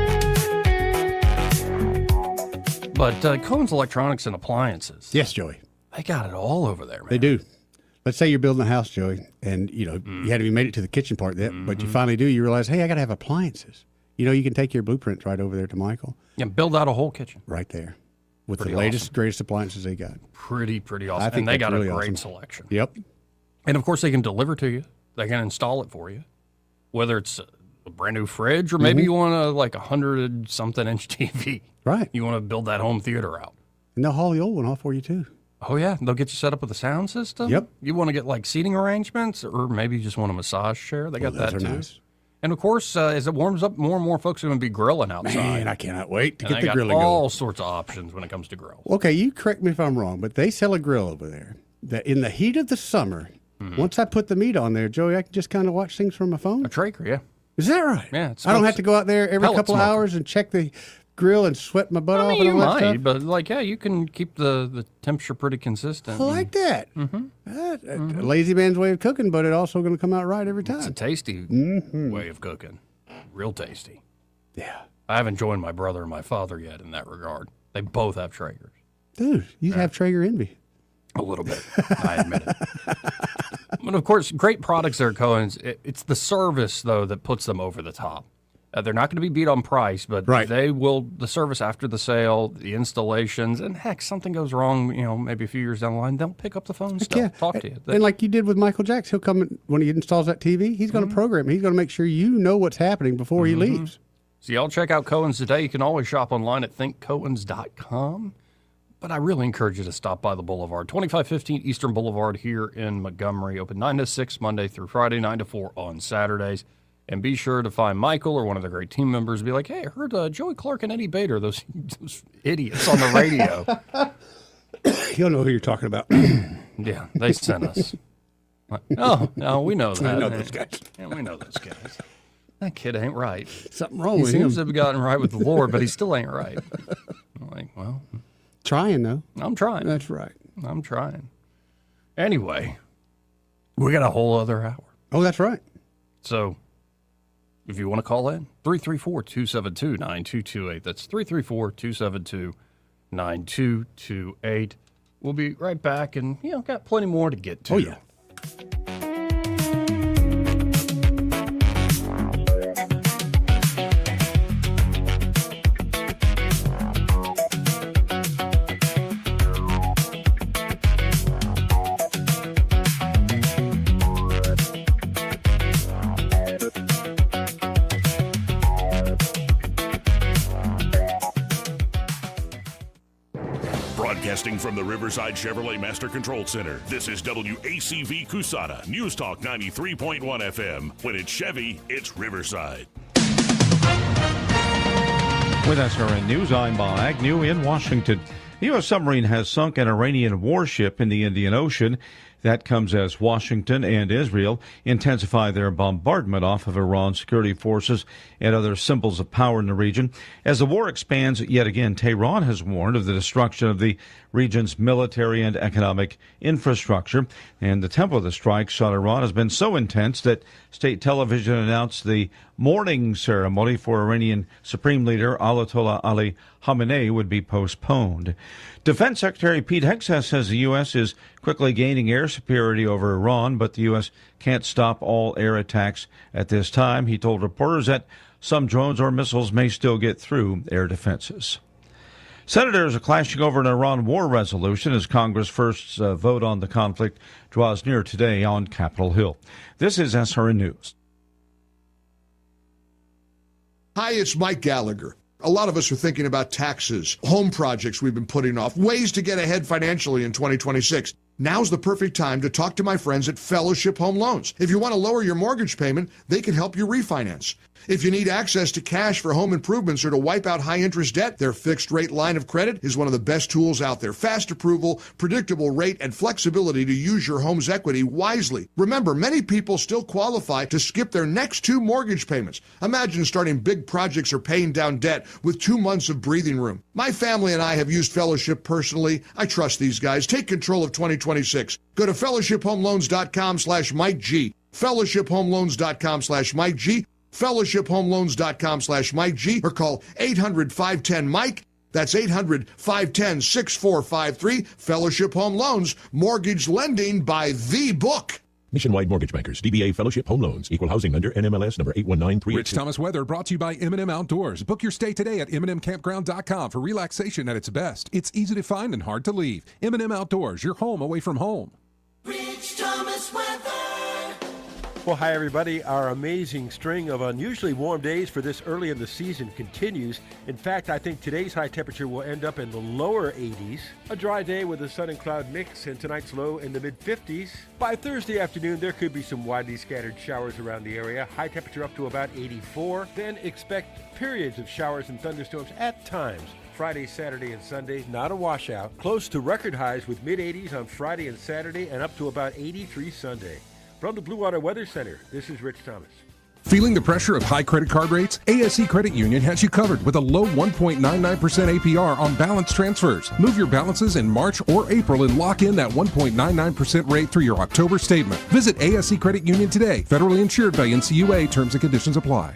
But Cohen's Electronics and Appliances. Yes, Joey. They got it all over there, man. They do. Let's say you're building a house, Joey, and you hadn't even made it to the kitchen part yet, but you finally do. You realize, hey, I got to have appliances. You can take your blueprints right over there to Michael. Yeah, build out a whole kitchen. Right there. With the latest, greatest appliances they got. Pretty awesome. I think and they got really a great awesome selection. Yep. And, of course, they can deliver to you. They can install it for you. Whether it's a brand new fridge or maybe you want a 100-something inch TV. Right. You want to build that home theater out. And they'll haul the old one off for you, too. Oh, yeah. They'll get you set up with a sound system. Yep. You want to get seating arrangements or maybe you just want a massage chair. They got that, too. Nice. And, of course, as it warms up, more and more folks are going to be grilling outside. Man, I cannot wait to and get the grilling going. going. All sorts of options when it comes to grills. Okay, you correct me if I'm wrong, but they sell a grill over there that in the heat of the summer, once I put the meat on there, Joey, I can just kind of watch things from my phone. A Traeger, yeah. Is that right? Yeah. I don't have to go out there every couple of hours and check the grill and sweat my butt off and you all that might, stuff? but you can keep the temperature pretty consistent. I like that. A lazy man's way of cooking, but it's also going to come out right every time. It's a tasty way of cooking. Real tasty. Yeah. I haven't joined my brother and my father yet in that regard. They both have Traegers. Dude, you have Traeger envy. A little bit, I admit it. But, of course, great products there at Cohen's. It's the service, though, that puts them over the top. They're not going to be beat on price, but they will, the service after the sale, the installations, and heck, something goes wrong, maybe a few years down the line, they'll pick up the phone still, talk to you. And like you did with Michael Jackson, he'll come when he installs that TV, he's going to program it. He's going to make sure you know what's happening before he leaves. So y'all check out Cohen's today. You can always shop online at thinkcohens.com. But I really encourage you to stop by the Boulevard, 2515 Eastern Boulevard here in Montgomery. Open 9 to 6 Monday through Friday, 9 to 4 on Saturdays. And be sure to find Michael or one of the great team members. Be like, hey, I heard Joey Clark and Eddie Bader, those idiots on the radio. You'll know who you're talking about. Yeah, they sent us. Oh, no, we know that. We know those guys. Yeah, we know those guys. That kid ain't right. Something wrong he with him. seems to have gotten right with the Lord, but he still ain't right. I'm like, well. Trying, though. I'm trying. That's right. I'm trying. Anyway, we got a whole other hour. Oh, that's right. So, if you want to call in, 334-272-9228. That's 334-272-9228. We'll be right back and, got plenty more to get to. Oh, yeah. Broadcasting from the Riverside Chevrolet Master Control Center, this is WACV Cusada, News Talk 93.1 FM. When it's Chevy, it's Riverside. With SRN News, I'm Bob Agnew in Washington. The U.S. submarine has sunk an Iranian warship in the Indian Ocean. That comes as Washington and Israel intensify their bombardment off of Iran's security forces and other symbols of power in the region. As the war expands yet again, Tehran has warned of the destruction of the region's military and economic infrastructure. And the tempo of the strikes on Iran has been so intense that state television announced the mourning ceremony for Iranian Supreme Leader Ayatollah Ali Khamenei would be postponed. Defense Secretary Pete Hegseth says the U.S. is quickly gaining air superiority over Iran, but the U.S. can't stop all air attacks at this time. He told reporters that some drones or missiles may still get through air defenses. Senators are clashing over an Iran war resolution as Congress' first vote on the conflict draws near today on Capitol Hill. This is SRN News. Hi, it's Mike Gallagher. A lot of us are thinking about taxes, home projects we've been putting off, ways to get ahead financially in 2026. Now's the perfect time to talk to my friends at Fellowship Home Loans. If you want to lower your mortgage payment, they can help you refinance. If you need access to cash for home improvements or to wipe out high-interest debt, their fixed-rate line of credit is one of the best tools out there. Fast approval, predictable rate, and flexibility to use your home's equity wisely. Remember, many people still qualify to skip their next 2 mortgage payments. Imagine starting big projects or paying down debt with 2 months of breathing room. My family and I have used Fellowship personally. I trust these guys. Take control of 2026. Go to fellowshiphomeloans.com/Mike G. fellowshiphomeloans.com/Mike G. fellowshiphomeloans.com/Mike G, or call 800-510-MIKE. That's 800-510-6453. Fellowship Home Loans, mortgage lending by the book. Nationwide Mortgage Bankers, DBA Fellowship Home Loans, Equal Housing Lender, NMLS number 8193. Rich Thomas Weather brought to you by M&M Outdoors. Book your stay today at MNMCampground.com for relaxation at its best. It's easy to find and hard to leave. M&M Outdoors, your home away from home. Rich Thomas Weather. Well, hi, everybody. Our amazing string of unusually warm days for this early in the season continues. In fact, I think today's high temperature will end up in the lower 80s. A dry day with a sun and cloud mix, and tonight's low in the mid-50s. By Thursday afternoon, there could be some widely scattered showers around the area. High temperature up to about 84. Then expect periods of showers and thunderstorms at times. Friday, Saturday, and Sunday, not a washout. Close to record highs with mid-80s on Friday and Saturday, and up to about 83 Sunday. From the Blue Water Weather Center, this is Rich Thomas. Feeling the pressure of high credit card rates? ASE Credit Union has you covered with a low 1.99% APR on balance transfers. Move your balances in March or April and lock in that 1.99% rate through your October statement. Visit ASE Credit Union today. Federally insured by NCUA. Terms and conditions apply.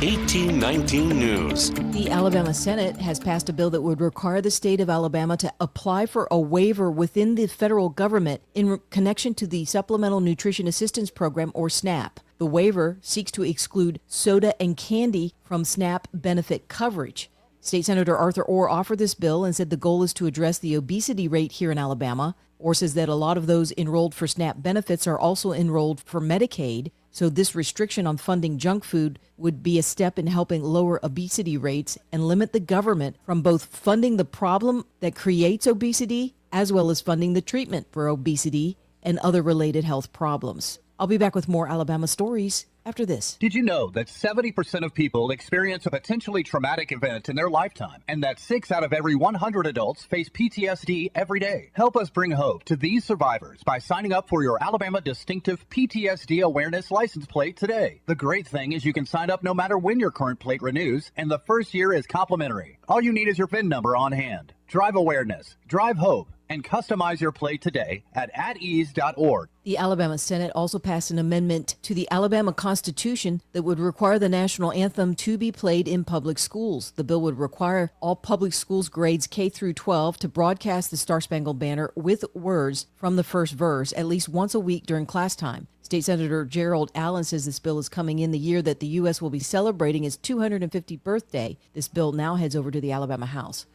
1819 News. The Alabama Senate has passed a bill that would require the state of Alabama to apply for a waiver within the federal government in connection to the Supplemental Nutrition Assistance Program, or SNAP. The waiver seeks to exclude soda and candy from SNAP benefit coverage. State Senator Arthur Orr offered this bill and said the goal is to address the obesity rate here in Alabama. Orr says that a lot of those enrolled for SNAP benefits are also enrolled for Medicaid, so this restriction on funding junk food would be a step in helping lower obesity rates and limit the government from both funding the problem that creates obesity as well as funding the treatment for obesity and other related health problems. I'll be back with more Alabama stories after this. Did you know that 70% of people experience a potentially traumatic event in their lifetime, and that 6 out of every 100 adults face PTSD every day? Help us bring hope to these survivors by signing up for your Alabama Distinctive PTSD Awareness license plate today. The great thing is you can sign up no matter when your current plate renews, and the first year is complimentary. All you need is your VIN number on hand. Drive awareness, drive hope, and customize your plate today at atease.org. The Alabama Senate also passed an amendment to the Alabama Constitution that would require the national anthem to be played in public schools. The bill would require all public schools grades K through 12 to broadcast the Star-Spangled Banner with words from the first verse at least once a week during class time. State Senator Gerald Allen says this bill is coming in the year that the U.S. will be celebrating its 250th birthday. This bill now heads over to the Alabama House.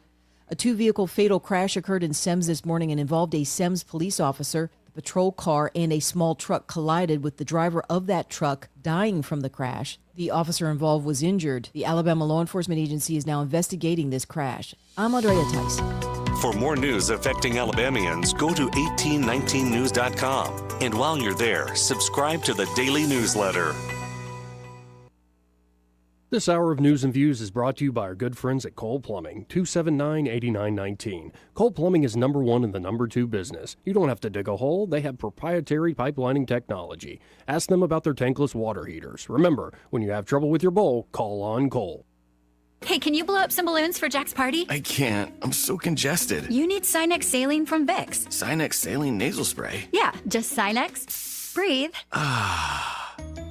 A 2-vehicle fatal crash occurred in Semmes this morning and involved a Semmes police officer. The patrol car and a small truck collided, with the driver of that truck dying from the crash. The officer involved was injured. The Alabama Law Enforcement Agency is now investigating this crash. I'm Andrea Tice. For more news affecting Alabamians, go to 1819news.com. And while you're there, subscribe to the daily newsletter. This hour of News and Views is brought to you by our good friends at Cole Plumbing, 279-8919. Cole Plumbing is number 1 in the number 2 business. You don't have to dig a hole. They have proprietary pipelining technology. Ask them about their tankless water heaters. Remember, when you have trouble with your bowl, call on Cole. Hey, can you blow up some balloons for Jack's party? I can't. I'm so congested. You need Sinex Saline from Vicks. Sinex Saline Nasal Spray? Yeah, just Sinex. Breathe.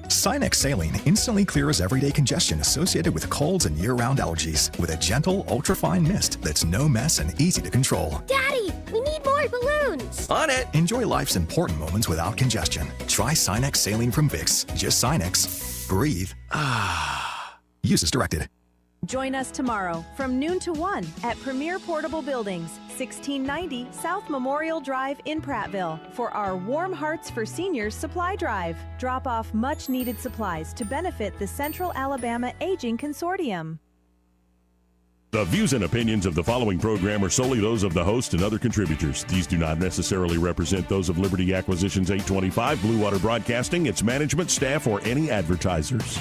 Sinex Saline instantly clears everyday congestion associated with colds and year-round allergies with a gentle, ultra-fine mist that's no mess and easy to control. Daddy, we need more balloons. On it! Enjoy life's important moments without congestion. Try Sinex Saline from Vicks. Just Sinex. Breathe. Use as directed. Join us tomorrow from noon to 1 at Premier Portable Buildings, 1690 South Memorial Drive in Prattville for our Warm Hearts for Seniors supply drive. Drop off much needed supplies to benefit the Central Alabama Aging Consortium. The views and opinions of the following program are solely those of the host and other contributors. These do not necessarily represent those of Liberty Acquisitions 825, Blue Water Broadcasting, its management, staff, or any advertisers.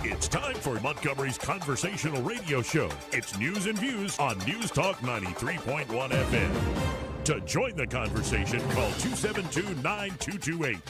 It's time for Montgomery's conversational radio show. It's News and Views on News Talk 93.1 FM. To join the conversation, call 272-9228.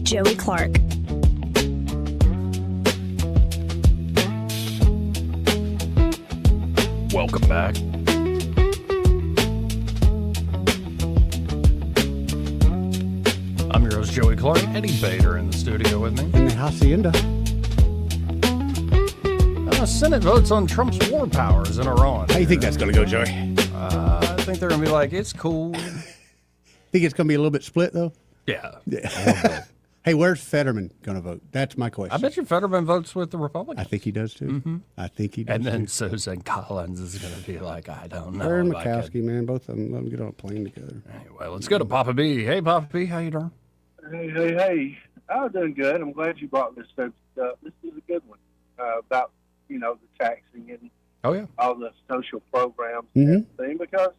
Joey Clark. Welcome back. I'm your host, Joey Clark. Eddie Bader in the studio with me. In the hacienda. Senate votes on Trump's war powers in Iran. How do you think that's going to go, Joey? I think they're going to be like, it's cool. Think it's going to be a little bit split, though? Yeah. Hey, where's Fetterman going to vote? That's my question. I bet you Fetterman votes with the Republicans. I think he does, too. Mm-hmm. I think he does, And then too. Susan Collins is going to be like, I don't know. Her and if I could. Mikowski, man, both of them, let them get on a plane together. Anyway, let's go to Papa B. Hey, Papa B, how you doing? Hey. I'm doing good. I'm glad you brought this subject up. This is a good one about, the taxing and all the social programs and everything, because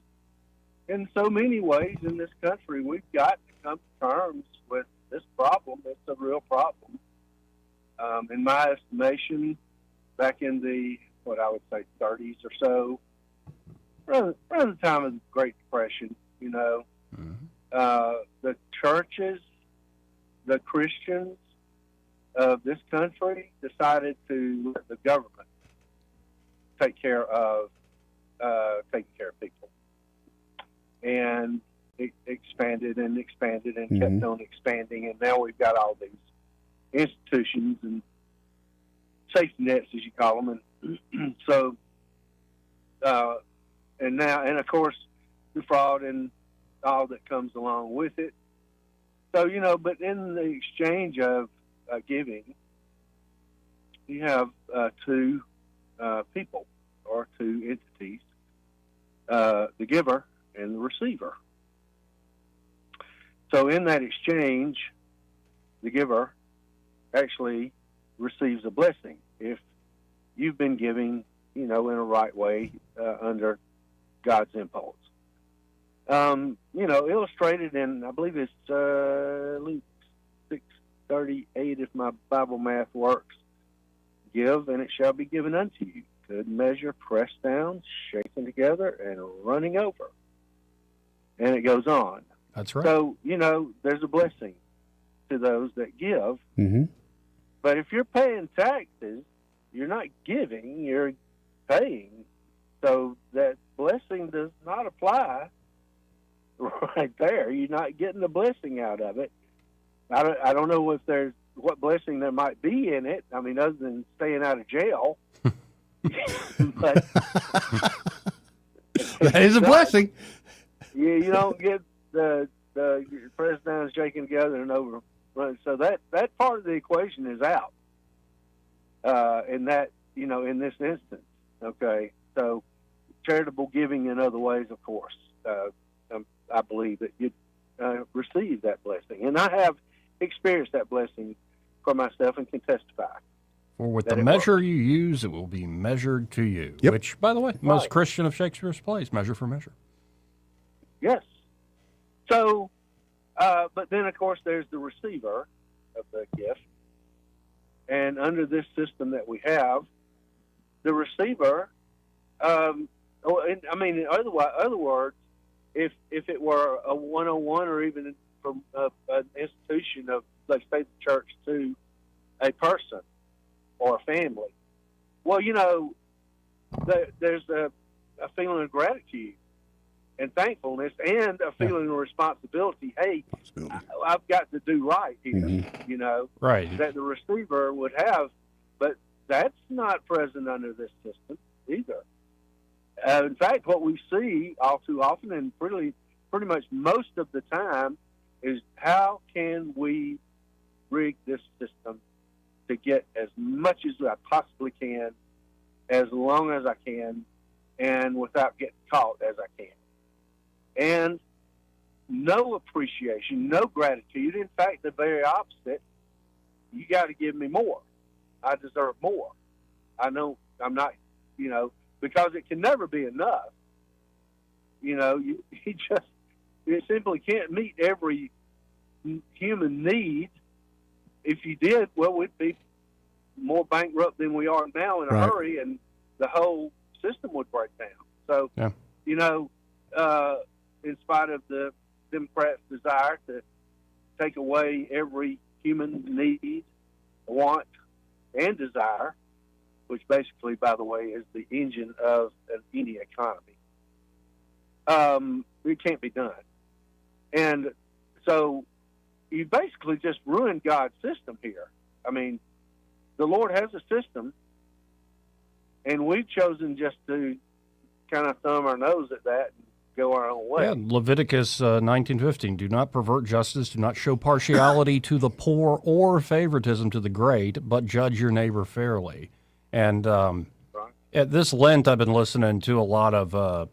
in so many ways in this country, we've got to come to terms with this problem. It's a real problem. In my estimation, back in the, 30s or so, around the time of the Great Depression, the churches, the Christians of this country decided to let the government take care of people. And it expanded and expanded and kept on expanding, and now we've got all these institutions and safety nets, as you call them, and so and of course the fraud and all that comes along with it. So, but in the exchange of giving, you have two people or two entities, the giver and the receiver. So in that exchange, the giver actually receives a blessing if you've been giving, in a right way under God's impulse. Illustrated in, I believe it's Luke 6:38, if my Bible math works. Give, and it shall be given unto you. Good measure, pressed down, shaken together, and running over. And it goes on. That's right. So, there's a blessing to those that give. Mm-hmm. But if you're paying taxes, you're not giving, you're paying. So that blessing does not apply right there. You're not getting the blessing out of it. I don't know if there's what blessing there might be in it. I mean, other than staying out of jail. But that is a blessing. You don't get the pressed down, shaken together, and over. So that part of the equation is out. In that, in this instance. Okay, so charitable giving in other ways, of course. I believe that you receive that blessing, and I have experienced that blessing for myself and can testify. For with the measure you use, it will be measured to you. Yep. Which, by the way, most Christian of Shakespeare's plays, measure for measure. Yes. So, but then, of course, there's the receiver of the gift. And under this system that we have, the receiver, in other words, if it were a one-on-one or even from an institution of, let's say, the church to a person or a family, well, there's a feeling of gratitude and thankfulness and a feeling of responsibility. Hey, I've got to do right here, right. that the receiver would have, but that's not present under this system either. In fact, what we see all too often and pretty much most of the time is how can we rig this system to get as much as I possibly can, as long as I can, and without getting caught as I can. And no appreciation, no gratitude. In fact, the very opposite. You got to give me more. I deserve more. I know I'm not, because it can never be enough. You simply can't meet every human need. If you did, well, we'd be more bankrupt than we are now in a hurry, and the whole system would break down. So, in spite of the Democrats' desire to take away every human need, want, and desire, which basically, by the way, is the engine of any economy, it can't be done. And so you basically just ruined God's system here. I mean, the Lord has a system, and we've chosen just to kind of thumb our nose at that and go our own way. Yeah, Leviticus 19:15, do not pervert justice, do not show partiality to the poor or favoritism to the great, but judge your neighbor fairly. And at this Lent, I've been listening to a lot of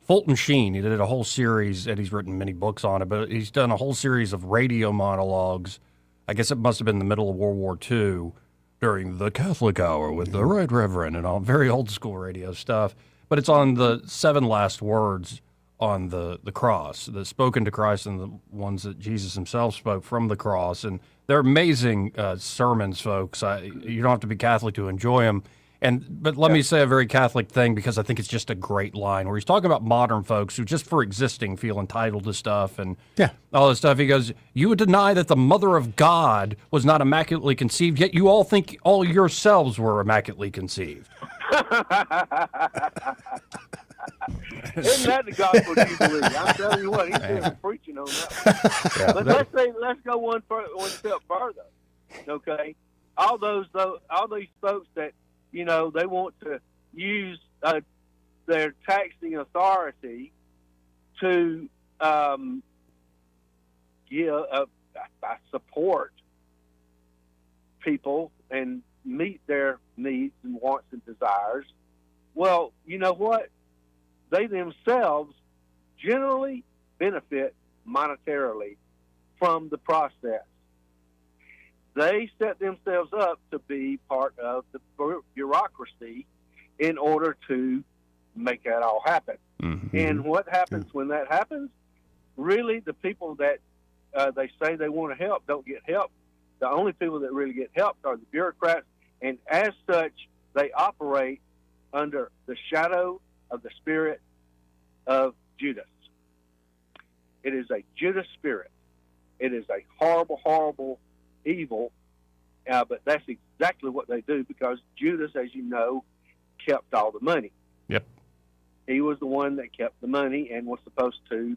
Fulton Sheen. He did a whole series, and he's written many books on it, but he's done a whole series of radio monologues. I guess it must have been the middle of World War II during the Catholic Hour with the Right Reverend and all very old school radio stuff. But it's on the 7 last words on the cross, the spoken to Christ and the ones that Jesus himself spoke from the cross. And they're amazing sermons, folks. You don't have to be Catholic to enjoy them. But let me say a very Catholic thing, because I think it's just a great line, where he's talking about modern folks who just for existing feel entitled to stuff and all this stuff. He goes, you would deny that the mother of God was not immaculately conceived, yet you all think all yourselves were immaculately conceived. Isn't that the gospel jubilee? I'm telling you what, he's been preaching on that one. But let's go one step further. Okay, all these folks that they want to use their taxing authority to support people and meet their needs and wants and desires. Well, you know what? They themselves generally benefit monetarily from the process. They set themselves up to be part of the bureaucracy in order to make that all happen. Mm-hmm. And what happens when that happens? Really, the people that they say they want to help don't get help. The only people that really get helped are the bureaucrats, and as such, they operate under the shadow of the spirit of Judas. It is a Judas spirit. It is a horrible, horrible evil, but that's exactly what they do, because Judas, as you know, kept all the money. Yep. He was the one that kept the money and was supposed to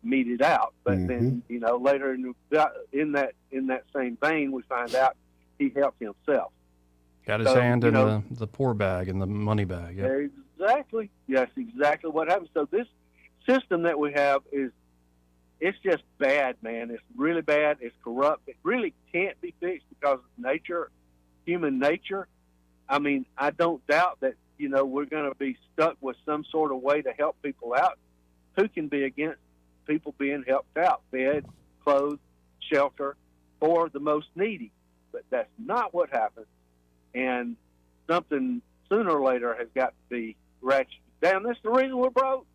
mete it out. But then, later in that same vein, we find out he helped himself. Got his hand in the poor bag and the money bag. Yep. Exactly. Yes, exactly what happens. So this system that we have it's just bad, man. It's really bad. It's corrupt. It really can't be fixed because of nature, human nature. I mean, I don't doubt that, we're going to be stuck with some sort of way to help people out. Who can be against people being helped out? Fed, clothed, shelter for the most needy. But that's not what happens. And something sooner or later has got to be ratcheted down. That's the reason we're broke.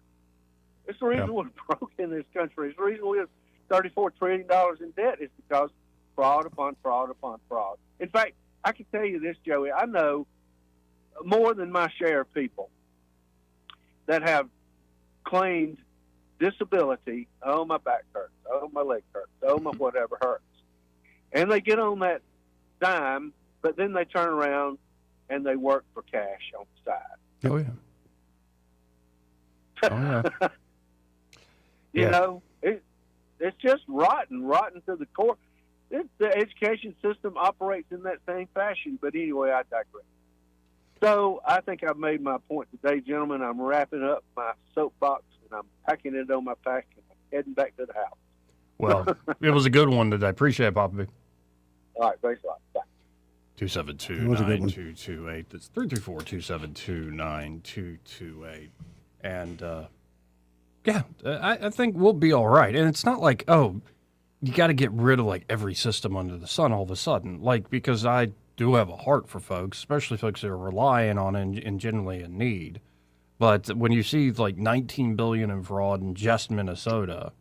It's the reason we're broke in this country. It's the reason we have $34 trillion in debt is because fraud upon fraud upon fraud. In fact, I can tell you this, Joey. I know more than my share of people that have claimed disability. Oh, my back hurts. Oh, my leg hurts. Oh, my whatever hurts. And they get on that dime, but then they turn around and they work for cash on the side. Oh, yeah. Oh, yeah. It's just rotten to the core. The education system operates in that same fashion. But anyway, I digress. So I think I've made my point today, gentlemen. I'm wrapping up my soapbox and I'm packing it on my pack and I'm heading back to the house. Well, it was a good one today. I appreciate it, Papa. All right, thanks a lot. Bye. 272-9228. That's 334-272-9228. And, I think we'll be all right. And it's not like, you got to get rid of, every system under the sun all of a sudden. Because I do have a heart for folks, especially folks that are relying on it and generally in need. But when you see, $19 billion in fraud in just Minnesota,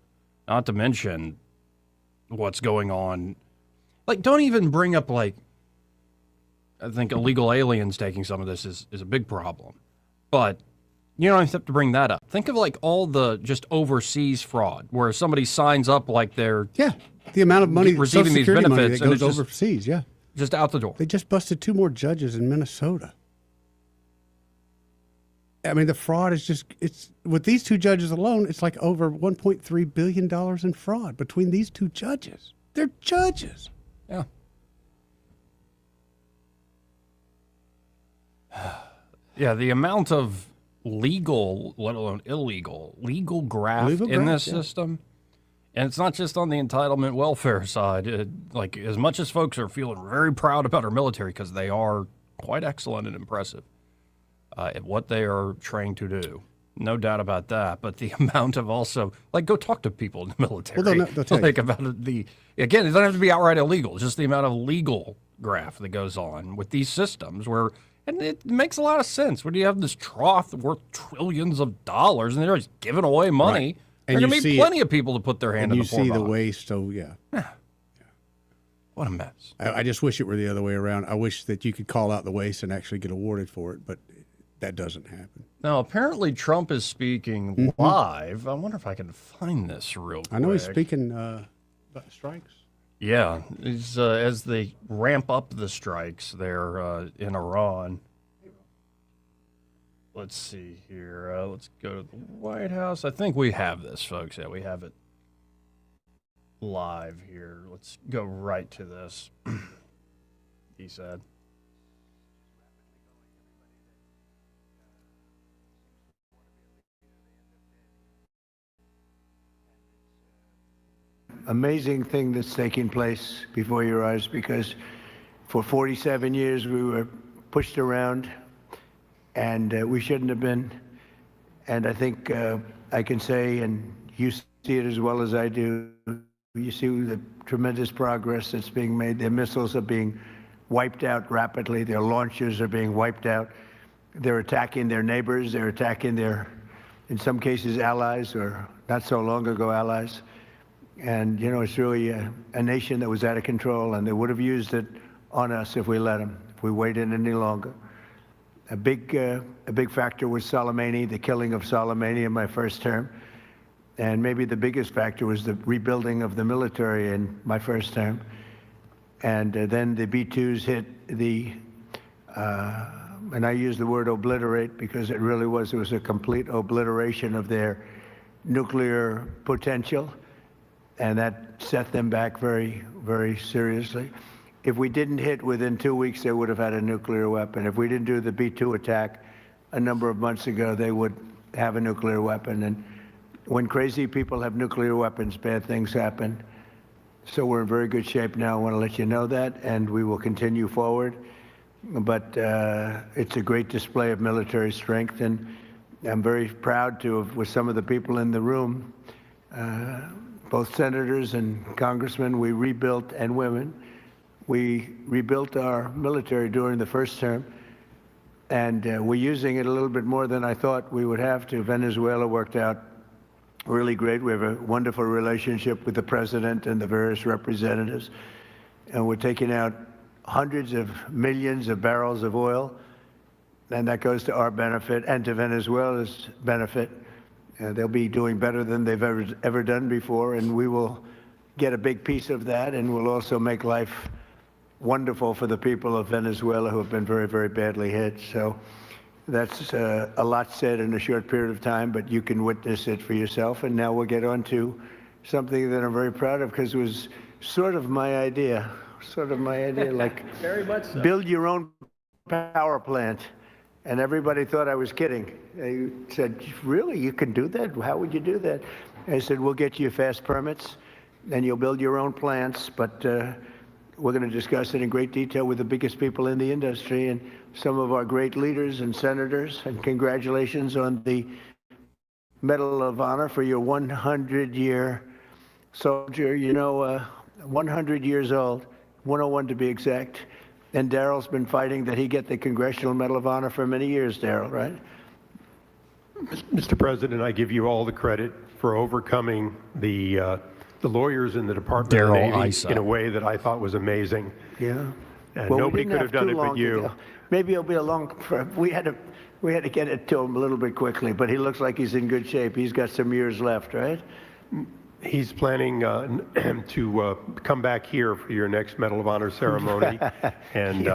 not to mention what's going on, don't even bring up, I think illegal aliens taking some of this is a big problem. But you don't have to bring that up. Think of all the just overseas fraud where somebody signs up they're the amount of money receiving these benefits money that goes overseas, just out the door. They just busted 2 more judges in Minnesota. I mean, the fraud is it's with these 2 judges alone, it's over $1.3 billion in fraud between these 2 judges. They're judges. Yeah. Yeah, the amount of legal, let alone illegal, graft in this system. And it's not just on the entitlement welfare side. As much as folks are feeling very proud about our military, because they are quite excellent and impressive at what they are trained to do. No doubt about that. But the amount of also, go talk to people in the military. Well, they'll tell you. About it, again, it doesn't have to be outright illegal. It's just the amount of legal graft that goes on with these systems where, and it makes a lot of sense. When you have this trough worth trillions of dollars and they're just giving away money, right. There are going to be plenty of people to put their hand in the poor. You see the waste, so yeah. What a mess. I just wish it were the other way around. I wish that you could call out the waste and actually get awarded for it, but that doesn't happen. Now, apparently Trump is speaking live. I wonder if I can find this real quick. I know he's speaking about strikes. Yeah, as they ramp up the strikes there in Iran. Let's see here. Let's go to the White House. I think we have this, folks. Yeah, we have it live here. Let's go right to this. He said. amazing thing that's taking place before your eyes, because for 47 years we were pushed around, and we shouldn't have been. And I think I can say, and you see it as well as I do, you see the tremendous progress that's being made. Their missiles are being wiped out rapidly. Their launchers are being wiped out. They're attacking their neighbors. They're attacking their, in some cases, allies, or not so long ago allies. And, you know, it's really a nation that was out of control, and they would have used it on us if we let them, if we waited any longer. A big factor was Soleimani, the killing of Soleimani in my first term. And maybe the biggest factor was the rebuilding of the military in my first term. And then the B-2s hit the, and I use the word obliterate because it really was, it was a complete obliteration of their nuclear potential. And that set them back very, very seriously. If we didn't hit within 2 weeks, they would have had a nuclear weapon. If we didn't do the B-2 attack a number of months ago, they would have a nuclear weapon. And when crazy people have nuclear weapons, bad things happen. So we're in very good shape now. I want to let you know that, and we will continue forward. But it's a great display of military strength, and I'm very proud to have, with some of the people in the room, both senators and congressmen, we rebuilt, and women, we rebuilt our military during the first term, and we're using it a little bit more than I thought we would have to. Venezuela worked out really great. We have a wonderful relationship with the president and the various representatives, and we're taking out hundreds of millions of barrels of oil, and that goes to our benefit and to Venezuela's benefit. They'll be doing better than they've ever done before, and we will get a big piece of that, and we'll also make life wonderful for the people of Venezuela who have been very, very badly hit. So that's a lot said in a short period of time, but you can witness it for yourself. And now we'll get on to something that I'm very proud of, because it was sort of my idea, like very much so. Build your own power plant. And everybody thought I was kidding. They said, really, you can do that? How would you do that? I said, we'll get you fast permits, and you'll build your own plants, but we're going to discuss it in great detail with the biggest people in the industry and some of our great leaders and senators. And congratulations on the Medal of Honor for your 100-year soldier. You know, 100 years old, 101 to be exact. And Daryl's been fighting that he get the Congressional Medal of Honor for many years, Daryl, right? Mr. President, I give you all the credit for overcoming the lawyers in the Department of the Navy in a way that I thought was amazing. Yeah. And well, nobody could have done it but you. Maybe it'll be a long. We had to get it to him a little bit quickly, but he looks like he's in good shape. He's got some years left, right? He's planning to come back here for your next Medal of Honor ceremony, and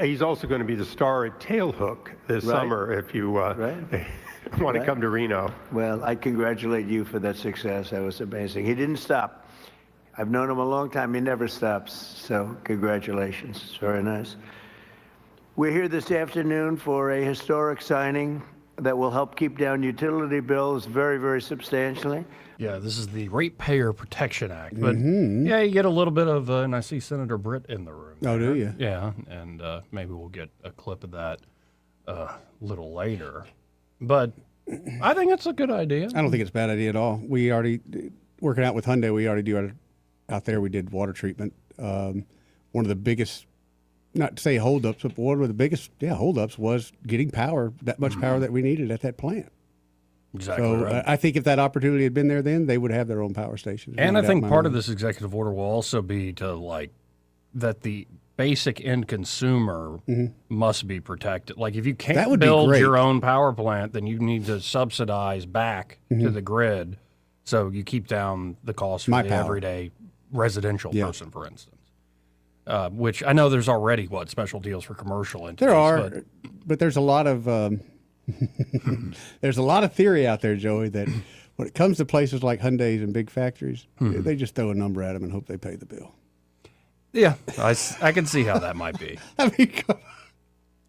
he's also going to be the star at Tailhook this summer if you want to come to Reno. Well, I congratulate you for that success. That was amazing. He didn't stop. I've known him a long time. He never stops. So congratulations. It's very nice. We're here this afternoon for a historic signing that will help keep down utility bills very, very substantially. Yeah, this is the Ratepayer Protection Act. But, yeah, you get a little bit of, and I see Senator Britt in the room. Oh, do you? Yeah, and maybe we'll get a clip of that a little later. But I think it's a good idea. I don't think it's a bad idea at all. We already, working out with Hyundai, we already do out there, we did water treatment. One of the biggest, not to say holdups, but one of the biggest holdups was getting power, that much power that we needed at that plant. Exactly. So right. I think if that opportunity had been there then, they would have their own power stations. And I think part of this executive order will also be to that the basic end consumer must be protected. Like if you can't build your own power plant, then you need to subsidize back to the grid so you keep down the cost for the everyday residential person, for instance. Which I know there's already special deals for commercial entities. There are, but there's a lot of there's a lot of theory out there, Joey, that when it comes to places like Hyundai's and big factories, they just throw a number at them and hope they pay the bill. Yeah, I can see how that might be. I mean,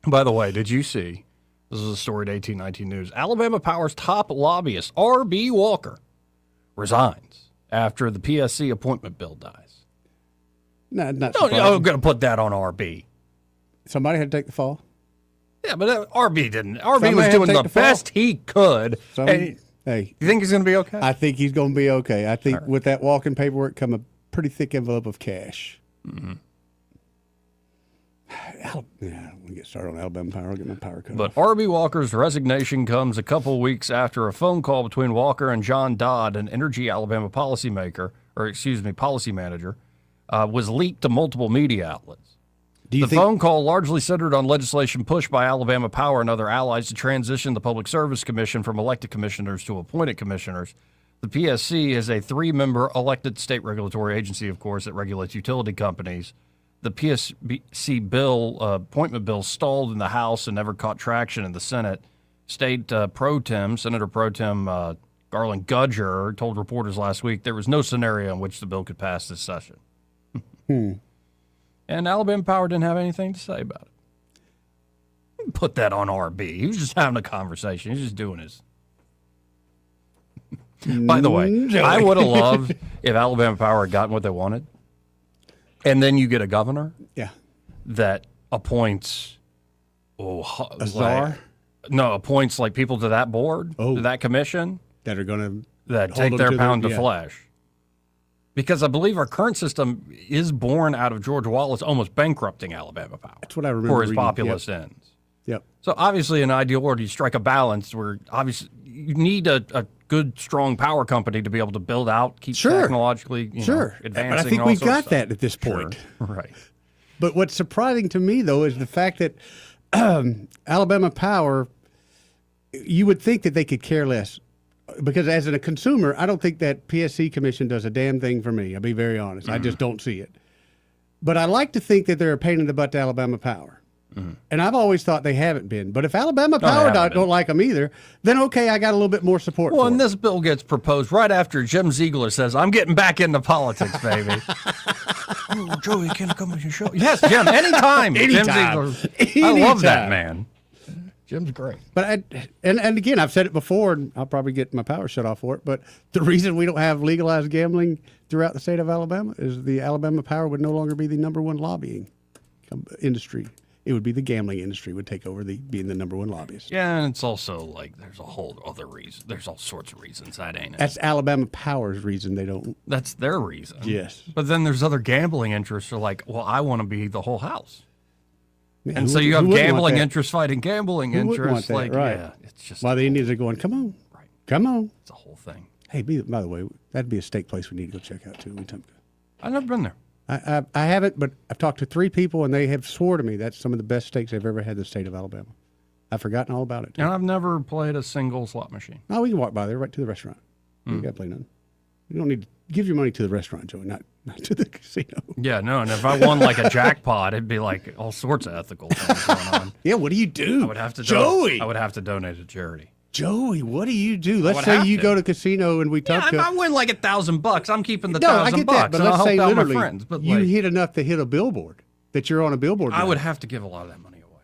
by the way, did you see? This is a story at 1819 News. Alabama Power's top lobbyist, R.B. Walker, resigns after the PSC appointment bill dies. No, not I'm going to put that on RB. Somebody had to take the fall. Yeah, but RB didn't. RB was doing the best he could. Hey, you think he's going to be okay? I think he's going to be okay. I think with that walking paperwork come a pretty thick envelope of cash. Mm-hmm. Yeah, we get started on Alabama Power. I'll get my power cut. But R.B. Walker's resignation comes a couple weeks after a phone call between Walker and John Dodd, an Energy Alabama policy manager, was leaked to multiple media outlets. The phone call largely centered on legislation pushed by Alabama Power and other allies to transition the Public Service Commission from elected commissioners to appointed commissioners. The PSC is a 3-member elected state regulatory agency, of course, that regulates utility companies. The PSC bill, appointment bill, stalled in the House and never caught traction in the Senate. Senator Pro Tem Garland Gudger told reporters last week there was no scenario in which the bill could pass this session. And Alabama Power didn't have anything to say about it. Put that on RB. He was just having a conversation. He was just doing his... By the way, I would have loved if Alabama Power had gotten what they wanted. And then you get a governor that appoints a czar? Appoints like people to that board, to that commission. That are going to take their pound of flesh. Because I believe our current system is born out of George Wallace almost bankrupting Alabama Power. That's what I remember. For his populist ends. Yep. So obviously in an ideal world, you strike a balance where obviously you need a good, strong power company to be able to build out, keep technologically advancing. But I think we've got that at this point. Sure. Right. But what's surprising to me, though, is the fact that Alabama Power, you would think that they could care less. Because as a consumer, I don't think that PSC commission does a damn thing for me. I'll be very honest. I just don't see it. But I like to think that they're a pain in the butt to Alabama Power. And I've always thought they haven't been. But if Alabama Power don't like them either, then okay, I got a little bit more support for and this bill gets proposed right after Jim Ziegler says, I'm getting back into politics, baby. Oh, Joey, can I come on your show? Yes, Jim, anytime. Jim Ziegler. I love that man. Jim's great. But and again, I've said it before, and I'll probably get my power shut off for it, but the reason we don't have legalized gambling throughout the state of Alabama is the Alabama Power would no longer be the number one lobbying industry. It would be the gambling industry would take over being the number one lobbyist. Yeah, and it's also like there's a whole other reason. There's all sorts of reasons that ain't it. That's Alabama Power's reason they don't. That's their reason. Yes. But then there's other gambling interests who are like, well, I want to be the whole house. Yeah, and so you have gambling interests fighting gambling interests. Right. Yeah, it's just. While the Indians are going, come on. Right. Come on. It's a whole thing. Hey, by the way, that'd be a steak place we need to go check out, too. I've never been there. I haven't, but I've talked to 3 people, and they have swore to me that's some of the best steaks they've ever had in the state of Alabama. I've forgotten all about it, too. And I've never played a single slot machine. No, we can walk by there right to the restaurant. You got to play nothing. You don't need to give your money to the restaurant, Joey, not to the casino. Yeah, no, and if I won like a jackpot, it'd be like all sorts of ethical things going on. Yeah, what do you do? I would have to Joey! I would have to donate to charity. Joey, what do you do? Let's say you go to casino and we talk to... if I win like $1,000, I'm keeping the $1,000. No, I get that, but let's say literally my friends, but you hit enough to hit a billboard, that you're on a billboard. I would have to give a lot of that money away.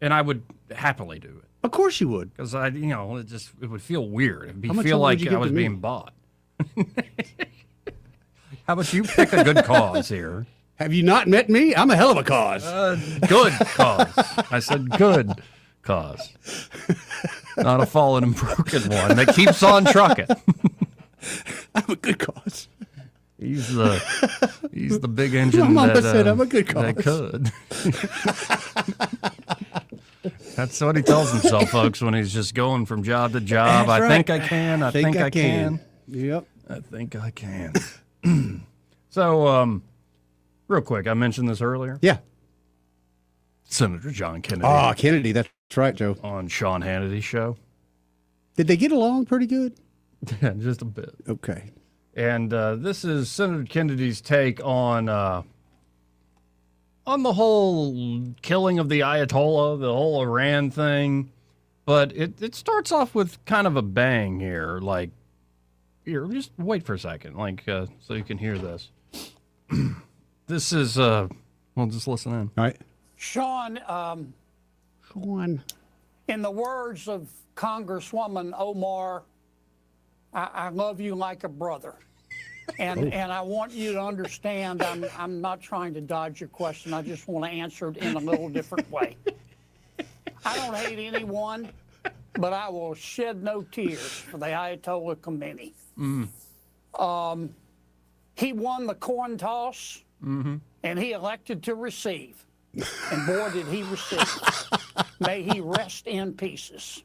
And I would happily do it. Of course you would. Because it would feel weird. It would feel like I was being bought. How about you pick a good cause here? Have you not met me? I'm a hell of a cause. Good cause. I said good cause. Not a fallen and broken one that keeps on trucking. I'm a good cause. He's the big engine. My mama said I'm a good cause. That could. That's what he tells himself, folks, when he's just going from job to job. That's I right. think I can. I think I can. Yep. I think I can. So, real quick, I mentioned this earlier. Yeah. Senator John Kennedy. Oh, Kennedy. That's right, Joe. On Sean Hannity's show. Did they get along pretty good? Yeah, just a bit. Okay. And this is Senator Kennedy's take on the whole killing of the Ayatollah, the whole Iran thing. But it starts off with kind of a bang here. Like, here, just wait for a second, so you can hear this. This is, well, just listen in. All right. Sean, Sean, in the words of Congresswoman Omar, I love you like a brother. And I want you to understand, I'm not trying to dodge your question. I just want to answer it in a little different way. I don't hate anyone, but I will shed no tears for the Ayatollah Khomeini. He won the coin toss, and he elected to receive. And boy, did he receive. May he rest in pieces.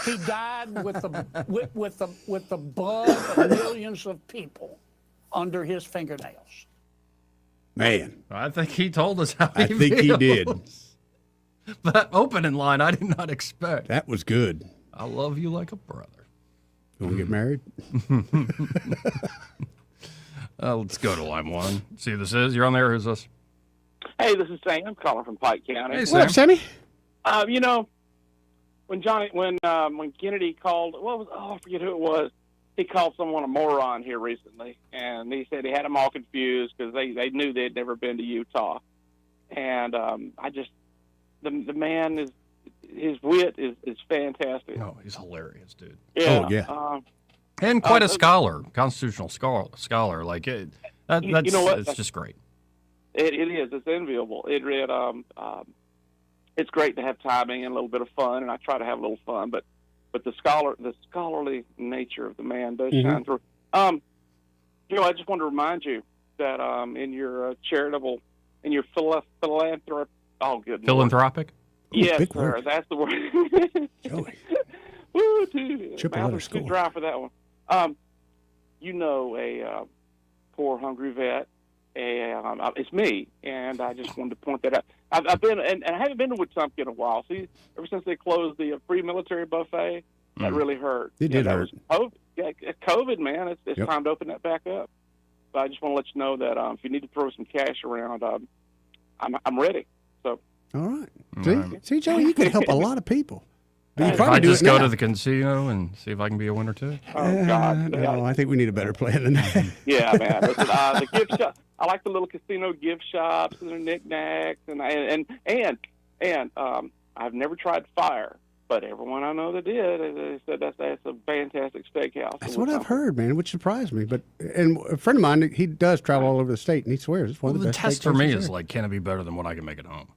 He died with the blood of millions of people under his fingernails. Man, I think he told us how he I think he did. That opening line I did not expect. That was good. I love you like a brother. You want to get married? Let's go to line one. See who this is. You're on there. Who's this? Hey, this is Sam. I'm calling from Pike County. Hey, What up, Sammy? You know, when Kennedy called, I forget who it was. He called someone a moron here recently, and he said he had them all confused because they knew they'd never been to Utah. And the man is, his wit is fantastic. Oh, he's hilarious, dude. Yeah. Oh, yeah. And quite a scholar, constitutional scholar. Like it, that's, you know what? It's just great. It is. It's enviable. It's great to have timing and a little bit of fun, and I try to have a little fun, but the scholarly nature of the man does shine through. I just want to remind you that in your charitable, in your philanthropic. Oh, good. Philanthropic. Yes, big sir. word. That's the word. Joey. Woo, dude. Triple Mouth letter was too score. dry for that one. A poor hungry vet. And it's me, and I just wanted to point that out. I've been, and I haven't been to Wetumpka in a while. See, ever since they closed the free military buffet, that really hurt. It did hurt. COVID, man, it's time to open that back up. But I just want to let you know that if you need to throw some cash around, I'm ready. So. All right. See, Joey, you could help a lot of people. But you If probably I do just it go now. to the casino and see if I can be a winner too. Oh God! No, I think we need a better plan than that. Yeah, man. Listen, the gift shop. I like the little casino gift shops and their knickknacks, and I've never tried fire, but everyone I know that did, they said that's a fantastic steakhouse. That's what I've heard, man, which surprised me. And a friend of mine, he does travel all over the state, and he swears it's one of the best test steak for me places is there. like, can it be better than what I can make at home?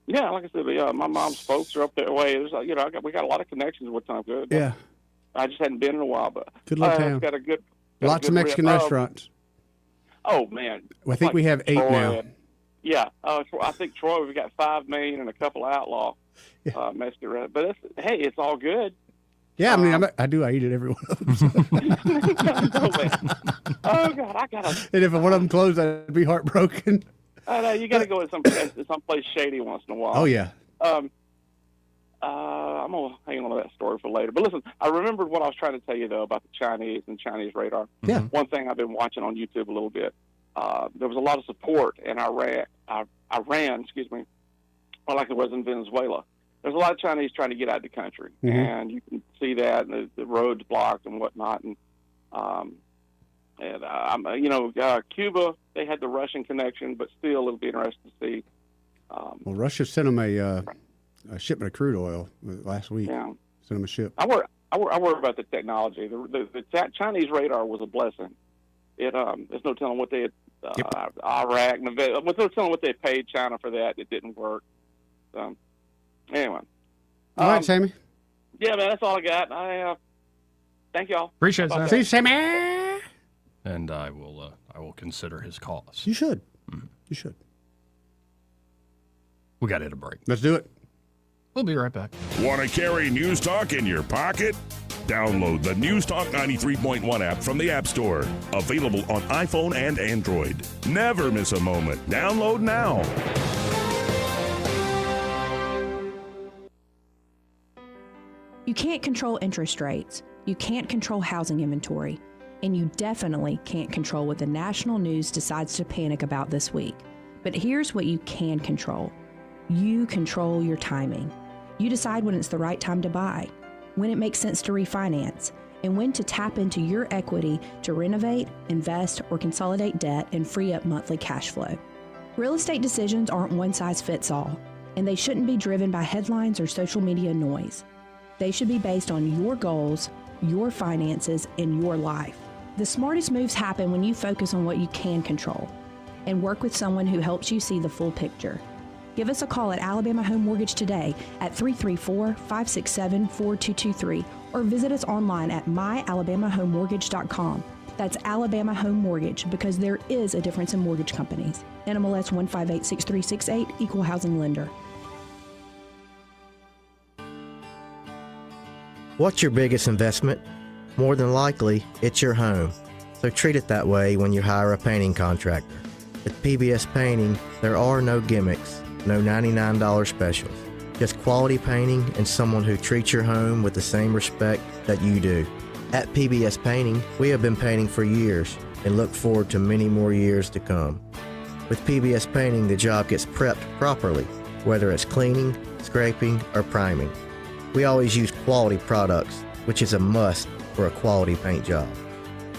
Yeah, like I said, my mom's folks are up that way. There's, we got a lot of connections with Tom Good. Yeah. I just hadn't been in a while, but Good little town. Got a good. Lots of Mexican restaurants. Oh man! Well, I think we have 8 Troy, now. Yeah, I think Troy, we've got 5 main and a couple outlaw Mexican restaurants. But it's all good. Yeah, I mean, I eat at every one of them. Oh God, I gotta. And if one of them closed, I'd be heartbroken. I know you got to go to someplace shady once in a while. Oh yeah. I'm gonna hang on to that story for later. But listen, I remembered what I was trying to tell you though about the Chinese and Chinese radar. Yeah. One thing I've been watching on YouTube a little bit. There was a lot of support in Iran. Excuse me. Like it was in Venezuela. There's a lot of Chinese trying to get out of the country, and you can see that, and the roads blocked and whatnot. And Cuba, they had the Russian connection, but still, it'll be interesting to see. Well, Russia sent them a shipment of crude oil last week. Yeah. Sent them a ship. I worry about the technology. The Chinese radar was a blessing. There's no telling what they had, Iraq, there's no telling what they paid China for that. It didn't work. Anyway. All right, Sammy. Yeah, man, that's all I got. Thank y'all. Appreciate that. See you, Sammy. And I will consider his cause. You should. You should. We got to hit a break. Let's do it. We'll be right back. Want to carry News Talk in your pocket? Download the News Talk 93.1 app from the App Store. Available on iPhone and Android. Never miss a moment. Download now. You can't control interest rates. You can't control housing inventory. And you definitely can't control what the national news decides to panic about this week. But here's what you can control. You control your timing. You decide when it's the right time to buy, when it makes sense to refinance, and when to tap into your equity to renovate, invest, or consolidate debt and free up monthly cash flow. Real estate decisions aren't one size fits all, and they shouldn't be driven by headlines or social media noise. They should be based on your goals, your finances, and your life. The smartest moves happen when you focus on what you can control and work with someone who helps you see the full picture. Give us a call at Alabama Home Mortgage today at 334-567-4223 or visit us online at myalabamahomemortgage.com. That's Alabama Home Mortgage, because there is a difference in mortgage companies. NMLS 1586368, Equal Housing Lender. What's your biggest investment? More than likely, it's your home. So treat it that way when you hire a painting contractor. With PBS Painting, there are no gimmicks, no $99 specials. Just quality painting and someone who treats your home with the same respect that you do. At PBS Painting, we have been painting for years and look forward to many more years to come. With PBS Painting, the job gets prepped properly, whether it's cleaning, scraping, or priming. We always use quality products, which is a must for a quality paint job.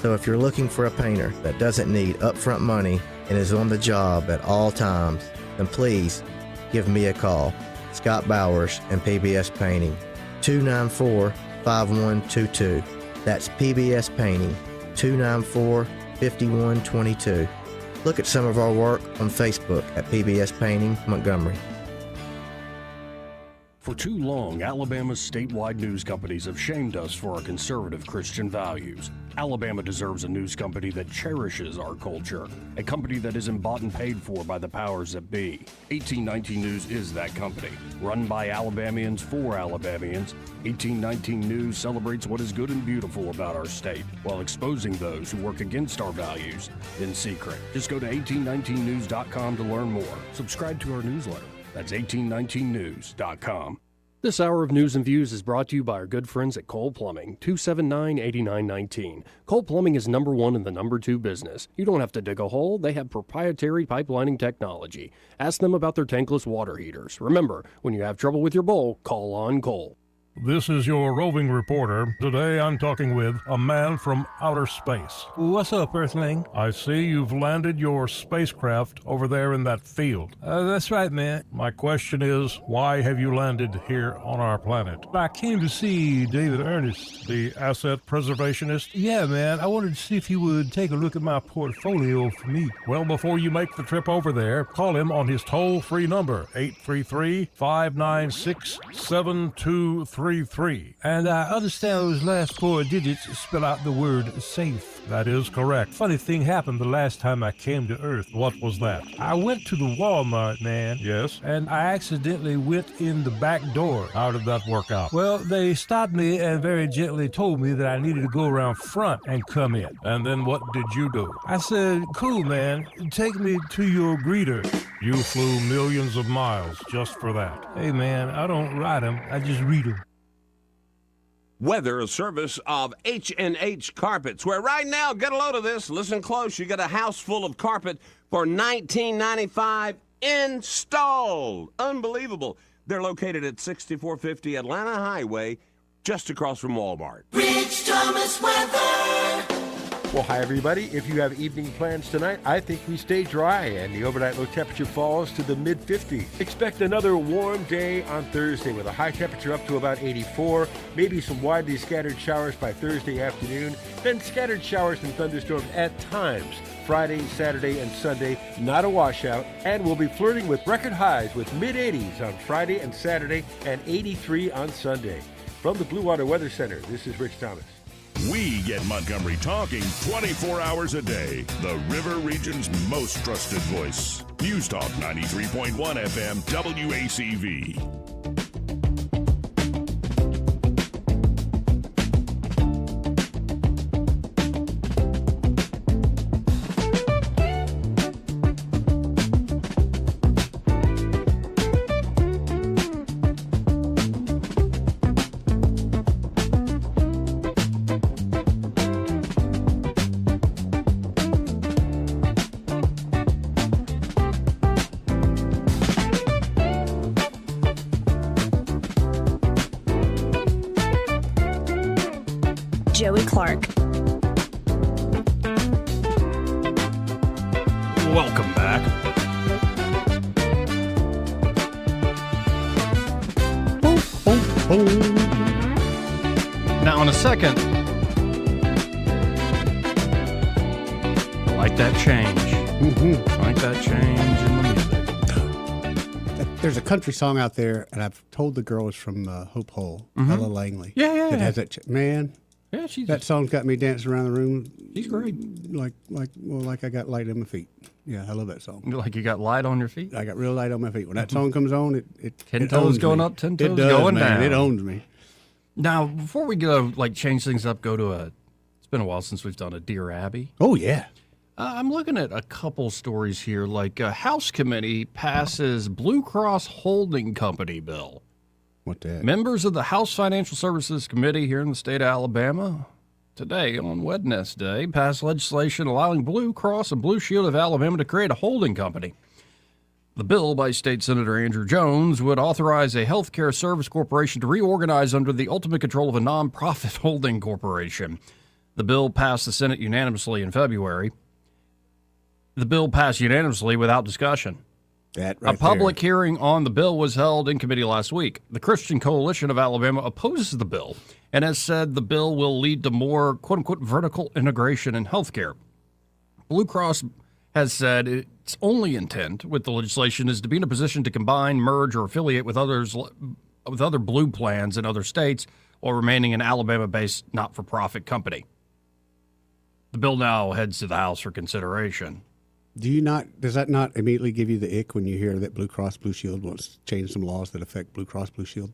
So if you're looking for a painter that doesn't need upfront money and is on the job at all times, then please give me a call. Scott Bowers and PBS Painting, 294-5122. That's PBS Painting, 294-5122. Look at some of our work on Facebook at PBS Painting Montgomery. For too long, Alabama's statewide news companies have shamed us for our conservative Christian values. Alabama deserves a news company that cherishes our culture, a company that isn't bought and paid for by the powers that be. 1819 News is that company. Run by Alabamians for Alabamians, 1819 News celebrates what is good and beautiful about our state, while exposing those who work against our values in secret. Just go to 1819news.com to learn more. Subscribe to our newsletter. That's 1819news.com. This hour of News and Views is brought to you by our good friends at Cole Plumbing, 279-8919. Cole Plumbing is number one in the number two business. You don't have to dig a hole. They have proprietary pipelining technology. Ask them about their tankless water heaters. Remember, when you have trouble with your bowl, call on Cole. This is your roving reporter. Today I'm talking with a man from outer space. What's up, Earthling? I see you've landed your spacecraft over there in that field. That's right, man. My question is, why have you landed here on our planet? I came to see David Ernest. The asset preservationist? Yeah, man. I wanted to see if he would take a look at my portfolio for me. Well, before you make the trip over there, call him on his toll-free number, 833-596-7233. And I understand those last 4 digits spell out the word safe. That is correct. Funny thing happened the last time I came to Earth. What was that? I went to the Walmart, man. Yes? And I accidentally went in the back door. How did that work out? Well, they stopped me and very gently told me that I needed to go around front and come in. And then what did you do? I said, cool, man. Take me to your greeter. You flew millions of miles just for that. Hey, man, I don't ride them. I just read them. Weather, a service of H&H Carpets, where right now, get a load of this, listen close, you get a house full of carpet for $19.95 installed. Unbelievable. They're located at 6450 Atlanta Highway, just across from Walmart. Rich Thomas Weather. Well, hi, everybody. If you have evening plans tonight, I think we stay dry, and the overnight low temperature falls to the mid-50s. Expect another warm day on Thursday with a high temperature up to about 84, maybe some widely scattered showers by Thursday afternoon, then scattered showers and thunderstorms at times Friday, Saturday, and Sunday, not a washout, and we'll be flirting with record highs with mid-80s on Friday and Saturday and 83 on Sunday. From the Blue Water Weather Center, this is Rich Thomas. We get Montgomery talking 24 hours a day. The River Region's most trusted voice. News Talk 93.1 FM WACV. Joey Clark. Welcome back. Now, in a second, like that change. Mm-hmm. Like that change in the music. There's a country song out there, and I've told the girl it's from Hope Hull, Ella Langley. Yeah. That has that man. Yeah, that song's got me dancing around the room. She's great. Like I got light on my feet. Yeah, I love that song. Like you got light on your feet? I got real light on my feet. When that song comes on, it 10 it toes owns going me. up, 10 toes it does, going man. down. It owns me. Now, before we go, change things up, it's been a while since we've done a Dear Abby. Oh, yeah. I'm looking at a couple stories here, like a House committee passes Blue Cross Holding Company bill. What that? Members of the House Financial Services Committee here in the state of Alabama today, on Wednesday, passed legislation allowing Blue Cross and Blue Shield of Alabama to create a holding company. The bill by State Senator Andrew Jones would authorize a healthcare service corporation to reorganize under the ultimate control of a nonprofit holding corporation. The bill passed the Senate unanimously in February. The bill passed unanimously without discussion. That right A public hearing on the bill was held in committee last week. The Christian Coalition of Alabama opposes the bill and has said the bill will lead to more, quote-unquote, vertical integration in healthcare. Blue Cross has said its only intent with the legislation is to be in a position to combine, merge, or affiliate with other blue plans in other states while remaining an Alabama-based not-for-profit company. The bill now heads to the House for consideration. Does that not immediately give you the ick when you hear that Blue Cross Blue Shield wants to change some laws that affect Blue Cross Blue Shield?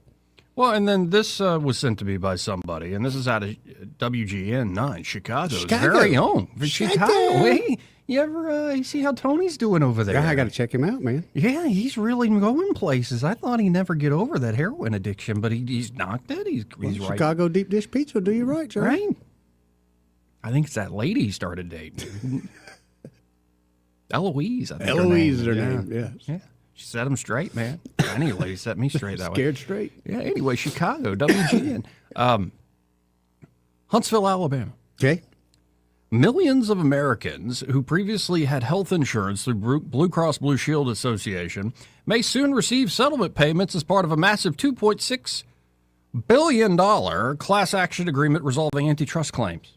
Well, and then this was sent to me by somebody, and this is out of WGN 9, Chicago's very own. Chicago. Hey, you ever see how Tony's doing over there? Yeah, I got to check him out, man. Yeah, he's really going places. I thought he'd never get over that heroin addiction, but he's knocked it. He's right. Chicago deep dish pizza will do you right, Joe. Right. I think it's that lady he started dating. Eloise, I think. Eloise is her name, yes. Yeah. She set him straight, man. Any lady set me straight that way. Scared straight. Yeah, anyway, Chicago, WGN. Huntsville, Alabama. Okay. Millions of Americans who previously had health insurance through Blue Cross Blue Shield Association may soon receive settlement payments as part of a massive $2.6 billion class action agreement resolving antitrust claims.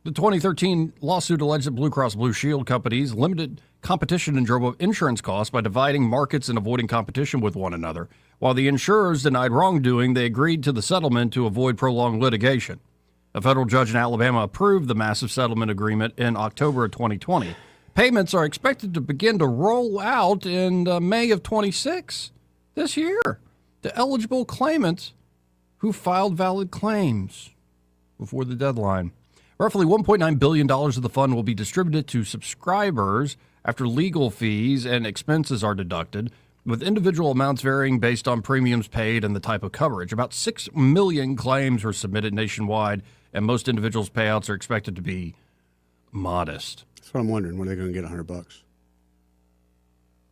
The 2013 lawsuit alleged that Blue Cross Blue Shield companies limited competition and drove up insurance costs by dividing markets and avoiding competition with one another. While the insurers denied wrongdoing, they agreed to the settlement to avoid prolonged litigation. A federal judge in Alabama approved the massive settlement agreement in October of 2020. Payments are expected to begin to roll out in May of 26 this year to eligible claimants who filed valid claims before the deadline. Roughly $1.9 billion of the fund will be distributed to subscribers after legal fees and expenses are deducted, with individual amounts varying based on premiums paid and the type of coverage. About 6 million claims were submitted nationwide, and most individuals' payouts are expected to be modest. That's what I'm wondering. When are they going to get $100?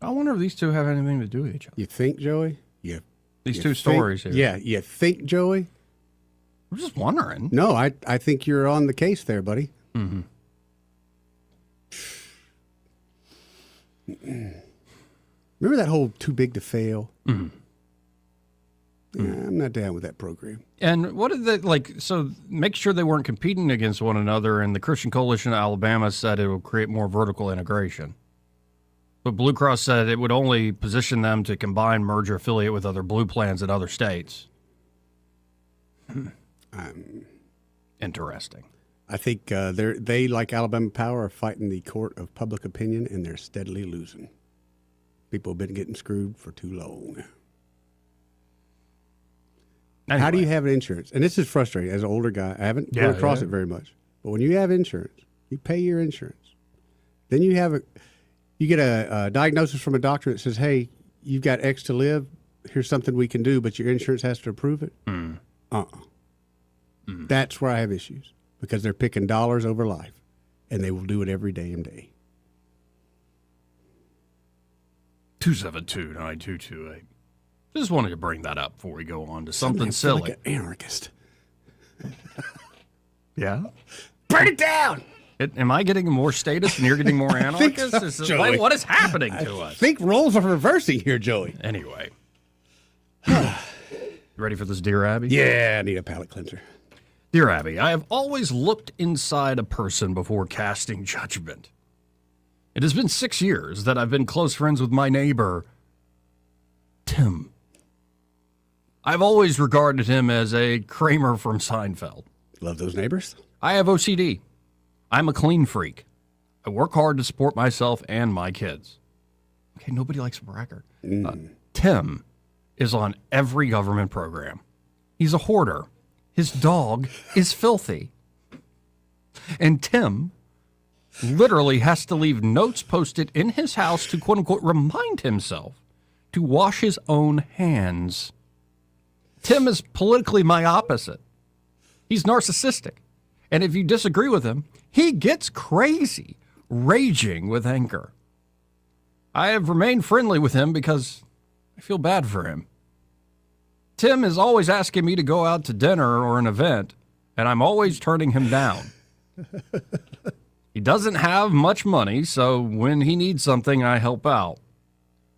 I wonder if these two have anything to do with each other. You think, Joey? Yeah. These two stories here. Yeah, you think, Joey? I'm just wondering. No, I think you're on the case there, buddy. Mm-hmm. Remember that whole too big to fail? Mm-hmm. Yeah, I'm not down with that program. And what did they so make sure they weren't competing against one another, and the Christian Coalition of Alabama said it would create more vertical integration. But Blue Cross said it would only position them to combine, merge, or affiliate with other blue plans in other states. Interesting. I think they, like Alabama Power, are fighting the court of public opinion, and they're steadily losing. People have been getting screwed for too long. Anyway. How do you have insurance? And this is frustrating. As an older guy, I haven't run across it very much. But when you have insurance, you pay your insurance. Then you get a diagnosis from a doctor that says, hey, you've got X to live. Here's something we can do, but your insurance has to approve it. That's where I have issues, because they're picking dollars over life, and they will do it every damn day. 272-9228. Just wanted to bring that up before we go on to something silly. Like an anarchist. Yeah? Burn it down! Am I getting more status and you're getting more anarchist? So, what is happening to us? I think roles are reversing here, Joey. Anyway. Ready for this Dear Abby? Yeah, I need a palate cleanser. Dear Abby, I have always looked inside a person before casting judgment. It has been 6 years that I've been close friends with my neighbor, Tim. I've always regarded him as a Kramer from Seinfeld. Love those neighbors? I have OCD. I'm a clean freak. I work hard to support myself and my kids. Okay, nobody likes a bragger. Tim is on every government program. He's a hoarder. His dog is filthy. And Tim literally has to leave notes posted in his house to, quote unquote, remind himself to wash his own hands. Tim is politically my opposite. He's narcissistic. And if you disagree with him, he gets crazy, raging with anger. I have remained friendly with him because I feel bad for him. Tim is always asking me to go out to dinner or an event, and I'm always turning him down. He doesn't have much money, so when he needs something, I help out.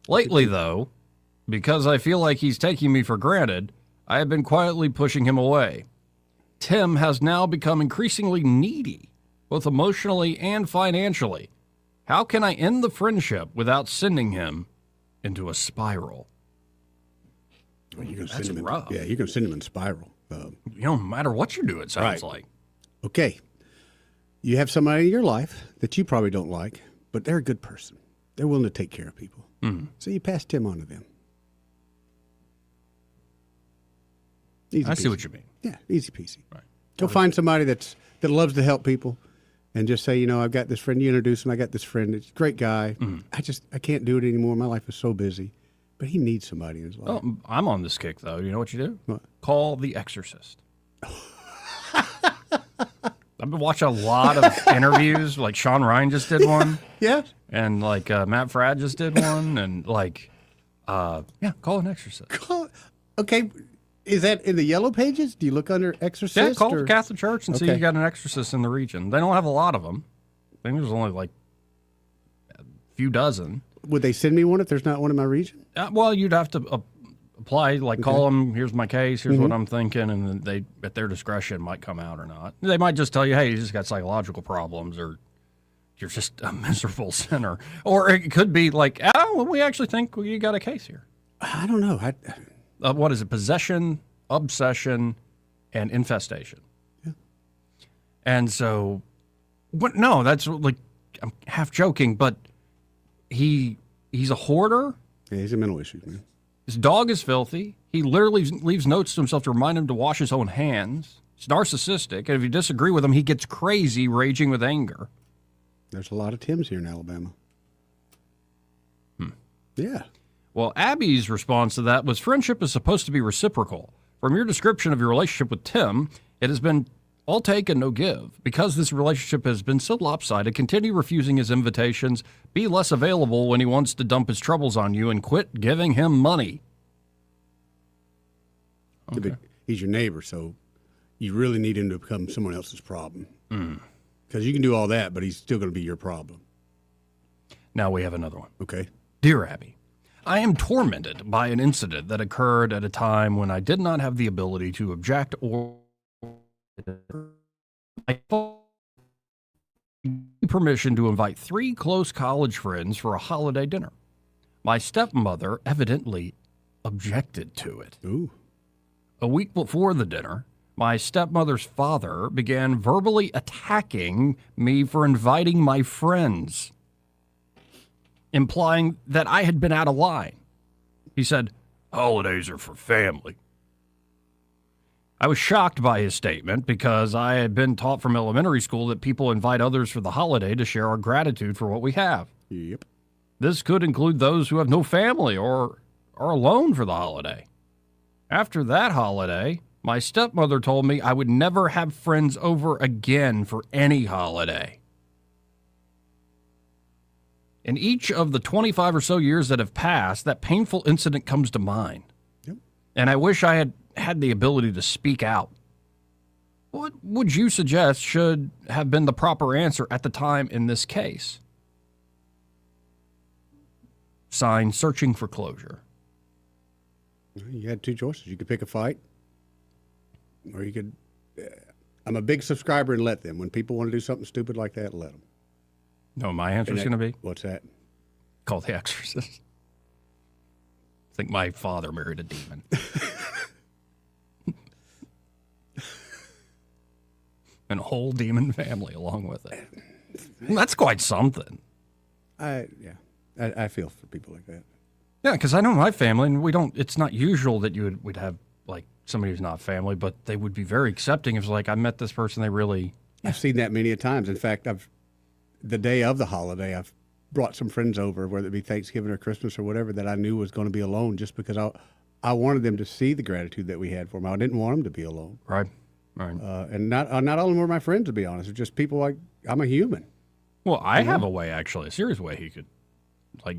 Lately, though, because I feel like he's taking me for granted, I have been quietly pushing him away. Tim has now become increasingly needy, both emotionally and financially. How can I end the friendship without sending him into a spiral? Well, you're gonna That's send him rough. you're going to send him in spiral. No matter what you do, it sounds like. Okay. You have somebody in your life that you probably don't like, but they're a good person. They're willing to take care of people. So you pass Tim on to them. Easy I peasy. see what you mean. Yeah, easy peasy. Right. Go find somebody that loves to help people and just say, I've got this friend. You introduce him. I got this friend. It's a great guy. I can't do it anymore. My life is so busy. But he needs somebody in his life. Oh, I'm on this kick, though. You know what you do? What? Call The Exorcist. I've been watching a lot of interviews. Like Sean Ryan just did one. Yeah. And like Matt Fradd just did one. And like, call an exorcist. Okay. Is that in the yellow pages? Do you look under exorcist? Yeah, call the Catholic Church and see Okay. if you got an exorcist in the region. They don't have a lot of them. I think there's only like a few dozen. Would they send me one if there's not one in my region? Well, you'd have to apply, like call them, here's my case, here's what I'm thinking, and then they, at their discretion, might come out or not. They might just tell you, hey, you just got psychological problems, or you're just a miserable sinner. Or it could be like, we actually think you got a case here. I don't know. What is it? Possession, obsession, and infestation. Yeah. And so, no, that's like, I'm half joking, but he's a hoarder. Yeah, he's a mental issue, man. His dog is filthy. He literally leaves notes to himself to remind him to wash his own hands. He's narcissistic, and if you disagree with him, he gets crazy, raging with anger. There's a lot of Tims here in Alabama. Yeah. Well, Abby's response to that was, friendship is supposed to be reciprocal. From your description of your relationship with Tim, it has been all take and no give. Because this relationship has been so lopsided, continue refusing his invitations, be less available when he wants to dump his troubles on you, and quit giving him money. Okay. He's your neighbor, so you really need him to become someone else's problem. Because you can do all that, but he's still going to be your problem. Now we have another one. Okay. Dear Abby, I am tormented by an incident that occurred at a time when I did not have the ability to object or permission to invite 3 close college friends for a holiday dinner. My stepmother evidently objected to it. Ooh. A week before the dinner, my stepmother's father began verbally attacking me for inviting my friends, implying that I had been out of line. He said, holidays are for family. I was shocked by his statement because I had been taught from elementary school that people invite others for the holiday to share our gratitude for what we have. Yep. This could include those who have no family or are alone for the holiday. After that holiday, my stepmother told me I would never have friends over again for any holiday. In each of the 25 or so years that have passed, that painful incident comes to mind. Yep. And I wish I had the ability to speak out. What would you suggest should have been the proper answer at the time in this case? Signed, Searching for Closure. You had 2 choices. You could pick a fight, or you could I'm a big subscriber and let them. When people want to do something stupid like that, let them. No, my answer is going to be? What's that? Call The Exorcist. I think my father married a demon. And a whole demon family along with it. That's quite something. I feel for people like that. Yeah, because I know my family, and it's not usual that we'd have like somebody who's not family, but they would be very accepting. If it's like, I met this person, they really. I've seen that many a times. In fact, the day of the holiday, I've brought some friends over, whether it be Thanksgiving or Christmas or whatever, that I knew was going to be alone, just because I wanted them to see the gratitude that we had for them. I didn't want them to be alone. Right. And not all of them were my friends, to be honest. They're just people like, I'm a human. Well, I have a way, actually, a serious way he could, like,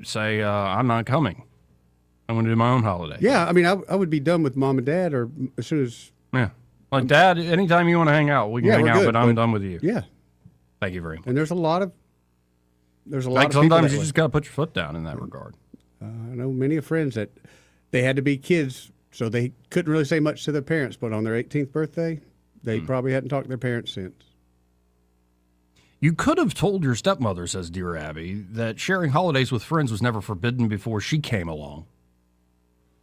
say, I'm not coming. I'm going to do my own holiday. Yeah, I mean, I would be done with mom and dad, or as soon as. Yeah. Like, Dad, anytime you want to hang out, we can hang out, but I'm done with you. Yeah. Thank you very much. And there's a lot of sometimes you just got to put your foot down in that regard. I know many of friends that they had to be kids, so they couldn't really say much to their parents, but on their 18th birthday, they probably hadn't talked to their parents since. You could have told your stepmother, says Dear Abby, that sharing holidays with friends was never forbidden before she came along.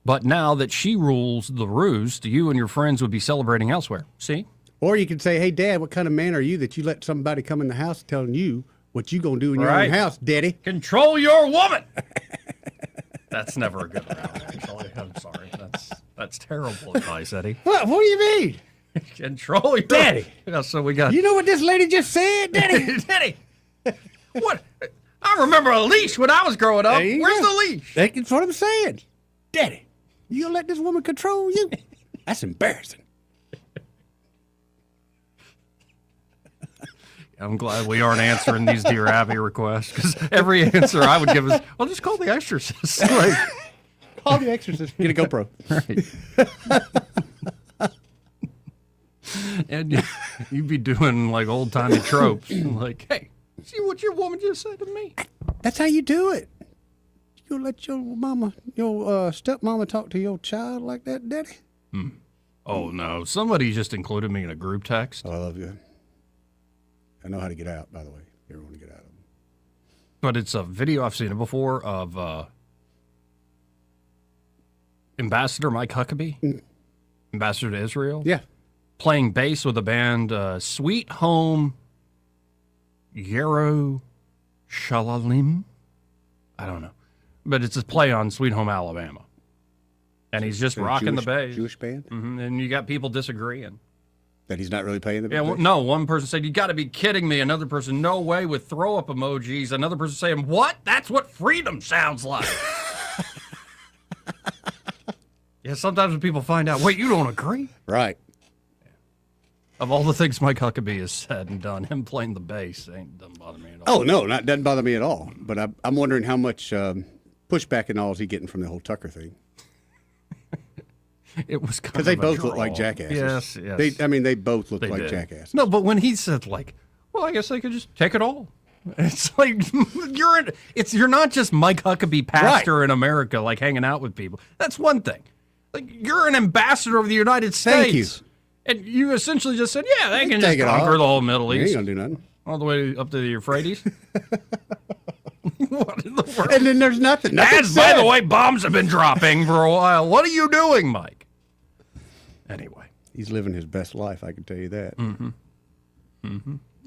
But now that she rules the roost, you and your friends would be celebrating elsewhere. See? Or you could say, hey, Dad, what kind of man are you that you let somebody come in the house telling you what you going to do in your own house, Daddy? Control your woman! That's never a good round, actually. I'm sorry. That's terrible advice, Eddie. What do you mean? Control your Daddy. Yeah, so we got. You know what this lady just said, Daddy? Daddy. What? I remember a leash when I was growing up. Where's the leash? That's what I'm saying. Daddy, you gonna let this woman control you? That's embarrassing. I'm glad we aren't answering these Dear Abby requests, because every answer I would give is, well, just call The Exorcist. Like, call The Exorcist. Get a GoPro. Right. And you'd be doing like old-timey tropes. Like, hey, see what your woman just said to me? That's how you do it. You let your mama, your stepmama talk to your child like that, Daddy? Oh, no. Somebody just included me in a group text. Oh, I love you. I know how to get out, by the way. You ever want to get out of them. But it's a video, I've seen it before, of Ambassador Mike Huckabee, ambassador to Israel. Yeah. Playing bass with the band Sweet Home Yerushalayim. I don't know. But it's a play on Sweet Home Alabama. And he's just rocking the bass. Jewish band? Mm-hmm. And you got people disagreeing. That he's not really playing the bass? Yeah, well, no, one person said, you got to be kidding me. Another person, no way, with throw-up emojis. Another person saying, what? That's what freedom sounds like. Yeah, sometimes when people find out, wait, you don't agree? Right. Of all the things Mike Huckabee has said and done, him playing the bass doesn't bother me at all. Oh, no, doesn't bother me at all. But I'm wondering how much pushback and all is he getting from the whole Tucker thing. It was kind of because they both look like jackasses. Yes. They both look like jackasses. No, but when he said like, well, I guess they could just take it all. It's like you're not just Mike Huckabee, pastor in America, like hanging out with people. That's one thing. Like you're an ambassador of the United States. Thank you. And you essentially just said, yeah, they can just conquer the whole Middle East. They ain't gonna do nothing. All the way up to the Euphrates. What in the world? And then there's nothing. As, by the way, bombs have been dropping for a while. What are you doing, Mike? Anyway. He's living his best life, I can tell you that.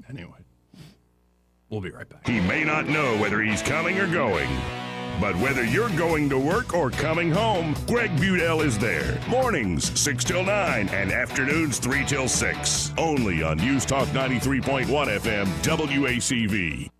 Anyway. We'll be right back. He may not know whether he's coming or going, but whether you're going to work or coming home, Greg Budell is there. Mornings, 6 till 9, and afternoons, 3 till 6. Only on News Talk 93.1 FM, WACV.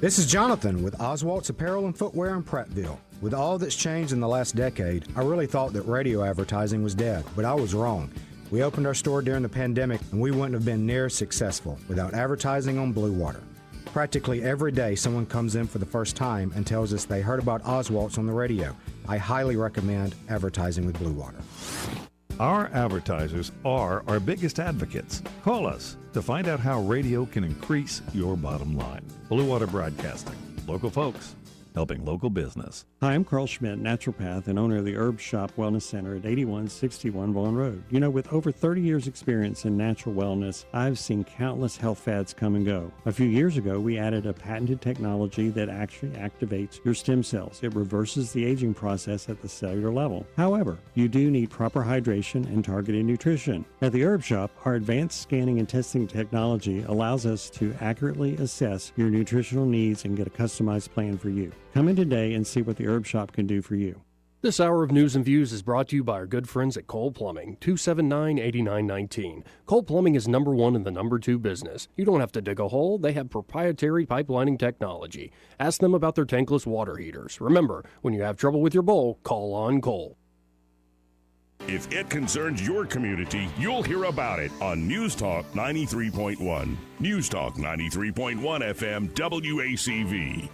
This is Jonathan with Oswalt's Apparel and Footwear in Prattville. With all that's changed in the last decade, I really thought that radio advertising was dead, but I was wrong. We opened our store during the pandemic, and we wouldn't have been near as successful without advertising on Blue Water. Practically every day, someone comes in for the first time and tells us they heard about Oswalt's on the radio. I highly recommend advertising with Blue Water. Our advertisers are our biggest advocates. Call us to find out how radio can increase your bottom line. Blue Water Broadcasting. Local folks, helping local business. Hi, I'm Carl Schmidt, naturopath and owner of the Herb Shop Wellness Center at 8161 Vaughan Road. You know, with over 30 years experience in natural wellness, I've seen countless health fads come and go. A few years ago, we added a patented technology that actually activates your stem cells. It reverses the aging process at the cellular level. However, you do need proper hydration and targeted nutrition. At the Herb Shop, our advanced scanning and testing technology allows us to accurately assess your nutritional needs and get a customized plan for you. Come in today and see what the Herb Shop can do for you. This hour of News and Views is brought to you by our good friends at Cole Plumbing, 279-8919. Cole Plumbing is number one in the number two business. You don't have to dig a hole. They have proprietary pipelining technology. Ask them about their tankless water heaters. Remember, when you have trouble with your bowl, call on Cole. If it concerns your community, you'll hear about it on News Talk 93.1. News Talk 93.1 FM WACV.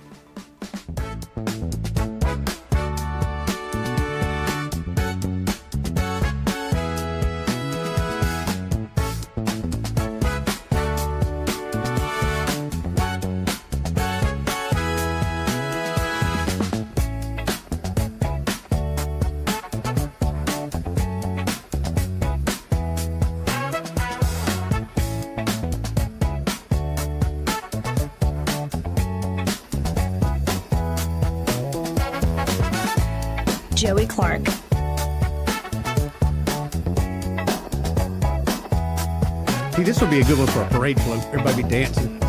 Joey Clark. See, this would be a good one for a parade float. Everybody be dancing.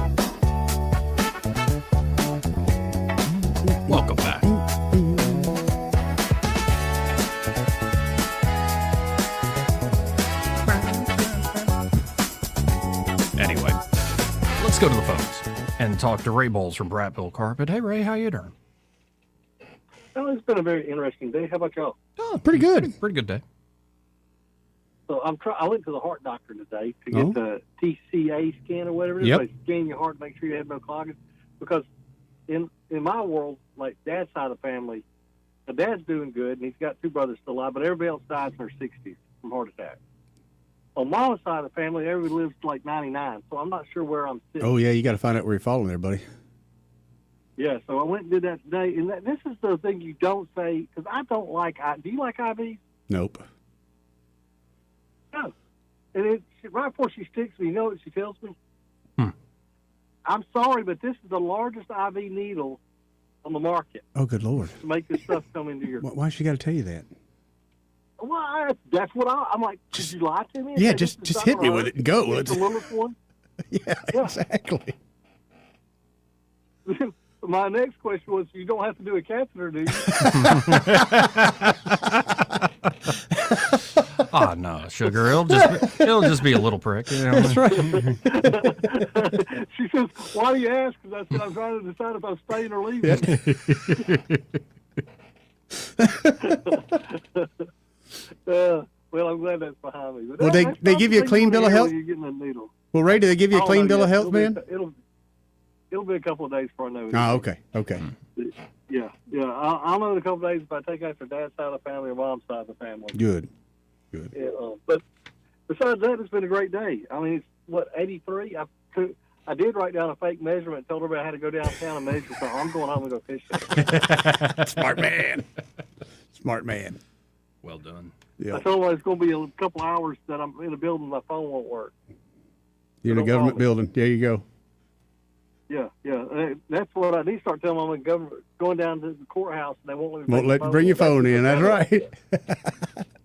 Welcome back. Anyway, let's go to the phones and talk to Ray Bowles from Brattville Carpet. Hey, Ray, how you doing? Well, it's been a very interesting day. How about y'all? Oh, pretty good. Pretty good day. So I went to the heart doctor today to get the TCA scan or whatever it is. Yep. They scan your heart, make sure you have no clogging. Because in my world, like Dad's side of the family, the Dad's doing good, and he's got two brothers still alive, but everybody else dies in their 60s from heart attack. On Mama's side of the family, everybody lives to like 99, so I'm not sure where I'm sitting. Oh, yeah, you got to find out where you're falling there, buddy. Yeah, so I went and did that today, and this is the thing you don't say, because I don't like, do you like IVs? Nope. No. And right before she sticks me, you know what she tells me? I'm sorry, but this is the largest IV needle on the market. Oh, good Lord. To make this stuff come into your... Why she got to tell you that? Well, that's what I'm like, did you lie to me? Yeah, just hit me with it and go. It's the littlest one? Yeah, exactly. My next question was, you don't have to do a catheter, do you? Oh, no, sugar. It'll just be a little prick. You know? That's right. She says, why do you ask? Because I said, I'm trying to decide if I'm staying or leaving. Well, I'm glad that's behind me. Well, they give you a clean bill of health? You're getting a needle. Well, Ray, do they give you a clean bill of health, man? It'll be a couple of days before I know it. Oh, okay. Okay. Yeah. I'll know in a couple of days if I take after Dad's side of the family or Mom's side of the family. Good. Yeah, but besides that, it's been a great day. I mean, it's, 83? I did write down a fake measurement, told everybody I had to go downtown and measure, so I'm going home and go fishing. Smart man. Smart man. Well done. Yeah. I told them it's going to be a couple hours that I'm in a building, my phone won't work. You're in a government building. There you go. Yeah. That's what I need to start telling them. I'm going down to the courthouse, and they won't let me bring your phone in. That's right.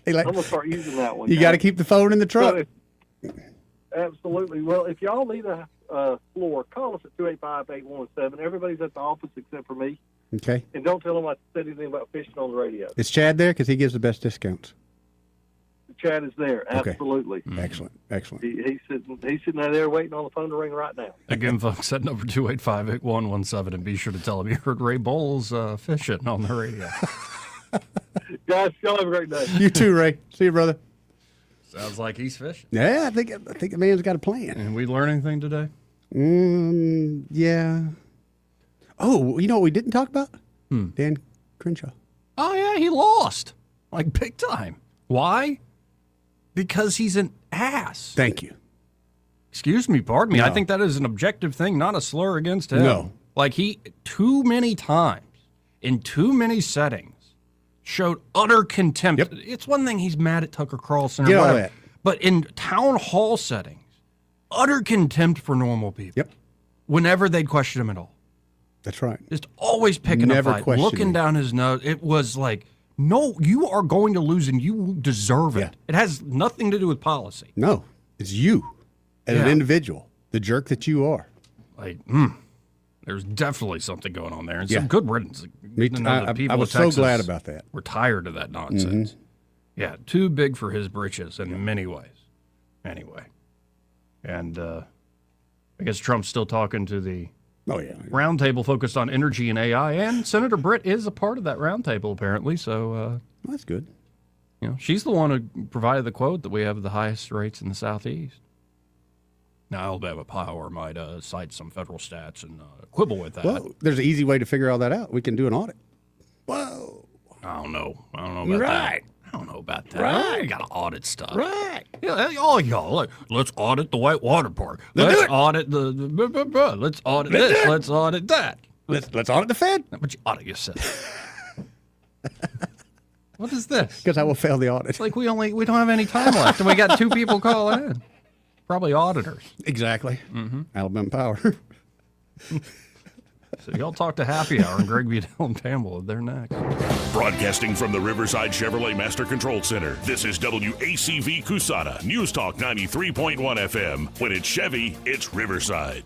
I'm going to start using that one. You got to keep the phone in the truck. Absolutely. Well, if y'all need a floor, call us at 285-8117. Everybody's at the office except for me. Okay. And don't tell them I said anything about fishing on the radio. Is Chad there? Because he gives the best discounts. Chad is there. Okay. Absolutely. Excellent. He's sitting there waiting on the phone to ring right now. Again, folks, that number 285-8117, and be sure to tell him you heard Ray Bowles fishing on the radio. Guys, y'all have a great day. You too, Ray. See you, brother. Sounds like he's fishing. Yeah, I think the man's got a plan. And we learn anything today? Yeah. Oh, you know what we didn't talk about? Dan Crenshaw. Oh, yeah, he lost. Like, big time. Why? Because he's an ass. Thank you. Excuse me, pardon me. No. I think that is an objective thing, not a slur against him. No. Like, he, too many times, in too many settings showed utter contempt. Yep. It's one thing he's mad at Tucker Carlson or Get all whatever, that. but in town hall settings, utter contempt for normal people. Yep. Whenever they'd question him at all. That's right. Just always picking Never a fight, questioning. looking down his nose. It was like, no, you are going to lose and you deserve it. Yeah. It has nothing to do with policy. No, it's you as an Yeah. individual, the jerk that you are. Like, there's definitely something going on there. And Yeah. some good riddance. Me too. I was so glad about that. We're tired of that nonsense. Mm-hmm. Yeah, too big for his britches in many ways. Anyway. And I guess Trump's still talking to the roundtable focused on energy and AI, and Senator Britt is a part of that roundtable apparently. So that's good. You know, she's the one who provided the quote that we have the highest rates in the Southeast. Now, Alabama Power might cite some federal stats and quibble with that. Well, there's an easy way to figure all that out. We can do an audit. Whoa. I don't know about that. I don't know about that. Right. You got to audit stuff. Right. Yeah, all y'all, like, let's audit the Whitewater Park. Let's audit let's audit this. Let's audit that. Let's audit the Fed. But you audit yourself. What is this? Because I will fail the audit. It's like we don't have any time left, and we got 2 people calling in. Probably auditors. Exactly. Mm-hmm. Alabama Power. So y'all talk to Happy Hour and Greg Vidal and Campbell. They're next. Broadcasting from the Riverside Chevrolet Master Control Center, this is WACV Cusana, News Talk 93.1 FM. When it's Chevy, it's Riverside.